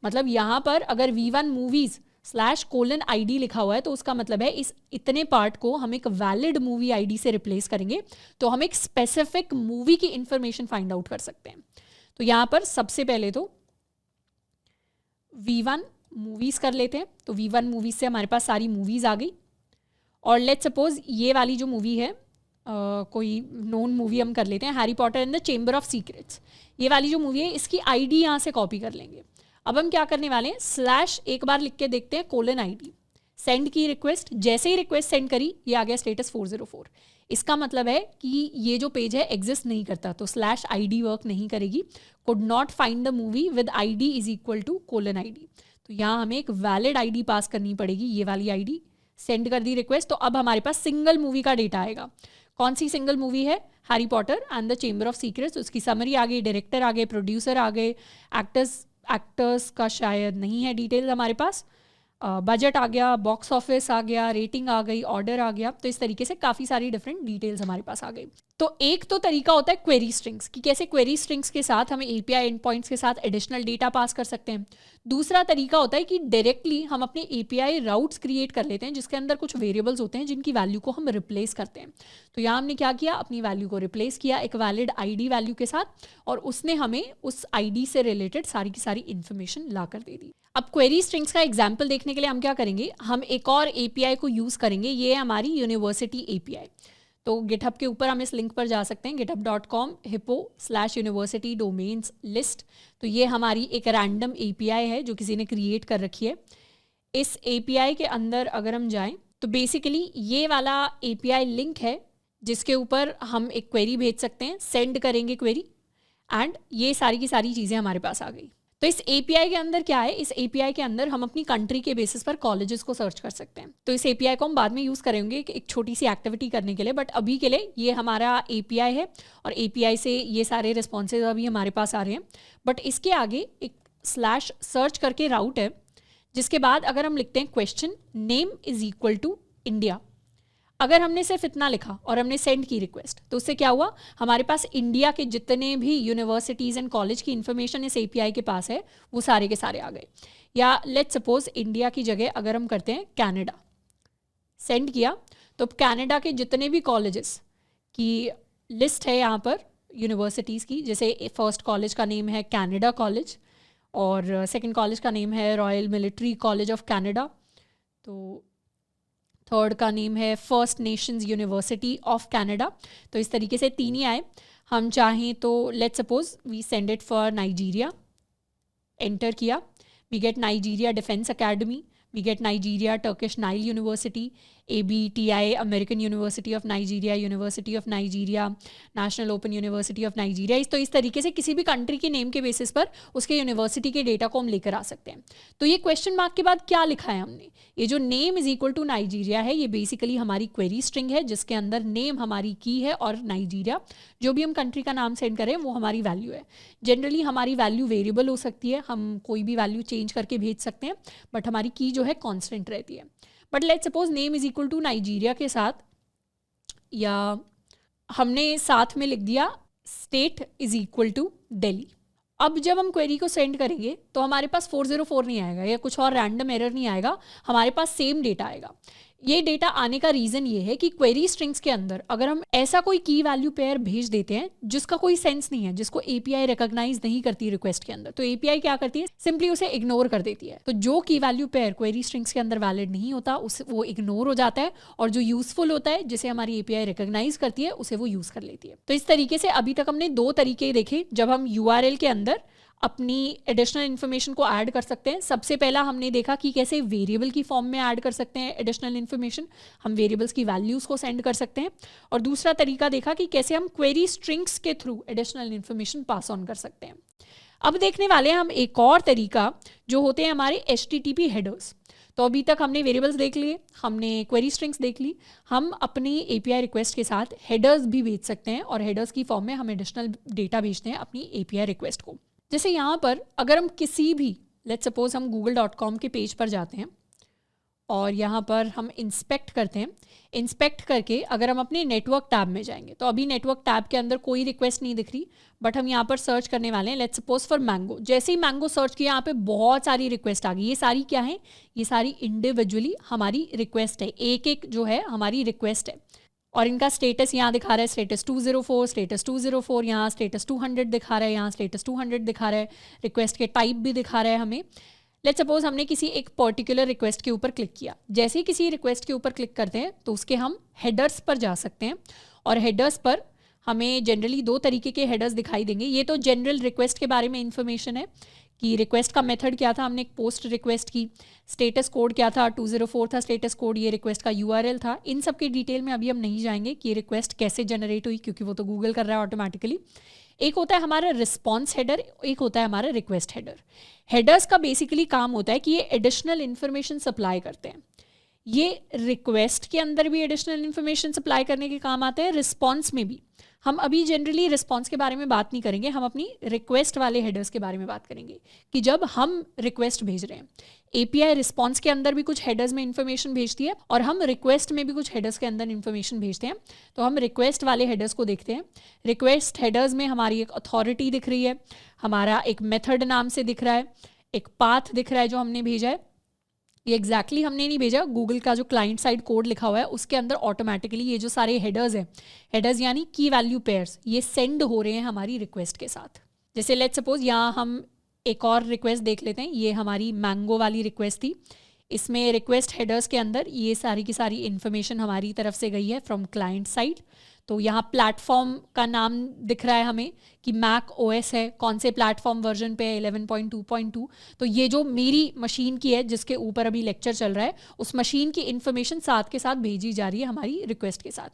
मतलब यहाँ पर अगर V1 मूवीज /ID लिखा हुआ है तो उसका मतलब है इस इतने पार्ट को हम एक वैलिड मूवी ID से रिप्लेस करेंगे तो हम एक स्पेसिफिक मूवी की इंफॉर्मेशन फाइंड आउट कर सकते हैं। तो यहाँ पर सबसे पहले तो V1 मूवीज कर लेते हैं। तो V1 मूवीज से हमारे पास सारी मूवीज आ गई और लेट्स सपोज ये वाली जो मूवी है कोई नोन मूवी हम कर लेते हैं, Harry Potter and the chamber of secrets. ये वाली जो मूवी है इसकी ID यहाँ से कॉपी कर लेंगे। अब हम क्या करने वाले हैं एक बार लिख के देखते हैं :ID, सेंड की रिक्वेस्ट। जैसे ही रिक्वेस्ट सेंड करी ये आ गया स्टेटस 404। इसका मतलब है कि ये जो पेज है एग्जिस्ट नहीं करता, तो /ID वर्क नहीं करेगी। Could not find the movie with ID = :ID। तो यहाँ हमें एक वैलिड ID पास करनी पड़ेगी, ये वाली ID। सेंड कर दी रिक्वेस्ट, तो अब हमारे पास सिंगल मूवी का डेटा आएगा। कौन सी सिंगल मूवी है? Harry Potter and the chamber of secrets. उसकी समरी आ गई, डायरेक्टर आ गए, प्रोड्यूसर आ गए, एक्टर्स का शायद नहीं है डिटेल्स हमारे पास, बजट आ गया, बॉक्स ऑफिस आ गया, रेटिंग आ गई, ऑर्डर आ गया। तो इस तरीके से काफ़ी सारी डिफरेंट डिटेल्स हमारे पास आ गई। तो एक तो तरीका होता है क्वेरी स्ट्रिंग्स कि कैसे क्वेरी स्ट्रिंग्स के साथ हमें API एंड पॉइंट्स के साथ एडिशनल डेटा पास कर सकते हैं। दूसरा तरीका होता है कि डायरेक्टली हम अपने API राउट्स क्रिएट कर लेते हैं जिसके अंदर कुछ वेरिएबल्स होते हैं जिनकी वैल्यू को हम रिप्लेस करते हैं। तो यहाँ हमने क्या किया, अपनी वैल्यू को रिप्लेस किया एक वैलिड ID वैल्यू के साथ और उसने हमें उस ID से रिलेटेड सारी की सारी इन्फॉर्मेशन ला कर दे दी। अब क्वेरी स्ट्रिंग्स का एग्जाम्पल देखने के लिए हम क्या करेंगे, हम एक और API को यूज़ करेंगे। ये है हमारी यूनिवर्सिटी API। तो गिटहब के ऊपर हम इस लिंक पर जा सकते हैं, github.com/hippo/university domains list। तो ये हमारी एक रैंडम API है जो किसी ने क्रिएट कर रखी है। इस API के अंदर अगर हम जाएं तो बेसिकली ये वाला API लिंक है जिसके ऊपर हम एक क्वेरी भेज सकते हैं, सेंड करेंगे क्वेरी एंड ये सारी की सारी चीज़ें हमारे पास आ गई। तो इस API के अंदर क्या है, इस API के अंदर हम अपनी कंट्री के बेसिस पर कॉलेजेस को सर्च कर सकते हैं। तो इस API को हम बाद में यूज़ करेंगे एक छोटी सी एक्टिविटी करने के लिए, बट अभी के लिए ये हमारा API है और API से ये सारे रिस्पॉन्सेज अभी हमारे पास आ रहे हैं। बट इसके आगे एक /search करके राउट है जिसके बाद अगर हम लिखते हैं क्वेश्चन नेम = इंडिया, अगर हमने सिर्फ इतना लिखा और हमने सेंड की रिक्वेस्ट तो उससे क्या हुआ, हमारे पास इंडिया के जितने भी यूनिवर्सिटीज़ एंड कॉलेज की इन्फॉर्मेशन इस API के पास है वो सारे के सारे आ गए। या लेट्स सपोज इंडिया की जगह अगर हम करते हैं कनाडा, सेंड किया तो कनाडा के जितने भी कॉलेजेस की लिस्ट है यहाँ पर यूनिवर्सिटीज़ की, जैसे फर्स्ट कॉलेज का नेम है कनाडा कॉलेज और सेकेंड कॉलेज का नेम है royal military college of Canada, तो थर्ड का नेम है first Nations university of Canada. तो इस तरीके से 3 ही आए। हम चाहें तो let's suppose we send it for Nigeria, enter किया, we get Nigeria defence academy, we get Nigeria Turkish Nile university, ABTI American university of Nigeria, university of Nigeria, national open university of Nigeria. तो इस तरीके से किसी भी कंट्री के नेम के बेसिस पर उसके यूनिवर्सिटी के डेटा को हम लेकर आ सकते हैं। तो ये क्वेश्चन मार्क के बाद क्या लिखा है हमने, ये जो नेम = नाइजीरिया है ये बेसिकली हमारी क्वेरी स्ट्रिंग है जिसके अंदर नेम हमारी की है और नाइजीरिया जो भी हम कंट्री का नाम सेंड करें वो हमारी वैल्यू है। जनरली हमारी वैल्यू वेरिएबल हो सकती है, हम कोई भी वैल्यू चेंज करके भेज सकते हैं, बट हमारी की जो है कॉन्स्टेंट रहती है। But let's suppose name = Nigeria के साथ या हमने साथ में लिख दिया स्टेट = दिल्ली। अब जब हम क्वेरी को सेंड करेंगे तो हमारे पास 404 नहीं आएगा या कुछ और रैंडम एरर नहीं आएगा, हमारे पास सेम डेटा आएगा। ये डेटा आने का रीज़न ये है कि क्वेरी स्ट्रिंग्स के अंदर अगर हम ऐसा कोई की वैल्यू पेयर भेज देते हैं जिसका कोई सेंस नहीं है, जिसको API रिकॉग्नाइज नहीं करती रिक्वेस्ट के अंदर, तो API क्या करती है, सिंपली उसे इग्नोर कर देती है। तो जो की वैल्यू पेयर क्वेरी स्ट्रिंग्स के अंदर वैलिड नहीं होता वो इग्नोर हो जाता है और जो यूजफुल होता है जिसे हमारी API रिकॉग्नाइज करती है उसे वो यूज़ कर लेती है। तो इस तरीके से अभी तक हमने 2 तरीके देखे जब हम URL के अंदर अपनी एडिशनल इन्फॉर्मेशन को ऐड कर सकते हैं। सबसे पहला हमने देखा कि कैसे वेरिएबल की फॉर्म में ऐड कर सकते हैं एडिशनल इन्फॉर्मेशन, हम वेरिएबल्स की वैल्यूज़ को सेंड कर सकते हैं। और दूसरा तरीका देखा कि कैसे हम क्वेरी स्ट्रिंग्स के through additional information pass on कर सकते हैं। अब देखने वाले हैं हम एक और तरीका जो होते हैं हमारे HTTP हेडर्स। तो अभी तक हमने वेरिएबल्स देख लिए, हमने क्वेरी स्ट्रिंग्स देख ली, हम अपनी API रिक्वेस्ट के साथ हेडर्स भी भेज सकते हैं और हेडर्स की फॉर्म में हम एडिशनल डेटा भेजते हैं अपनी API रिक्वेस्ट को। जैसे यहाँ पर अगर हम किसी भी लेट्स सपोज हम google.com के पेज पर जाते हैं और यहाँ पर हम इंस्पेक्ट करते हैं। इंस्पेक्ट करके अगर हम अपने नेटवर्क टैब में जाएंगे तो अभी नेटवर्क टैब के अंदर कोई रिक्वेस्ट नहीं दिख रही, बट हम यहाँ पर सर्च करने वाले हैं। Let's suppose for mango. जैसे ही मैंगो सर्च किया यहाँ पे बहुत सारी रिक्वेस्ट आ गई। ये सारी क्या है? ये सारी इंडिविजुअली हमारी रिक्वेस्ट है, एक एक जो है हमारी रिक्वेस्ट है। और इनका स्टेटस यहाँ दिखा रहा है, स्टेटस 204, स्टेटस 204, यहाँ स्टेटस 200 दिखा रहा है, यहाँ स्टेटस 200 दिखा रहा है। रिक्वेस्ट के टाइप भी दिखा रहा है हमें। लेट्स सपोज हमने किसी एक पर्टिकुलर रिक्वेस्ट के ऊपर क्लिक किया। जैसे ही किसी रिक्वेस्ट के ऊपर क्लिक करते हैं तो उसके हम हेडर्स पर जा सकते हैं, और हेडर्स पर हमें जनरली 2 तरीके के हेडर्स दिखाई देंगे। ये तो जनरल रिक्वेस्ट के बारे में इंफॉर्मेशन है कि रिक्वेस्ट का मेथड क्या था, हमने एक पोस्ट रिक्वेस्ट की, स्टेटस कोड क्या था, 204 था स्टेटस कोड, ये रिक्वेस्ट का URL था। इन सब के डिटेल में अभी हम नहीं जाएंगे कि ये रिक्वेस्ट कैसे जनरेट हुई, क्योंकि वो तो गूगल कर रहा है ऑटोमेटिकली। एक होता है हमारा रिस्पॉन्स हेडर, एक होता है हमारा रिक्वेस्ट हेडर। हेडर्स का बेसिकली काम होता है कि ये एडिशनल इन्फॉर्मेशन सप्लाई करते हैं। ये रिक्वेस्ट के अंदर भी एडिशनल इन्फॉर्मेशन सप्लाई करने के काम आते हैं, रिस्पॉन्स में भी। हम अभी जनरली रिस्पॉन्स के बारे में बात नहीं करेंगे, हम अपनी रिक्वेस्ट वाले हेडर्स के बारे में बात करेंगे कि जब हम रिक्वेस्ट भेज रहे हैं, API रिस्पॉन्स के अंदर भी कुछ हेडर्स में इंफॉर्मेशन भेजती है और हम रिक्वेस्ट में भी कुछ हेडर्स के अंदर इंफॉर्मेशन भेजते हैं। तो हम रिक्वेस्ट वाले हेडर्स को देखते हैं। रिक्वेस्ट हेडर्स में हमारी एक अथॉरिटी दिख रही है, हमारा एक मेथड नाम से दिख रहा है, एक पाथ दिख रहा है जो हमने भेजा है। ये एग्जैक्टली हमने नहीं भेजा, गूगल का जो क्लाइंट साइड कोड लिखा हुआ है उसके अंदर ऑटोमेटिकली ये जो सारे हेडर्स हैं, हेडर्स यानी की वैल्यू पेयर्स, ये सेंड हो रहे हैं हमारी रिक्वेस्ट के साथ। जैसे लेट्स सपोज यहाँ हम एक और रिक्वेस्ट देख लेते हैं। ये हमारी मैंगो वाली रिक्वेस्ट थी। इसमें रिक्वेस्ट हेडर्स के अंदर ये सारी की सारी इन्फॉर्मेशन हमारी तरफ से गई है फ्रॉम क्लाइंट साइड। तो यहाँ प्लेटफॉर्म का नाम दिख रहा है हमें कि मैक OS है, कौन से प्लेटफॉर्म वर्जन पे है, 11.2.2। तो ये जो मेरी मशीन की है जिसके ऊपर अभी लेक्चर चल रहा है, उस मशीन की इन्फॉर्मेशन साथ के साथ भेजी जा रही है हमारी रिक्वेस्ट के साथ।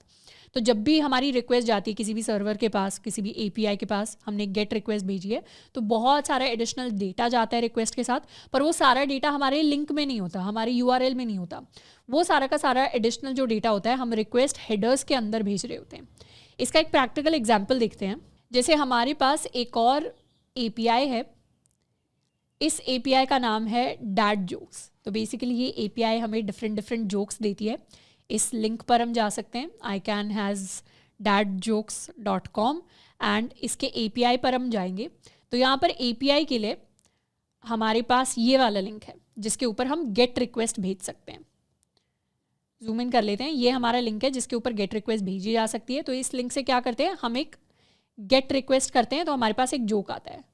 तो जब भी हमारी रिक्वेस्ट जाती है किसी भी सर्वर के पास, किसी भी API के पास, हमने गेट रिक्वेस्ट भेजी है तो बहुत सारा एडिशनल डेटा जाता है रिक्वेस्ट के साथ, पर वो सारा डेटा हमारे लिंक में नहीं होता, हमारे URL में नहीं होता। वो सारा का सारा एडिशनल जो डेटा होता है हम रिक्वेस्ट हेडर्स के अंदर भेज रहे होते हैं। इसका एक प्रैक्टिकल एग्जाम्पल देखते हैं। जैसे हमारे पास एक और API है, इस API का नाम है डैड जोक्स। तो बेसिकली ये API हमें डिफरेंट जोक्स देती है। इस लिंक पर हम जा सकते हैं icanhasdadjokes.com एंड इसके API पर हम जाएंगे। तो यहाँ पर API के लिए हमारे पास ये वाला लिंक है जिसके ऊपर हम गेट रिक्वेस्ट भेज सकते हैं। जूम इन कर लेते हैं। ये हमारा लिंक है जिसके ऊपर गेट रिक्वेस्ट भेजी जा सकती है। तो इस लिंक से क्या करते हैं, हम एक गेट रिक्वेस्ट करते हैं तो हमारे पास एक जोक आता है।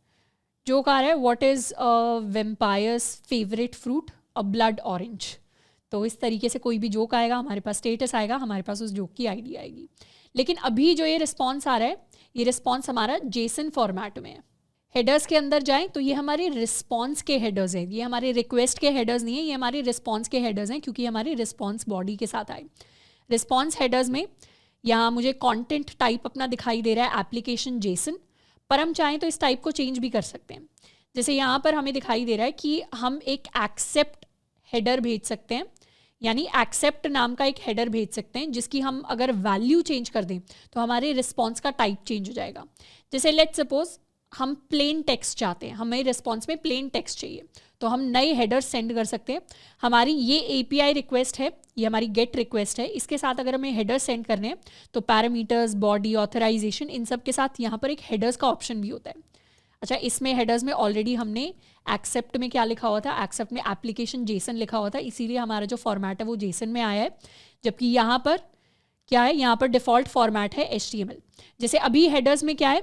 जोक आ रहा है, what is vampires favourite fruit, a blood orange. तो इस तरीके से कोई भी जोक आएगा, हमारे पास स्टेटस आएगा, हमारे पास उस जोक की ID आएगी। लेकिन अभी जो ये रिस्पॉन्स आ रहा है, ये रिस्पॉन्स हमारा JSON फॉर्मेट में है। हेडर्स के अंदर जाएं तो ये हमारे रिस्पॉन्स के हेडर्स हैं, ये हमारे रिक्वेस्ट के हेडर्स नहीं है, ये हमारे रिस्पॉन्स के हेडर्स हैं क्योंकि हमारे रिस्पॉन्स बॉडी के साथ आए। रिस्पॉन्स हेडर्स में यहाँ मुझे कंटेंट टाइप अपना दिखाई दे रहा है एप्लीकेशन JSON, पर हम चाहें तो इस टाइप को चेंज भी कर सकते हैं। जैसे यहाँ पर हमें दिखाई दे रहा है कि हम एक एक्सेप्ट हेडर भेज सकते हैं, यानी एक्सेप्ट नाम का एक हेडर भेज सकते हैं जिसकी हम अगर वैल्यू चेंज कर दें तो हमारे रिस्पॉन्स का टाइप चेंज हो जाएगा। जैसे लेट्स सपोज हम प्लेन टेक्स्ट चाहते हैं, हमें रिस्पॉन्स में प्लेन टेक्स्ट चाहिए, तो हम नए हेडर सेंड कर सकते हैं। हमारी ये API रिक्वेस्ट है, ये हमारी गेट रिक्वेस्ट है, इसके साथ अगर हमें हेडर सेंड करने हैं तो पैरामीटर्स, बॉडी, ऑथराइजेशन, इन सब के साथ यहाँ पर एक हेडर्स का ऑप्शन भी होता है। अच्छा, इसमें हेडर्स में ऑलरेडी हमने एक्सेप्ट में क्या लिखा हुआ था, एक्सेप्ट में एप्लीकेशन JSON लिखा हुआ था, इसीलिए हमारा जो फॉर्मेट है वो JSON में आया है। जबकि यहाँ पर क्या है, यहाँ पर डिफ़ॉल्ट फॉर्मेट है HTML। जैसे अभी हेडर्स में क्या है,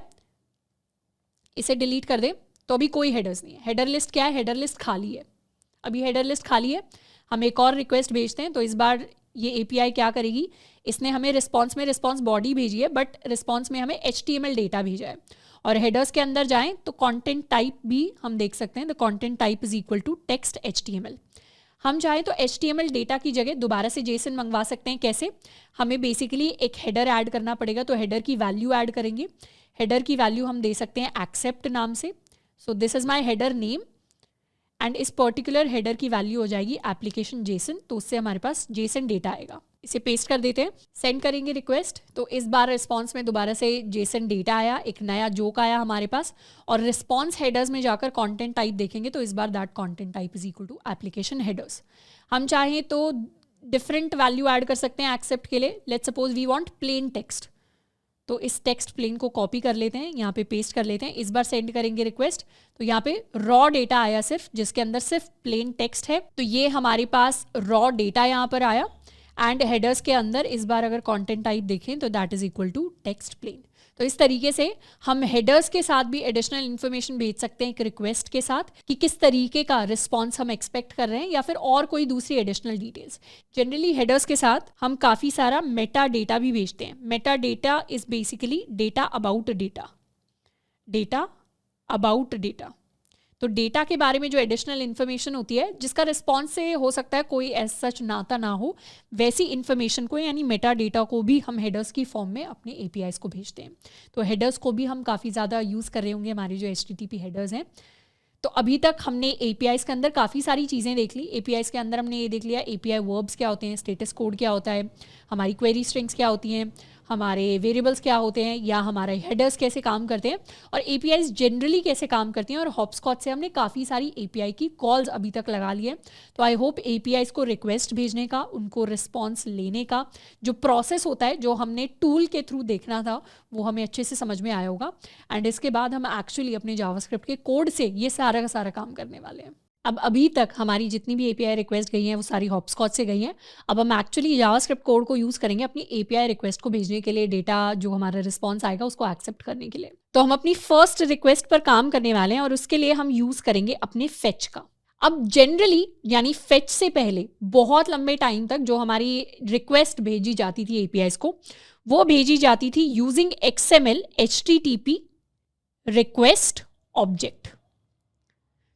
इसे डिलीट कर दे तो अभी कोई हेडर्स नहीं है। हेडर लिस्ट क्या है, हेडर लिस्ट खाली है, अभी हेडर लिस्ट खाली है। हम एक और रिक्वेस्ट भेजते हैं तो इस बार ये API क्या करेगी, इसने हमें रिस्पॉन्स में रिस्पॉन्स बॉडी भेजी है, बट रिस्पॉन्स में हमें HTML डेटा भेजा है। और हेडर्स के अंदर जाएं तो कंटेंट टाइप भी हम देख सकते हैं, the content type is equal to text HTML। हम चाहें तो HTML डेटा की जगह दोबारा से JSON मंगवा सकते हैं। कैसे, हमें बेसिकली एक हेडर ऐड करना पड़ेगा, तो हेडर की वैल्यू ऐड करेंगे। हेडर की वैल्यू हम दे सकते हैं एक्सेप्ट नाम से। सो this is my header name and इस पर्टिकुलर हेडर की वैल्यू हो जाएगी एप्लीकेशन JSON, तो उससे हमारे पास JSON डेटा आएगा। इसे पेस्ट कर देते हैं, सेंड करेंगे रिक्वेस्ट। तो इस बार रिस्पॉन्स में दोबारा से जेसन डेटा आया, एक नया जोक आया हमारे पास, और रिस्पॉन्स हेडर्स में जाकर कंटेंट टाइप देखेंगे तो इस बार that content type is equal to application headers. हम चाहें तो डिफरेंट वैल्यू ऐड कर सकते हैं एक्सेप्ट के लिए। Let's suppose we want plain text, तो इस टेक्स्ट प्लेन को कॉपी कर लेते हैं, यहाँ पे पेस्ट कर लेते हैं, इस बार सेंड करेंगे रिक्वेस्ट। तो यहाँ पे रॉ डेटा आया सिर्फ, जिसके अंदर सिर्फ प्लेन टेक्स्ट है, तो ये हमारे पास रॉ डेटा यहाँ पर आया। एंड हेडर्स के अंदर इस बार अगर कंटेंट टाइप देखें तो that is equal to text plain. तो इस तरीके से हम हेडर्स के साथ भी एडिशनल इन्फॉर्मेशन भेज सकते हैं एक रिक्वेस्ट के साथ, कि किस तरीके का रिस्पॉन्स हम एक्सपेक्ट कर रहे हैं, या फिर और कोई दूसरी एडिशनल डिटेल्स। जनरली हेडर्स के साथ हम काफ़ी सारा मेटा डेटा भी भेजते हैं। Meta data is basically data about data, data about data. तो डेटा के बारे में जो एडिशनल इन्फॉर्मेशन होती है, जिसका रिस्पॉन्स से हो सकता है कोई ऐसा सच नाता ना हो, वैसी इन्फॉर्मेशन को यानी मेटा डेटा को भी हम हेडर्स की फॉर्म में अपने एपीआईज को भेजते हैं। तो हेडर्स को भी हम काफ़ी ज़्यादा यूज़ कर रहे होंगे हमारे जो HTTP हेडर्स हैं। तो अभी तक हमने एपीआईज के अंदर काफ़ी सारी चीज़ें देख ली। एपीआईज के अंदर हमने ये देख लिया एपीआई वर्ब्स क्या होते हैं, स्टेटस कोड क्या होता है, हमारी क्वेरी स्ट्रिंग्स क्या होती हैं, हमारे वेरिएबल्स क्या होते हैं, या हमारे हेडर्स कैसे काम करते हैं, और एपीआईज जनरली कैसे काम करती हैं। और हॉपस्कॉच से हमने काफ़ी सारी एपीआई की कॉल्स अभी तक लगा ली है। तो आई होप एपीआईज को रिक्वेस्ट भेजने का, उनको रिस्पॉन्स लेने का जो प्रोसेस होता है, जो हमने टूल के थ्रू देखना था, वो हमें अच्छे से समझ में आया होगा। एंड इसके बाद हम एक्चुअली अपने जावास्क्रिप्ट के कोड से ये सारा का सारा काम करने वाले हैं। अब अभी तक हमारी जितनी भी एपीआई रिक्वेस्ट गई हैं वो सारी हॉपस्कॉच से गई हैं। अब हम एक्चुअली जावास्क्रिप्ट कोड को यूज़ करेंगे अपनी एपीआई रिक्वेस्ट को भेजने के लिए, डेटा जो हमारा रिस्पॉन्स आएगा उसको एक्सेप्ट करने के लिए। तो हम अपनी फर्स्ट रिक्वेस्ट पर काम करने वाले हैं, और उसके लिए हम यूज़ करेंगे अपने फेच का। अब जनरली यानी फेच से पहले बहुत लंबे टाइम तक जो हमारी रिक्वेस्ट भेजी जाती थी एपीआईज को, वो भेजी जाती थी using XML HTTP request object.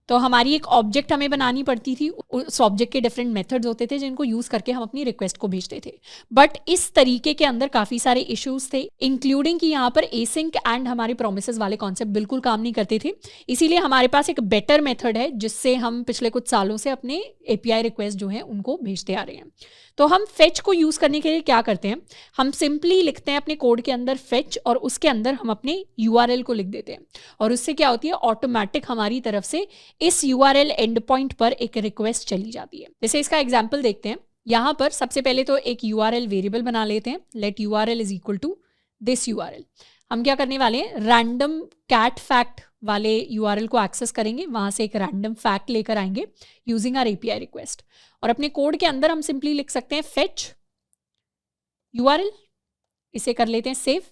तो हमारी एक ऑब्जेक्ट हमें बनानी पड़ती थी, उस ऑब्जेक्ट के डिफरेंट मेथड्स होते थे जिनको यूज़ करके हम अपनी रिक्वेस्ट को भेजते थे। बट इस तरीके के अंदर काफ़ी सारे इश्यूज थे, इंक्लूडिंग कि यहाँ पर एसिंक एंड हमारे प्रोमिसेस वाले कॉन्सेप्ट बिल्कुल काम नहीं करते थे। इसीलिए हमारे पास एक बेटर मेथड है जिससे हम पिछले कुछ सालों से अपने एपीआई रिक्वेस्ट जो हैं उनको भेजते आ रहे हैं। तो हम फेच को यूज़ करने के लिए क्या करते हैं, हम सिंपली लिखते हैं अपने कोड के अंदर फेच, और उसके अंदर हम अपने URL को लिख देते हैं। और उससे क्या होती है, ऑटोमेटिक हमारी तरफ से इस URL एंड पॉइंट पर एक रिक्वेस्ट चली जाती है। जैसे इसका एग्जाम्पल देखते हैं। यहाँ पर सबसे पहले तो एक URL वेरिएबल बना लेते हैं, let URL is equal to this URL। हम क्या करने वाले हैं, रैंडम कैट फैक्ट वाले URL को एक्सेस करेंगे, वहाँ से एक रैंडम फैक्ट लेकर आएंगे यूजिंग आवर एपीआई रिक्वेस्ट। और अपने कोड के अंदर हम सिंपली लिख सकते हैं फेच URL, इसे कर लेते हैं सेव,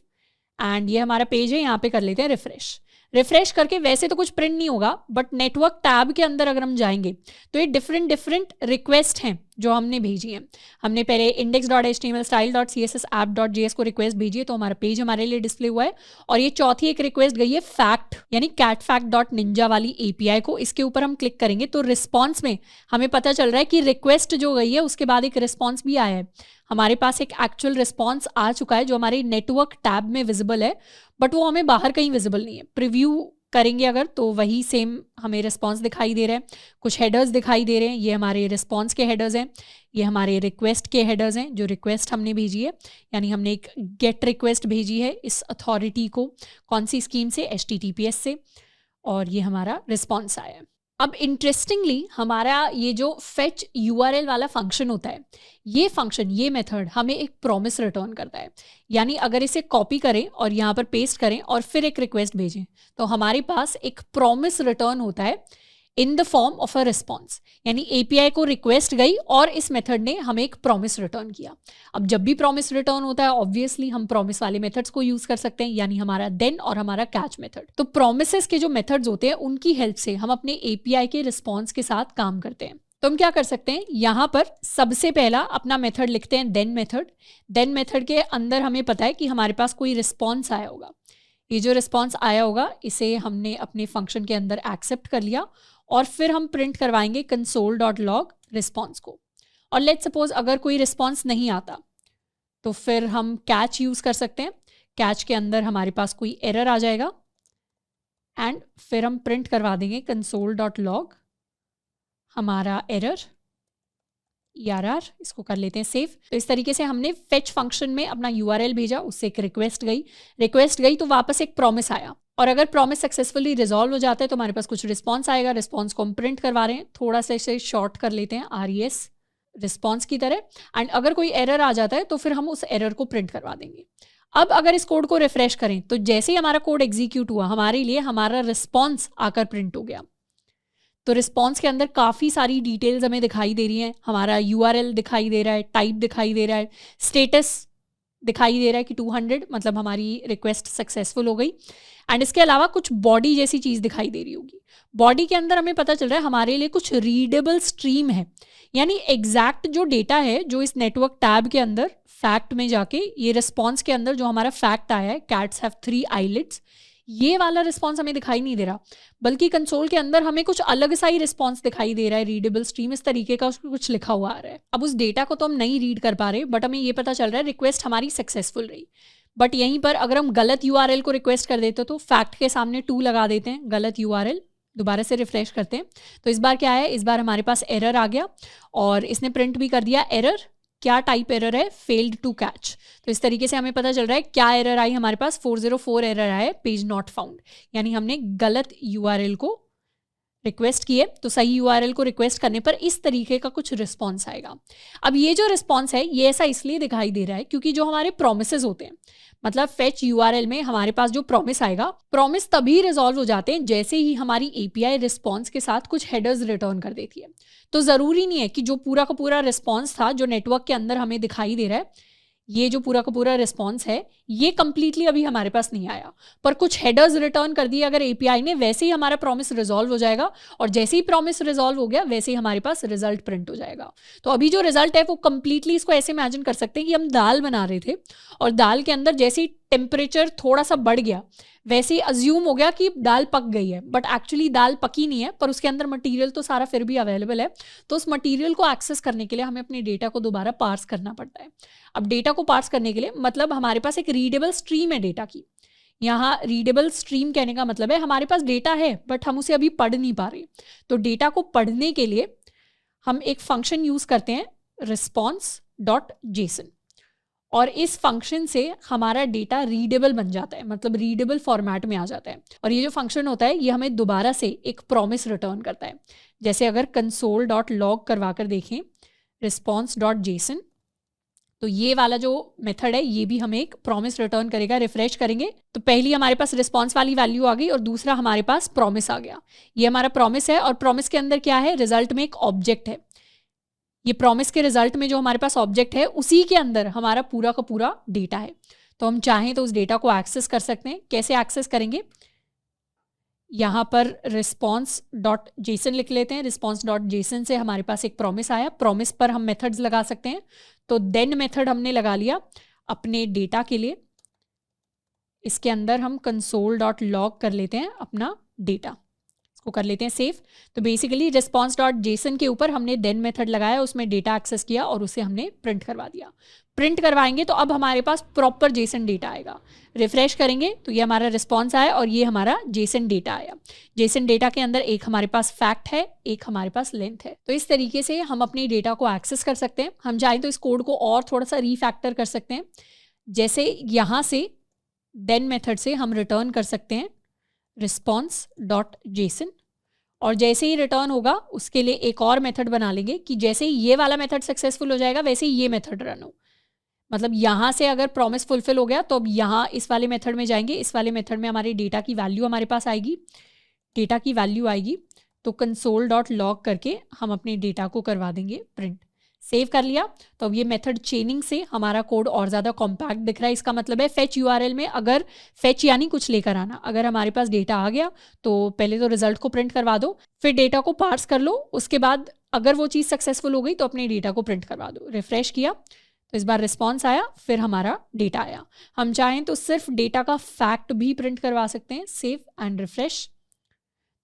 एंड ये हमारा पेज है, यहाँ पे कर लेते हैं रिफ्रेश। रिफ्रेश करके वैसे तो कुछ प्रिंट नहीं होगा, बट नेटवर्क टैब के अंदर अगर हम जाएंगे तो ये डिफरेंट रिक्वेस्ट हैं जो हमने भेजी हैं। हमने पहले index.html style.css app.js को रिक्वेस्ट भेजी है, तो हमारा पेज हमारे लिए डिस्प्ले हुआ है। और ये चौथी एक रिक्वेस्ट गई है फैक्ट यानी catfact.ninja वाली एपीआई को। इसके ऊपर हम क्लिक करेंगे तो रिस्पॉन्स में हमें पता चल रहा है कि रिक्वेस्ट जो गई है उसके बाद एक रिस्पॉन्स भी आया है। हमारे पास एक एक्चुअल रिस्पॉन्स आ चुका है जो हमारे नेटवर्क टैब में विजिबल है, बट वो हमें बाहर कहीं विजिबल नहीं है। प्रीव्यू करेंगे अगर तो वही सेम हमें रिस्पॉन्स दिखाई दे रहा है, कुछ हेडर्स दिखाई दे रहे हैं। ये हमारे रिस्पॉन्स के हेडर्स हैं, ये हमारे रिक्वेस्ट के हेडर्स हैं, जो रिक्वेस्ट हमने भेजी है, यानी हमने एक गेट रिक्वेस्ट भेजी है इस अथॉरिटी को, कौन सी स्कीम से, HTTPS से, और ये हमारा रिस्पॉन्स आया है। अब इंटरेस्टिंगली हमारा ये जो फेच URL वाला फंक्शन होता है, ये फंक्शन, ये मेथड हमें एक प्रॉमिस रिटर्न करता है। यानी अगर इसे कॉपी करें और यहाँ पर पेस्ट करें और फिर एक रिक्वेस्ट भेजें तो हमारे पास एक प्रॉमिस रिटर्न होता है in the form of a response. यानी एपीआई को रिक्वेस्ट गई और इस मेथड ने हमें एक प्रॉमिस रिटर्न किया। अब जब भी प्रॉमिस रिटर्न होता है ऑब्वियसली हम प्रॉमिस वाले मेथड्स को यूज कर सकते हैं, यानी हमारा देन और हमारा कैच मेथड। तो प्रॉमिसेस के जो मेथड्स होते हैं उनकी हेल्प से हम अपने एपीआई के रिस्पॉन्स के साथ काम करते हैं। तो हम क्या कर सकते हैं, यहाँ पर सबसे पहला अपना मेथड लिखते हैं देन मेथड। देन मेथड के अंदर हमें पता है कि हमारे पास कोई रिस्पॉन्स आया होगा। ये जो रिस्पॉन्स आया होगा इसे हमने अपने फंक्शन के अंदर एक्सेप्ट कर लिया और फिर हम प्रिंट करवाएंगे console.log रिस्पॉन्स को। और लेट्स सपोज अगर कोई रिस्पॉन्स नहीं आता तो फिर हम कैच यूज़ कर सकते हैं। कैच के अंदर हमारे पास कोई एरर आ जाएगा एंड फिर हम प्रिंट करवा देंगे console.log हमारा एरर ERR, इसको कर लेते हैं सेव। तो इस तरीके से हमने फेच फंक्शन में अपना URL भेजा, उससे एक रिक्वेस्ट गई तो वापस एक प्रॉमिस आया, और अगर प्रॉमिस सक्सेसफुली रिजॉल्व हो जाता है तो हमारे पास कुछ रिस्पॉन्स आएगा। रिस्पॉन्स को हम प्रिंट करवा रहे हैं, थोड़ा सा इसे शॉर्ट कर लेते हैं RES रिस्पॉन्स की तरह, एंड अगर कोई एरर आ जाता है तो फिर हम उस एरर को प्रिंट करवा देंगे। अब अगर इस कोड को रिफ्रेश करें तो जैसे ही हमारा कोड एग्जीक्यूट हुआ, हमारे लिए हमारा रिस्पॉन्स आकर प्रिंट हो गया। तो रिस्पॉन्स के अंदर काफ़ी सारी डिटेल्स हमें दिखाई दे रही हैं। हमारा URL दिखाई दे रहा है, टाइप दिखाई दे रहा है, स्टेटस दिखाई दे रहा है कि 200, मतलब हमारी रिक्वेस्ट सक्सेसफुल हो गई। एंड इसके अलावा कुछ बॉडी जैसी चीज़ दिखाई दे रही होगी। बॉडी के अंदर हमें पता चल रहा है हमारे लिए कुछ रीडेबल स्ट्रीम है, यानी एग्जैक्ट जो डेटा है जो इस नेटवर्क टैब के अंदर फैक्ट में जाके ये रिस्पॉन्स के अंदर जो हमारा फैक्ट आया है, कैट्स हैव 3 आईलिड्स, ये वाला रिस्पॉन्स हमें दिखाई नहीं दे रहा, बल्कि कंसोल के अंदर हमें कुछ अलग सा ही रिस्पॉन्स दिखाई दे रहा है। रीडेबल स्ट्रीम इस तरीके का उसमें कुछ लिखा हुआ आ रहा है। अब उस डेटा को तो हम नहीं रीड कर पा रहे, बट हमें ये पता चल रहा है रिक्वेस्ट हमारी सक्सेसफुल रही। बट यहीं पर अगर हम गलत URL को रिक्वेस्ट कर देते तो फैक्ट के सामने 2 लगा देते हैं, गलत URL, दोबारा से रिफ्रेश करते हैं तो इस बार क्या है, इस बार हमारे पास एरर आ गया और इसने प्रिंट भी कर दिया एरर। क्या टाइप एरर है, फेल्ड टू कैच। तो इस तरीके से हमें पता चल रहा है क्या एरर आई हमारे पास, 404 एरर आया, पेज नॉट फाउंड, यानी हमने गलत URL को रिक्वेस्ट किए। तो सही URL को रिक्वेस्ट करने पर इस तरीके का कुछ रिस्पॉन्स आएगा। अब ये जो रिस्पॉन्स है ये ऐसा इसलिए दिखाई दे रहा है क्योंकि जो हमारे प्रोमिसेस होते हैं, मतलब फेच URL में हमारे पास जो प्रॉमिस आएगा, प्रॉमिस तभी रिजॉल्व हो जाते हैं जैसे ही हमारी API रिस्पॉन्स के साथ कुछ हेडर्स रिटर्न कर देती है। तो ज़रूरी नहीं है कि जो पूरा का पूरा रिस्पॉन्स था जो नेटवर्क के अंदर हमें दिखाई दे रहा है, ये जो पूरा का पूरा रिस्पॉन्स है ये कंप्लीटली अभी हमारे पास नहीं आया, पर कुछ हेडर्स रिटर्न कर दिए अगर API ने, वैसे ही हमारा प्रॉमिस रिजॉल्व हो जाएगा, और जैसे ही प्रॉमिस रिजॉल्व हो गया वैसे ही हमारे पास रिजल्ट प्रिंट हो जाएगा। तो अभी जो रिजल्ट है वो कंप्लीटली, इसको ऐसे इमेजिन कर सकते हैं कि हम दाल बना रहे थे और दाल के अंदर जैसे ही टेम्परेचर थोड़ा सा बढ़ गया वैसे ही अज्यूम हो गया कि दाल पक गई है, बट एक्चुअली दाल पकी नहीं है, पर उसके अंदर मटेरियल तो सारा फिर भी अवेलेबल है। तो उस मटेरियल को एक्सेस करने के लिए हमें अपने डेटा को दोबारा पार्स करना पड़ता है। अब डेटा को पार्स करने के लिए मतलब हमारे पास एक रीडेबल स्ट्रीम है डेटा की। यहाँ रीडेबल स्ट्रीम कहने का मतलब है हमारे पास डेटा है बट हम उसे अभी पढ़ नहीं पा रहे। तो डेटा को पढ़ने के लिए हम एक फंक्शन यूज करते हैं response.json, और इस फंक्शन से हमारा डेटा रीडेबल बन जाता है, मतलब रीडेबल फॉर्मेट में आ जाता है। और ये जो फंक्शन होता है ये हमें दोबारा से एक प्रॉमिस रिटर्न करता है। जैसे अगर console.log करवा कर देखें response.json, तो ये वाला जो मेथड है ये भी हमें एक प्रॉमिस रिटर्न करेगा। रिफ्रेश करेंगे तो पहली हमारे पास रिस्पॉन्स वाली वैल्यू आ गई और दूसरा हमारे पास प्रॉमिस आ गया। ये हमारा प्रॉमिस है और प्रॉमिस के अंदर क्या है, रिजल्ट में एक ऑब्जेक्ट है। ये प्रॉमिस के रिजल्ट में जो हमारे पास ऑब्जेक्ट है उसी के अंदर हमारा पूरा का पूरा डेटा है। तो हम चाहें तो उस डेटा को एक्सेस कर सकते हैं। कैसे एक्सेस करेंगे, यहाँ पर response.json लिख लेते हैं। response.json से हमारे पास एक प्रॉमिस आया, प्रॉमिस पर हम मेथड्स लगा सकते हैं। तो देन मेथड हमने लगा लिया अपने डेटा के लिए, इसके अंदर हम console.log कर लेते हैं अपना डेटा, इसको कर लेते हैं सेव। तो बेसिकली response.json के ऊपर हमने देन मेथड लगाया, उसमें डेटा एक्सेस किया और उसे हमने प्रिंट करवा दिया। प्रिंट करवाएंगे तो अब हमारे पास प्रॉपर जेसन डेटा आएगा। रिफ्रेश करेंगे तो ये हमारा रिस्पॉन्स आया और ये हमारा जेसन डेटा आया। जेसन डेटा के अंदर एक हमारे पास फैक्ट है, एक हमारे पास लेंथ है। तो इस तरीके से हम अपने डेटा को एक्सेस कर सकते हैं। हम चाहें तो इस कोड को और थोड़ा सा रीफैक्टर कर सकते हैं। जैसे यहाँ से देन मेथड से हम रिटर्न कर सकते हैं response.json, और जैसे ही रिटर्न होगा उसके लिए एक और मेथड बना लेंगे कि जैसे ही ये वाला मेथड सक्सेसफुल हो जाएगा वैसे ही ये मेथड रन हो। मतलब यहाँ से अगर प्रॉमिस फुलफिल हो गया तो अब यहाँ इस वाले मेथड में जाएंगे, इस वाले मेथड में हमारे डेटा की वैल्यू हमारे पास आएगी, डेटा की वैल्यू आएगी तो console.log करके हम अपने डेटा को करवा देंगे प्रिंट। सेव कर लिया तो अब ये मेथड चेनिंग से हमारा कोड और ज़्यादा कॉम्पैक्ट दिख रहा है। इसका मतलब है फेच URL में अगर फेच यानी कुछ लेकर आना, अगर हमारे पास डेटा आ गया तो पहले तो रिजल्ट को प्रिंट करवा दो, फिर डेटा को पार्स कर लो, उसके बाद अगर वो चीज़ सक्सेसफुल हो गई तो अपने डेटा को प्रिंट करवा दो। रिफ्रेश किया तो इस बार रिस्पॉन्स आया, फिर हमारा डेटा आया। हम चाहें तो सिर्फ डेटा का फैक्ट भी प्रिंट करवा सकते हैं। सेव एंड रिफ्रेश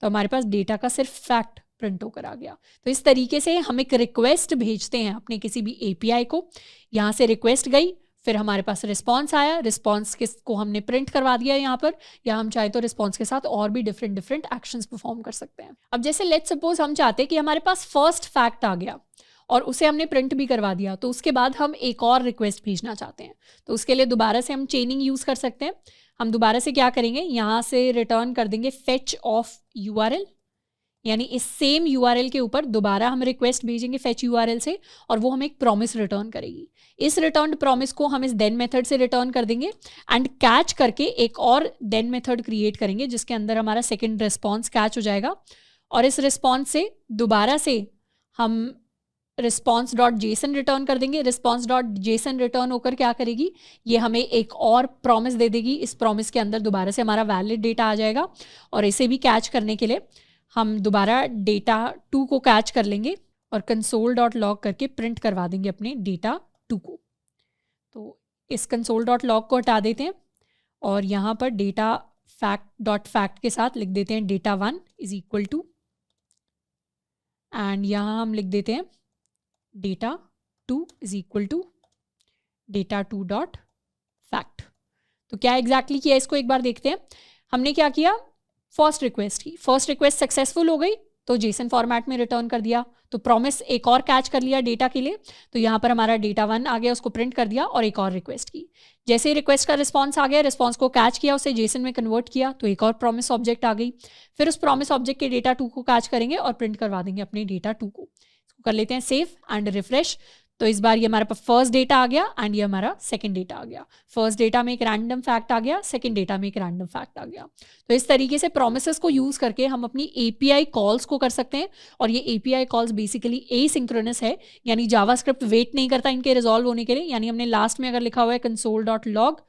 तो हमारे पास डेटा का सिर्फ फैक्ट प्रिंट होकर आ गया। तो इस तरीके से हम एक रिक्वेस्ट भेजते हैं अपने किसी भी API को। यहाँ से रिक्वेस्ट गई, फिर हमारे पास रिस्पॉन्स आया, रिस्पॉन्स को हमने प्रिंट करवा दिया यहाँ पर, या हम चाहे तो रिस्पॉन्स के साथ और भी डिफरेंट एक्शंस परफॉर्म कर सकते हैं। अब जैसे लेट्स सपोज हम चाहते हैं कि हमारे पास फर्स्ट फैक्ट आ गया और उसे हमने प्रिंट भी करवा दिया, तो उसके बाद हम एक और रिक्वेस्ट भेजना चाहते हैं, तो उसके लिए दोबारा से हम चेनिंग यूज़ कर सकते हैं। हम दोबारा से क्या करेंगे, यहाँ से रिटर्न कर देंगे फेच ऑफ URL, यानी इस सेम URL के ऊपर दोबारा हम रिक्वेस्ट भेजेंगे फेच URL से, और वो हमें एक प्रॉमिस रिटर्न करेगी। इस रिटर्न प्रॉमिस को हम इस देन मेथड से रिटर्न कर देंगे एंड कैच करके एक और देन मेथड क्रिएट करेंगे जिसके अंदर हमारा सेकंड रिस्पॉन्स कैच हो जाएगा, और इस रिस्पॉन्स से दोबारा से हम response.json रिटर्न कर देंगे। response.json रिटर्न होकर क्या करेगी, ये हमें एक और प्रॉमिस दे देगी। इस प्रॉमिस के अंदर दोबारा से हमारा वैलिड डेटा आ जाएगा, और इसे भी कैच करने के लिए हम दोबारा डेटा 2 को कैच कर लेंगे और console.log करके प्रिंट करवा देंगे अपने डेटा 2 को। तो इस console.log को हटा देते हैं और यहाँ पर डेटा fact के साथ लिख देते हैं data 1 is equal to, and यहाँ हम लिख देते हैं data 2 is equal to data 2 dot fact. तो क्या एग्जैक्टली किया इसको एक बार देखते हैं। हमने क्या किया, फर्स्ट रिक्वेस्ट की, फर्स्ट रिक्वेस्ट सक्सेसफुल हो गई तो जेसन फॉर्मेट में रिटर्न कर दिया, तो प्रॉमिस एक और कैच कर लिया डेटा के लिए, तो यहाँ पर हमारा डेटा 1 आ गया, उसको प्रिंट कर दिया और एक और रिक्वेस्ट की। जैसे ही रिक्वेस्ट का रिस्पॉन्स आ गया, रिस्पॉन्स को कैच किया, उसे जेसन में कन्वर्ट किया, तो एक और प्रॉमिस ऑब्जेक्ट आ गई। फिर उस प्रॉमिस ऑब्जेक्ट के डेटा 2 को कैच करेंगे और प्रिंट करवा देंगे अपने डेटा 2 को। इसको कर लेते हैं सेव एंड रिफ्रेश। तो इस बार ये हमारे पास फर्स्ट डेटा आ गया एंड ये हमारा सेकंड डेटा आ गया। फर्स्ट डेटा में एक रैंडम फैक्ट आ गया, सेकंड डेटा में एक रैंडम फैक्ट आ गया। तो इस तरीके से प्रोमिसेस को यूज करके हम अपनी API कॉल्स को कर सकते हैं, और ये API कॉल्स बेसिकली एसिंक्रोनस है, यानी जावास्क्रिप्ट वेट नहीं करता इनके रिजॉल्व होने के लिए। यानी हमने लास्ट में अगर लिखा हुआ है console.log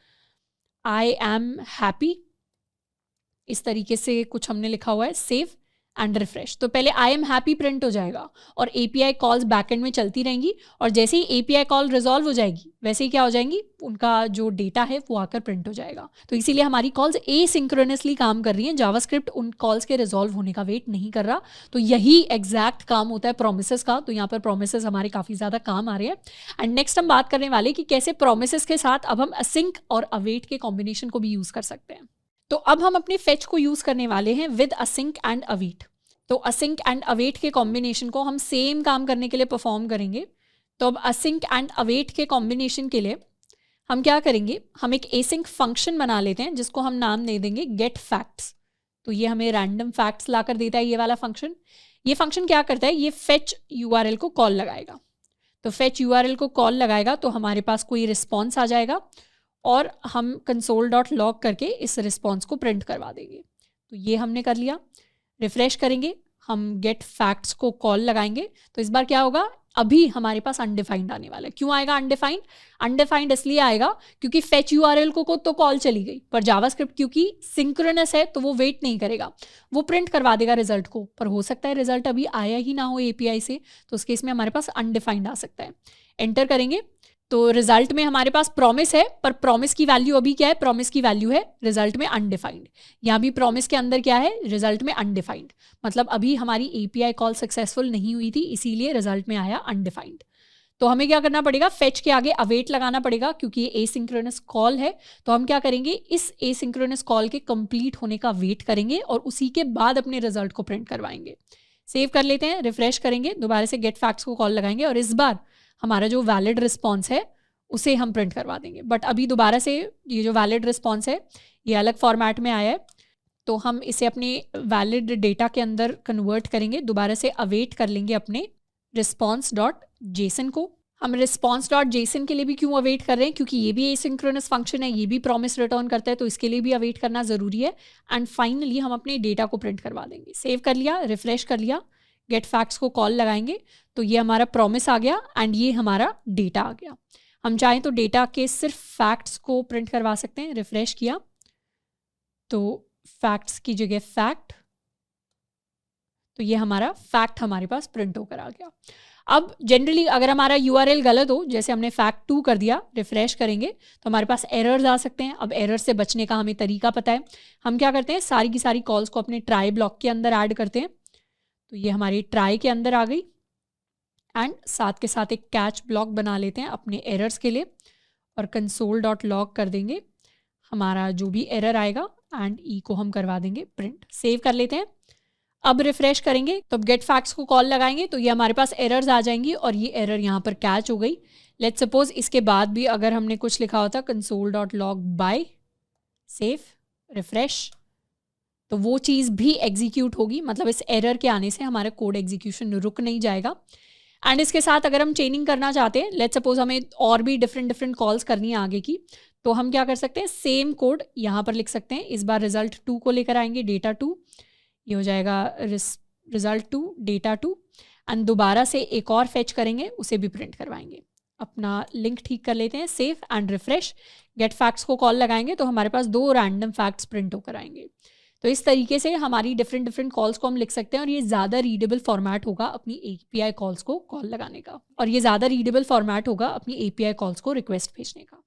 I am happy, इस तरीके से कुछ हमने लिखा हुआ है, सेव एंड रिफ्रेश, तो पहले आई एम हैप्पी प्रिंट हो जाएगा और API कॉल्स बैकएंड में चलती रहेंगी, और जैसे ही API कॉल रिजॉल्व हो जाएगी वैसे ही क्या हो जाएंगी, उनका जो डेटा है वो आकर प्रिंट हो जाएगा। तो इसीलिए हमारी कॉल्स एसिंक्रोनसली काम कर रही हैं, जावास्क्रिप्ट उन कॉल्स के रिजॉल्व होने का वेट नहीं कर रहा। तो यही एग्जैक्ट काम होता है प्रोमिसेस का। तो यहाँ पर प्रोमिसेस हमारे काफ़ी ज़्यादा काम आ रहे हैं। एंड नेक्स्ट हम बात करने वाले कि कैसे प्रोमिसेस के साथ अब हम असिंक और अवेट के कॉम्बिनेशन को भी यूज़ कर सकते हैं। तो अब हम अपने फेच को यूज़ करने वाले हैं विद असिंक एंड अवेट। तो असिंक एंड अवेट के कॉम्बिनेशन को हम सेम काम करने के लिए परफॉर्म करेंगे। तो अब असिंक एंड अवेट के कॉम्बिनेशन के लिए हम क्या करेंगे, हम एक एसिंक फंक्शन बना लेते हैं जिसको हम नाम दे देंगे गेट फैक्ट्स। तो ये हमें रैंडम फैक्ट्स ला कर देता है ये वाला फंक्शन। ये फंक्शन क्या करता है, ये फेच URL को कॉल लगाएगा। तो फेच URL को कॉल लगाएगा तो हमारे पास कोई रिस्पॉन्स आ जाएगा, और हम console.log करके इस रिस्पॉन्स को प्रिंट करवा देंगे। तो ये हमने कर लिया। रिफ्रेश करेंगे, हम गेट फैक्ट्स को कॉल लगाएंगे, तो इस बार क्या होगा, अभी हमारे पास अनडिफाइंड आने वाला है। क्यों आएगा अनडिफाइंड? अनडिफाइंड इसलिए आएगा क्योंकि फेच URL को तो कॉल चली गई, पर जावास्क्रिप्ट क्योंकि सिंक्रोनस है तो वो वेट नहीं करेगा, वो प्रिंट करवा देगा रिजल्ट को। पर हो सकता है रिजल्ट अभी आया ही ना हो API से, तो उस केस में हमारे पास अनडिफाइंड आ सकता है। एंटर करेंगे तो रिजल्ट में हमारे पास प्रॉमिस है, पर प्रॉमिस की वैल्यू अभी क्या है, प्रॉमिस की वैल्यू है रिजल्ट में अनडिफाइंड। यहाँ भी प्रॉमिस के अंदर क्या है, रिजल्ट में अनडिफाइंड, मतलब अभी हमारी API कॉल सक्सेसफुल नहीं हुई थी, इसीलिए रिजल्ट में आया अनडिफाइंड। तो हमें क्या करना पड़ेगा, फेच के आगे अवेट लगाना पड़ेगा, क्योंकि ये एसिंक्रोनस कॉल है। तो हम क्या करेंगे, इस एसिंक्रोनस कॉल के कंप्लीट होने का वेट करेंगे और उसी के बाद अपने रिजल्ट को प्रिंट करवाएंगे। सेव कर लेते हैं, रिफ्रेश करेंगे, दोबारा से गेट फैक्ट्स को कॉल लगाएंगे, और इस बार हमारा जो वैलिड रिस्पॉन्स है उसे हम प्रिंट करवा देंगे। बट अभी दोबारा से ये जो वैलिड रिस्पॉन्स है ये अलग फॉर्मेट में आया है, तो हम इसे अपने वैलिड डेटा के अंदर कन्वर्ट करेंगे। दोबारा से अवेट कर लेंगे अपने response.json को। हम response.json के लिए भी क्यों अवेट कर रहे हैं, क्योंकि ये भी एसिंक्रोनस फंक्शन है, ये भी प्रॉमिस रिटर्न करता है, तो इसके लिए भी अवेट करना ज़रूरी है। एंड फाइनली हम अपने डेटा को प्रिंट करवा देंगे। सेव कर लिया, रिफ्रेश कर लिया, गेट फैक्ट्स को कॉल लगाएंगे, तो ये हमारा प्रॉमिस आ गया एंड ये हमारा डेटा आ गया। हम चाहें तो डेटा के सिर्फ फैक्ट्स को प्रिंट करवा सकते हैं। रिफ्रेश किया तो फैक्ट्स की जगह फैक्ट, तो ये हमारा फैक्ट हमारे पास प्रिंट होकर आ गया। अब जनरली अगर हमारा URL गलत हो, जैसे हमने fact 2 कर दिया, रिफ्रेश करेंगे तो हमारे पास एरर्स आ सकते हैं। अब एरर से बचने का हमें तरीका पता है। हम क्या करते हैं, सारी की सारी कॉल्स को अपने ट्राई ब्लॉक के अंदर ऐड करते हैं। तो ये हमारी ट्राई के अंदर आ गई, एंड साथ के साथ एक कैच ब्लॉक बना लेते हैं अपने एरर्स के लिए, और console.log कर देंगे हमारा जो भी एरर आएगा, एंड को हम करवा देंगे प्रिंट। सेव कर लेते हैं। अब रिफ्रेश करेंगे तो अब गेट फैक्ट्स को कॉल लगाएंगे तो ये हमारे पास एरर्स आ जाएंगी और ये एरर यहाँ पर कैच हो गई। लेट्स सपोज इसके बाद भी अगर हमने कुछ लिखा होता console.log by सेफ रिफ्रेश, तो वो चीज़ भी एग्जीक्यूट होगी, मतलब इस एरर के आने से हमारा कोड एग्जीक्यूशन रुक नहीं जाएगा। एंड इसके साथ अगर हम चेनिंग करना चाहते हैं, लेट्स सपोज हमें और भी डिफरेंट कॉल्स करनी है आगे की, तो हम क्या कर सकते हैं, सेम कोड यहाँ पर लिख सकते हैं। इस बार रिजल्ट 2 को लेकर आएंगे, डेटा 2, ये हो जाएगा रिजल्ट 2 डेटा 2, एंड दोबारा से एक और फेच करेंगे, उसे भी प्रिंट करवाएंगे। अपना लिंक ठीक कर लेते हैं, save and refresh, get facts को कॉल लगाएंगे तो हमारे पास 2 रैंडम फैक्ट्स प्रिंट होकर आएंगे। तो इस तरीके से हमारी डिफरेंट कॉल्स को हम लिख सकते हैं और ये ज़्यादा रीडेबल फॉर्मेट होगा अपनी API कॉल्स को कॉल लगाने का, और ये ज़्यादा रीडेबल फॉर्मेट होगा अपनी API कॉल्स को रिक्वेस्ट भेजने का।